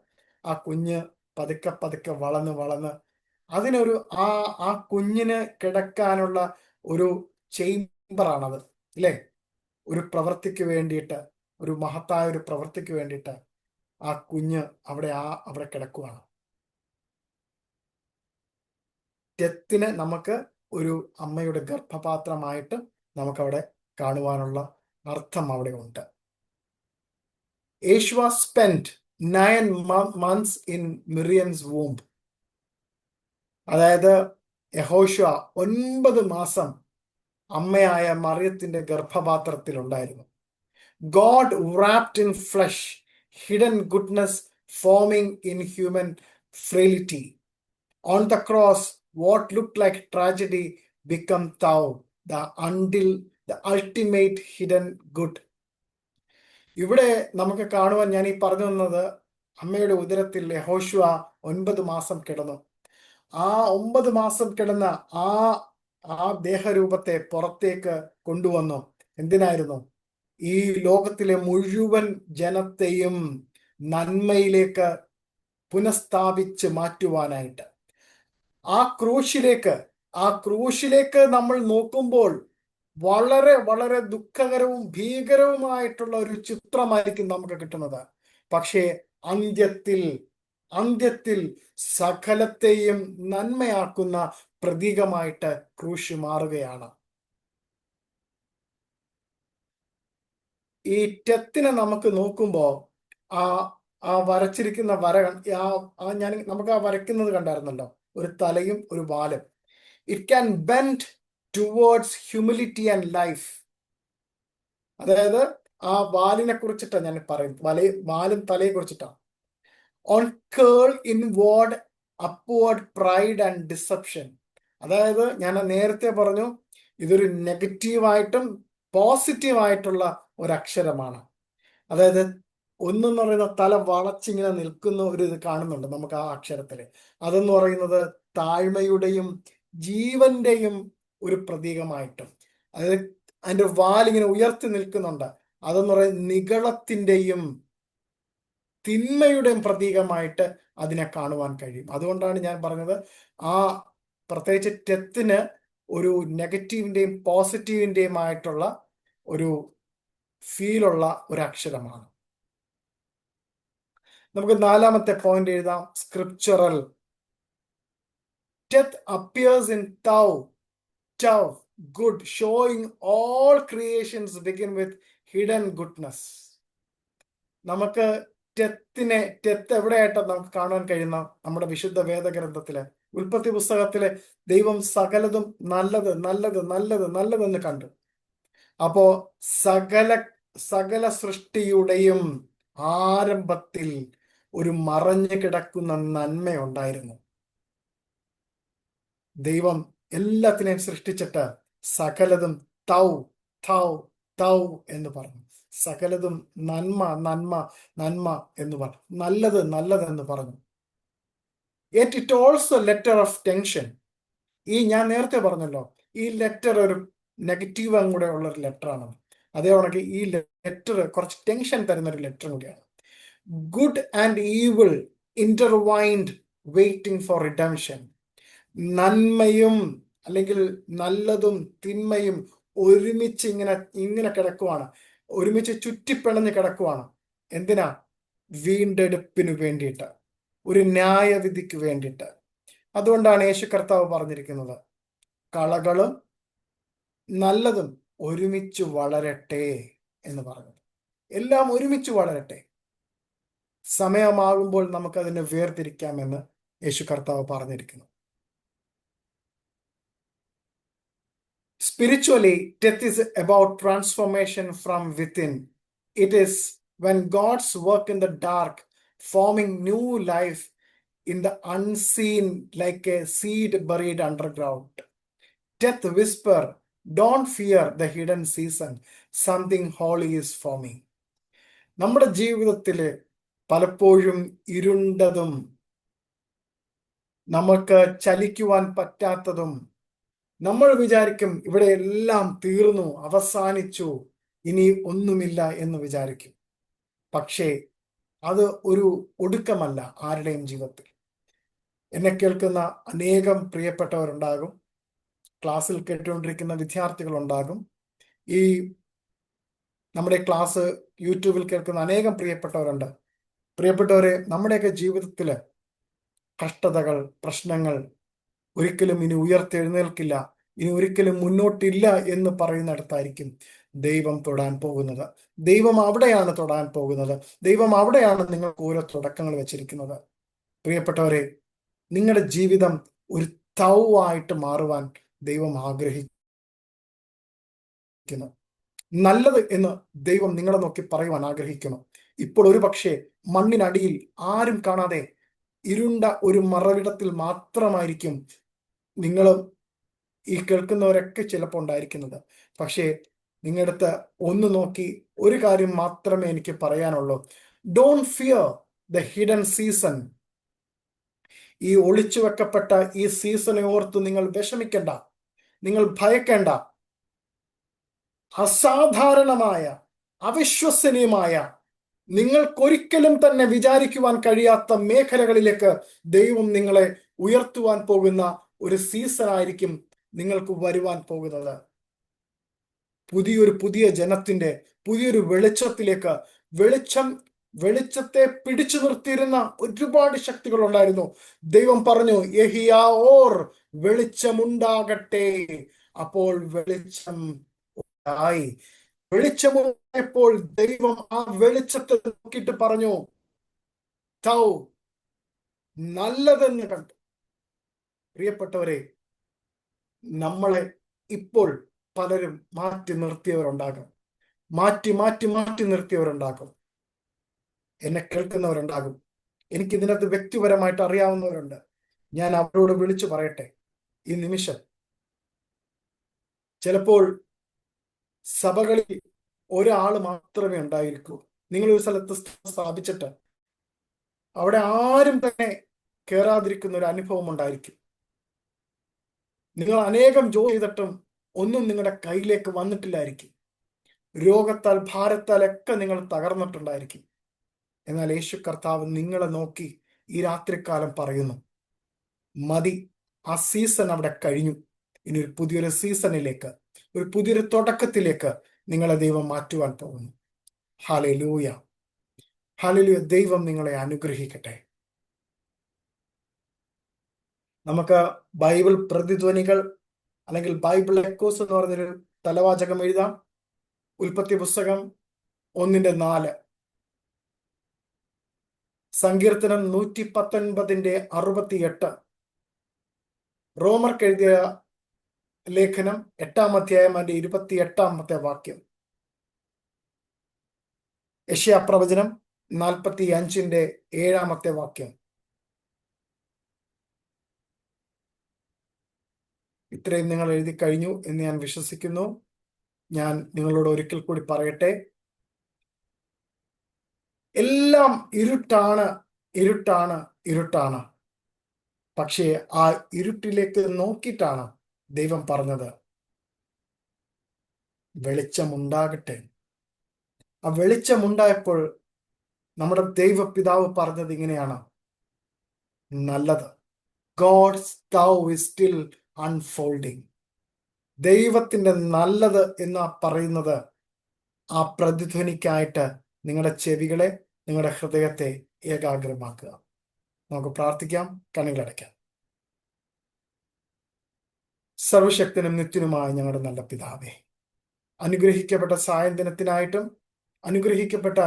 ആ കുഞ്ഞ് പതുക്കെ പതുക്കെ വളർന്ന് അതിനൊരു ആ കുഞ്ഞിന് കിടക്കാനുള്ള ഒരു ചേംബറാണത്, അല്ലേ? ഒരു പ്രവൃത്തിക്ക് വേണ്ടിയിട്ട്, ഒരു മഹത്തായ ഒരു പ്രവൃത്തിക്ക് വേണ്ടിയിട്ട് ആ കുഞ്ഞ് അവിടെ കിടക്കുവാണ്. ഡെത്തിനെ നമുക്ക് ഒരു അമ്മയുടെ ഗർഭപാത്രമായിട്ട് നമുക്കവിടെ കാണുവാനുള്ള അർത്ഥം അവിടെ ഉണ്ട്. യേശുവ spend 9 months in Miriam's womb. അതായത് യഹോശുവ 9 മാസം അമ്മയായ മറിയത്തിന്റെ ഗർഭപാത്രത്തിൽ ഉണ്ടായിരുന്നു. God wrapped in flesh, hidden goodness forming in human frailty. On the cross, what looked like tragedy became thou, the ultimate hidden good. ഇവിടെ നമുക്ക് കാണുവാൻ ഞാൻ ഈ പറഞ്ഞു തന്നത്, അമ്മയുടെ ഉദരത്തിൽ യഹോശുവ 9 മാസം കിടന്നു. ആ 9 മാസം കിടന്ന ആ ദേഹരൂപത്തെ പുറത്തേക്ക് കൊണ്ടുവന്നു. എന്തിനായിരുന്നു? ഈ ലോകത്തിലെ മുഴുവൻ ജനത്തെയും നന്മയിലേക്ക് പുനഃസ്ഥാപിച്ച് മാറ്റുവാനായിട്ട്. ആ ക്രൂശിലേക്ക് നമ്മൾ നോക്കുമ്പോൾ വളരെ വളരെ ദുഃഖകരവും ഭീകരവുമായിട്ടുള്ള ഒരു ചിത്രമായിരിക്കും നമുക്ക് കിട്ടുന്നത്. പക്ഷേ അന്ത്യത്തിൽ സകലത്തെയും നന്മയാക്കുന്ന പ്രതീകമായിട്ട് ക്രൂശ് മാറുകയാണ്. ഈ ടെത്തിനെ നമുക്ക് നോക്കുമ്പോൾ ആ വരച്ചിരിക്കുന്ന നമുക്ക് ആ വരയ്ക്കുന്നത് കണ്ടായിരുന്നല്ലോ, ഒരു തലയും ഒരു വാലും. It can bend towards humility and life. അതായത് ആ വാലിനെ കുറിച്ചിട്ടാണ് ഞാൻ പറയുന്നത്, വാലും തലയെ കുറിച്ചിട്ടാണ്. On curl inward upward pride and deception. അതായത് ഞാൻ നേരത്തെ പറഞ്ഞു, ഇതൊരു നെഗറ്റീവായിട്ടും പോസിറ്റീവായിട്ടുള്ള ഒരു അക്ഷരമാണ്. അതായത് ഒന്നെന്ന് പറയുന്ന തല വളച്ചിങ്ങനെ നിൽക്കുന്ന ഒരു ഇത് കാണുന്നുണ്ട് നമുക്ക് ആ അക്ഷരത്തില്. അതെന്ന് പറയുന്നത് താഴ്മയുടെയും ജീവന്റെയും ഒരു പ്രതീകമായിട്ടും, അതായത് അതിന്റെ വാലിങ്ങനെ ഉയർത്തി നിൽക്കുന്നുണ്ട്, അതെന്ന് പറയുന്നത് നിഗളത്തിന്റെയും തിന്മയുടെയും പ്രതീകമായിട്ട് അതിനെ കാണുവാൻ കഴിയും. അതുകൊണ്ടാണ് ഞാൻ പറഞ്ഞത്, ആ പ്രത്യേകിച്ച് ടെത്തിന് ഒരു നെഗറ്റീവിന്റെയും പോസിറ്റീവിന്റെയും ആയിട്ടുള്ള ഒരു ഫീലുള്ള ഒരു അക്ഷരമാണ്. നമുക്ക് 4ാമത്തെ പോയിന്റ് എഴുതാം. Scriptural. Death appears in Tau, good, showing all creations begin with hidden goodness. നമുക്ക് ടെത്ത് എവിടെയായിട്ടാണ് നമുക്ക് കാണാൻ കഴിയുന്ന നമ്മുടെ വിശുദ്ധ വേദഗ്രന്ഥത്തിലെ ഉൽപ്പത്തി പുസ്തകത്തിലെ ദൈവം സകലതും നല്ലത് നല്ലത് നല്ലത് നല്ലതെന്ന് കണ്ടു. അപ്പോ സകല സൃഷ്ടിയുടെയും ആരംഭത്തിൽ ഒരു മറഞ്ഞു കിടക്കുന്ന നന്മയുണ്ടായിരുന്നു. ദൈവം എല്ലാത്തിനെയും സൃഷ്ടിച്ചിട്ട് സകലതും തൗ തൗ തൗ എന്ന് പറഞ്ഞു. സകലതും നന്മ നന്മ നന്മ എന്ന് പറഞ്ഞു, നല്ലത് നല്ലത് എന്ന് പറഞ്ഞു. It also letter of tension. ഞാൻ നേരത്തെ പറഞ്ഞല്ലോ, ഈ ലെറ്റർ ഒരു നെഗറ്റീവ് കൂടെ ഉള്ള ഒരു ലെറ്ററാണ്. അതേപോലെ ഈ ലെറ്റർ കുറച്ച് ടെൻഷൻ തരുന്ന ഒരു ലെറ്റർ കൂടിയാണ്. Good and evil intertwined waiting for redemption. നന്മയും അല്ലെങ്കിൽ നല്ലതും തിന്മയും ഒരുമിച്ച് ഇങ്ങനെ കിടക്കുവാണ്, ഒരുമിച്ച് ചുറ്റിപ്പിണഞ്ഞ് കിടക്കുവാണ്. എന്തിനാ? വീണ്ടെടുപ്പിന് വേണ്ടിയിട്ട്, ഒരു ന്യായവിധിക്ക് വേണ്ടിയിട്ട്. അതുകൊണ്ടാണ് യേശു കർത്താവ് പറഞ്ഞിരിക്കുന്നത്, കളകളും നല്ലതും ഒരുമിച്ച് വളരട്ടെ എന്ന് പറഞ്ഞത്. എല്ലാം ഒരുമിച്ച് വളരട്ടെ, സമയമാകുമ്പോൾ നമുക്കതിനെ വേർതിരിക്കാമെന്ന് യേശു കർത്താവ് പറഞ്ഞിരിക്കുന്നു. Spiritually, death is about transformation from within. It is when God's work in the dark, forming new life in the unseen, like a seed buried underground. Death whisper, don't fear the hidden season. Something holy is forming. നമ്മുടെ ജീവിതത്തില് പലപ്പോഴും ഇരുണ്ടതും നമുക്ക് ചലിക്കുവാൻ പറ്റാത്തതും, നമ്മൾ വിചാരിക്കും ഇവിടെ എല്ലാം തീർന്നു, അവസാനിച്ചു, ഇനി ഒന്നുമില്ല എന്ന് വിചാരിക്കും. പക്ഷേ അത് ഒരു ഒടുക്കമല്ല ആരുടെയും ജീവിതത്തിൽ. എന്നെ കേൾക്കുന്ന അനേകം പ്രിയപ്പെട്ടവരുണ്ടാകും, ക്ലാസ്സിൽ കേട്ടുകൊണ്ടിരിക്കുന്ന വിദ്യാർത്ഥികളുണ്ടാകും, ഈ നമ്മുടെ ക്ലാസ് യൂട്യൂബിൽ കേൾക്കുന്ന അനേകം പ്രിയപ്പെട്ടവരുണ്ട്. പ്രിയപ്പെട്ടവരെ, നമ്മുടെയൊക്കെ ജീവിതത്തിൽ കഷ്ടതകൾ, പ്രശ്നങ്ങൾ ഒരിക്കലും ഇനി ഉയർത്തെഴുന്നേൽക്കില്ല, ഇനി ഒരിക്കലും മുന്നോട്ടില്ല എന്ന് പറയുന്നിടത്തായിരിക്കും ദൈവം തൊടാൻ പോകുന്നത്. ദൈവം അവിടെയാണ് തൊടാൻ പോകുന്നത്. ദൈവം അവിടെയാണ് നിങ്ങൾക്ക് ഓരോ തുടക്കങ്ങൾ വെച്ചിരിക്കുന്നത്. പ്രിയപ്പെട്ടവരെ, നിങ്ങളുടെ ജീവിതം ഒരു തൗ ആയിട്ട് മാറുവാൻ ദൈവം ആഗ്രഹിക്കുന്നു. നല്ലത് എന്ന് ദൈവം നിങ്ങളെ നോക്കി പറയുവാൻ ആഗ്രഹിക്കുന്നു. ഇപ്പോൾ ഒരു പക്ഷേ മണ്ണിനടിയിൽ ആരും കാണാതെ ഇരുണ്ട ഒരു മറവിടത്തിൽ മാത്രമായിരിക്കും നിങ്ങളും ഈ കേൾക്കുന്നവരൊക്കെ ചിലപ്പോൾ ഉണ്ടായിരിക്കുന്നത്. പക്ഷേ നിങ്ങളടുത്ത് ഒന്ന് നോക്കി ഒരു കാര്യം മാത്രമേ എനിക്ക് പറയാനുള്ളൂ. Don't fear the hidden season. ഈ ഒളിച്ചു വെക്കപ്പെട്ട ഈ സീസണെ ഓർത്ത് നിങ്ങൾ വിഷമിക്കേണ്ട, നിങ്ങൾ ഭയക്കേണ്ട. അസാധാരണമായ, അവിശ്വസനീയമായ നിങ്ങൾക്കൊരിക്കലും തന്നെ വിചാരിക്കുവാൻ കഴിയാത്ത മേഖലകളിലേക്ക് ദൈവം നിങ്ങളെ ഉയർത്തുവാൻ പോകുന്ന ഒരു സീസൺ ആയിരിക്കും നിങ്ങൾക്ക് വരുവാൻ പോകുന്നത്. പുതിയ ജനത്തിന്റെ പുതിയൊരു വെളിച്ചത്തിലേക്ക്, വെളിച്ചത്തെ പിടിച്ചു നിർത്തിയിരുന്ന ഒരുപാട് ശക്തികൾ ഉണ്ടായിരുന്നു. ദൈവം പറഞ്ഞു, യഹിയാവോർ, വെളിച്ചമുണ്ടാകട്ടെ. അപ്പോൾ വെളിച്ചം ആയി. വെളിച്ചമുണ്ടായപ്പോൾ ദൈവം ആ വെളിച്ചത്തെ നോക്കിയിട്ട് പറഞ്ഞു, തൗ നല്ലതെന്ന് കണ്ടു. പ്രിയപ്പെട്ടവരെ, നമ്മളെ ഇപ്പോൾ പലരും മാറ്റി നിർത്തിയവരുണ്ടാകും, മാറ്റി നിർത്തിയവരുണ്ടാകും. എന്നെ കേൾക്കുന്നവരുണ്ടാകും. എനിക്ക് ഇതിനകത്ത് വ്യക്തിപരമായിട്ട് അറിയാവുന്നവരുണ്ട്. ഞാൻ അവരോട് വിളിച്ചു പറയട്ടെ, ഈ നിമിഷം ചിലപ്പോൾ സഭകളിൽ ഒരാൾ മാത്രമേ ഉണ്ടായിരിക്കൂ. നിങ്ങളൊരു സ്ഥലത്ത് സ്ഥാപിച്ചിട്ട് അവിടെ ആരും തന്നെ കയറാതിരിക്കുന്ന ഒരു അനുഭവം ഉണ്ടായിരിക്കും. നിങ്ങൾ അനേകം ജോലി ചെയ്തിട്ടും ഒന്നും നിങ്ങളുടെ കയ്യിലേക്ക് വന്നിട്ടില്ലായിരിക്കും. രോഗത്താൽ, ഭാരത്താൽ ഒക്കെ നിങ്ങൾ തകർന്നിട്ടുണ്ടായിരിക്കും. എന്നാൽ യേശു കർത്താവ് നിങ്ങളെ നോക്കി ഈ രാത്രികാലം പറയുന്നു, മതി, ആ സീസൺ അവിടെ കഴിഞ്ഞു. ഇനി ഒരു പുതിയൊരു സീസണിലേക്ക്, ഒരു പുതിയൊരു തുടക്കത്തിലേക്ക് നിങ്ങളെ ദൈവം മാറ്റുവാൻ പോകുന്നു. Hallelujah, hallelujah. ദൈവം നിങ്ങളെ അനുഗ്രഹിക്കട്ടെ. നമുക്ക് ബൈബിൾ പ്രതിധ്വനികൾ അല്ലെങ്കിൽ ബൈബിൾ എക്കോസ് എന്ന് പറഞ്ഞൊരു തലവാചകം എഴുതാം. ഉൽപ്പത്തി പുസ്തകം 1:4, സങ്കീർത്തനം 119:68, റോമർക്ക് എഴുതിയ ലേഖനം 8-ാം അധ്യായം 28-ാമത്തെ വാക്യം, യെശയ്യാ പ്രവചനം 45:7-ാമത്തെ വാക്യം. ഇത്രയും നിങ്ങൾ എഴുതി കഴിഞ്ഞു എന്ന് ഞാൻ വിശ്വസിക്കുന്നു. ഞാൻ നിങ്ങളോട് ഒരിക്കൽ കൂടി പറയട്ടെ, എല്ലാം ഇരുട്ടാണ്, ഇരുട്ടാണ്, ഇരുട്ടാണ്. പക്ഷേ ആ ഇരുട്ടിലേക്ക് നോക്കിയിട്ടാണ് ദൈവം പറഞ്ഞത്, വെളിച്ചമുണ്ടാകട്ടെ. ആ വെളിച്ചമുണ്ടായപ്പോൾ നമ്മുടെ ദൈവപിതാവ് പറഞ്ഞത് ഇങ്ങനെയാണ്, നല്ലത്. God's love is still unfolding. ദൈവത്തിന്റെ നല്ലത് എന്ന് പറയുന്നത് ആ പ്രതിധ്വനിക്കായിട്ട് നിങ്ങളുടെ ചെവികളെ, നിങ്ങളുടെ ഹൃദയത്തെ ഏകാഗ്രമാക്കുക. നമുക്ക് പ്രാർത്ഥിക്കാം, കണ്ണുകളടയ്ക്കാം. സർവശക്തനും നിത്യനുമായ ഞങ്ങളുടെ നല്ല പിതാവേ, അനുഗ്രഹിക്കപ്പെട്ട സായന്തനത്തിനായിട്ടും അനുഗ്രഹിക്കപ്പെട്ട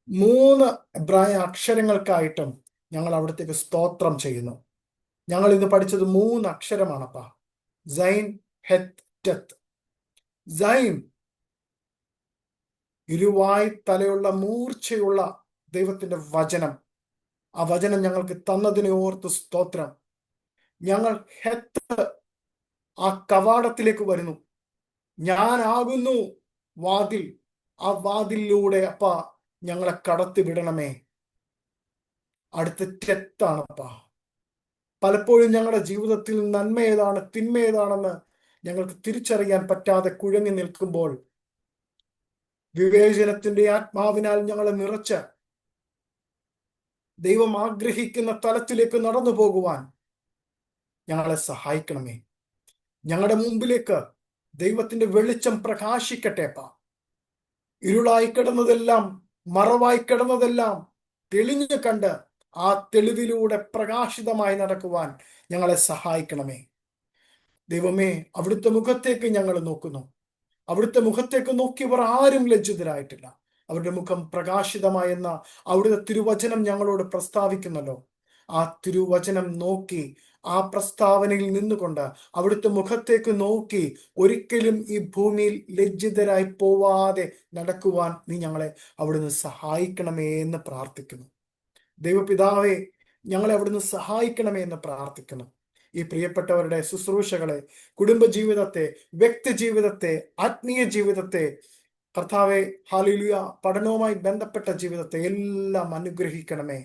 3 എബ്രായ അക്ഷരങ്ങൾക്കായിട്ടും ഞങ്ങൾ അവിടത്തേക്ക് സ്തോത്രം ചെയ്യുന്നു. ഞങ്ങൾ ഇന്ന് പഠിച്ചത് 3 അക്ഷരമാണപ്പാ. Sign, ഹെത്ത്, death. സൈൻ, ഇരുവായ് തലയുള്ള മൂർച്ചയുള്ള ദൈവത്തിന്റെ വചനം. ആ വചനം ഞങ്ങൾക്ക് തന്നതിനെ ഓർത്ത് സ്തോത്രം. ഞങ്ങൾ ഹെത്ത്, ആ കവാടത്തിലേക്ക് വരുന്നു. ഞാനാകുന്നു വാതിൽ. ആ വാതിലിലൂടെ അപ്പാ ഞങ്ങളെ കടത്തി വിടണമേ. അടുത്ത ടെത്താണപ്പാ. പലപ്പോഴും ഞങ്ങളുടെ ജീവിതത്തിൽ നന്മ ഏതാണ്, തിന്മ ഏതാണെന്ന് ഞങ്ങൾക്ക് തിരിച്ചറിയാൻ പറ്റാതെ കുഴങ്ങി നിൽക്കുമ്പോൾ വിവേചനത്തിന്റെ ആത്മാവിനാൽ ഞങ്ങളെ നിറച്ച് ദൈവം ആഗ്രഹിക്കുന്ന തലത്തിലേക്ക് നടന്നു പോകുവാൻ ഞങ്ങളെ സഹായിക്കണമേ. ഞങ്ങളുടെ മുമ്പിലേക്ക് ദൈവത്തിന്റെ വെളിച്ചം പ്രകാശിക്കട്ടെപ്പാ. ഇരുളായി കിടന്നതെല്ലാം, മറവായി കിടന്നതെല്ലാം തെളിഞ്ഞു കണ്ട് ആ തെളിവിലൂടെ പ്രകാശിതമായി നടക്കുവാൻ ഞങ്ങളെ സഹായിക്കണമേ. ദൈവമേ, അവിടുത്തെ മുഖത്തേക്ക് ഞങ്ങൾ നോക്കുന്നു. അവിടുത്തെ മുഖത്തേക്ക് നോക്കിയവർ ആരും ലജ്ജിതരായിട്ടില്ല. അവരുടെ മുഖം പ്രകാശിതമായെന്ന അവിടുത്തെ തിരുവചനം ഞങ്ങളോട് പ്രസ്താവിക്കുന്നല്ലോ. ആ തിരുവചനം നോക്കി, ആ പ്രസ്താവനയിൽ നിന്നുകൊണ്ട് അവിടുത്തെ മുഖത്തേക്ക് നോക്കി ഒരിക്കലും ഈ ഭൂമിയിൽ ലജ്ജിതരായി പോവാതെ നടക്കുവാൻ നീ ഞങ്ങളെ അവിടുന്ന് സഹായിക്കണമേ എന്ന് പ്രാർത്ഥിക്കുന്നു. ദൈവപിതാവേ, ഞങ്ങളെ അവിടുന്ന് സഹായിക്കണമേ എന്ന് പ്രാർത്ഥിക്കുന്നു. ഈ പ്രിയപ്പെട്ടവരുടെ ശുശ്രൂഷകളെ, കുടുംബജീവിതത്തെ, വ്യക്തി ജീവിതത്തെ, ആത്മീയ ജീവിതത്തെ, കർത്താവെ, ഹല്ലേലൂയ, പഠനവുമായി ബന്ധപ്പെട്ട ജീവിതത്തെ എല്ലാം അനുഗ്രഹിക്കണമേ.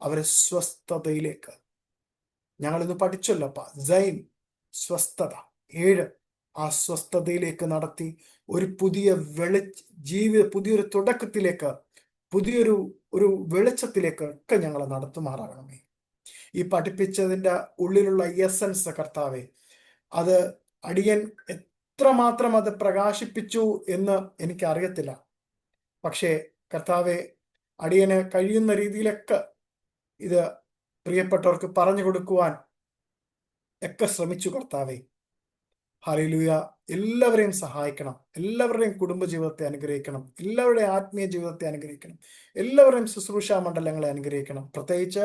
അവരെ സ്വസ്ഥതയിലേക്ക്, ഞങ്ങളിന്ന് പഠിച്ചല്ലോപ്പ, സൈൻ, സ്വസ്ഥത, 7, ആ സ്വസ്ഥതയിലേക്ക് നടത്തി ഒരു പുതിയൊരു തുടക്കത്തിലേക്ക് പുതിയൊരു ഒരു വെളിച്ചത്തിലേക്ക് ഒക്കെ ഞങ്ങളെ നടത്തുമാറാകണമേ. ഈ പഠിപ്പിച്ചതിൻ്റെ ഉള്ളിലുള്ള എസൻസ് കർത്താവെ, അത് അടിയൻ എത്രമാത്രം അത് പ്രകാശിപ്പിച്ചു എന്ന് എനിക്കറിയത്തില്ല. പക്ഷേ കർത്താവെ, അടിയന് കഴിയുന്ന രീതിയിലൊക്കെ ഇത് പ്രിയപ്പെട്ടവർക്ക് പറഞ്ഞു കൊടുക്കുവാൻ ഒക്കെ ശ്രമിച്ചു കർത്താവെ. ഹല്ലേലൂയ. എല്ലാവരെയും സഹായിക്കണം, എല്ലാവരുടെയും കുടുംബജീവിതത്തെ അനുഗ്രഹിക്കണം, എല്ലാവരുടെയും ആത്മീയ ജീവിതത്തെ അനുഗ്രഹിക്കണം, എല്ലാവരുടെയും ശുശ്രൂഷാ മണ്ഡലങ്ങളെ അനുഗ്രഹിക്കണം. പ്രത്യേകിച്ച്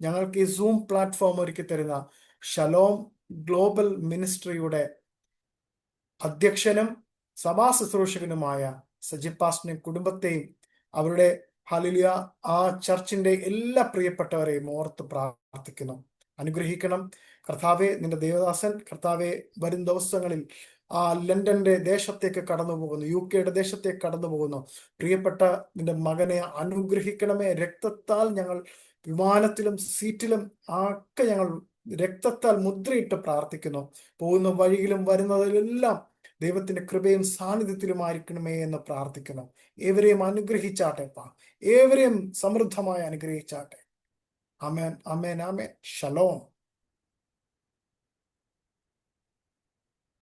ഞങ്ങൾക്ക് ഈ സൂം പ്ലാറ്റ്ഫോം ഒരുക്കി തരുന്ന ഷലോം ഗ്ലോബൽ മിനിസ്ട്രിയുടെ അധ്യക്ഷനും സഭാ ശുശ്രൂഷകനുമായ സജിത് പാസ്റ്ററിനെയും കുടുംബത്തെയും അവരുടെ ഹല്ലേലൂയ ആ ചർച്ചിന്റെ എല്ലാ പ്രിയപ്പെട്ടവരെയും ഓർത്ത് പ്രാർത്ഥിക്കുന്നു. അനുഗ്രഹിക്കണം കർത്താവെ. നിന്റെ ദേവദാസൻ കർത്താവെ വരും ദിവസങ്ങളിൽ ആ ലണ്ടന്റെ ദേശത്തേക്ക് കടന്നു പോകുന്നു, UK ദേശത്തേക്ക് കടന്നു പോകുന്നു. പ്രിയപ്പെട്ട നിന്റെ മകനെ അനുഗ്രഹിക്കണമേ. രക്തത്താൽ ഞങ്ങൾ വിമാനത്തിലും സീറ്റിലും ഒക്കെ ഞങ്ങൾ രക്തത്താൽ മുദ്രയിട്ട് പ്രാർത്ഥിക്കുന്നു. പോകുന്ന വഴിയിലും വരുന്നതിലെല്ലാം ദൈവത്തിന്റെ കൃപയും സാന്നിധ്യത്തിലുമായിരിക്കണമേ എന്ന് പ്രാർത്ഥിക്കുന്നു. ഏവരെയും അനുഗ്രഹിച്ചാട്ടെ, ഏവരെയും സമൃദ്ധമായി അനുഗ്രഹിച്ചാട്ടെ. ആമേൻ, ആമേൻ, ആമേൻ. ഷലോം.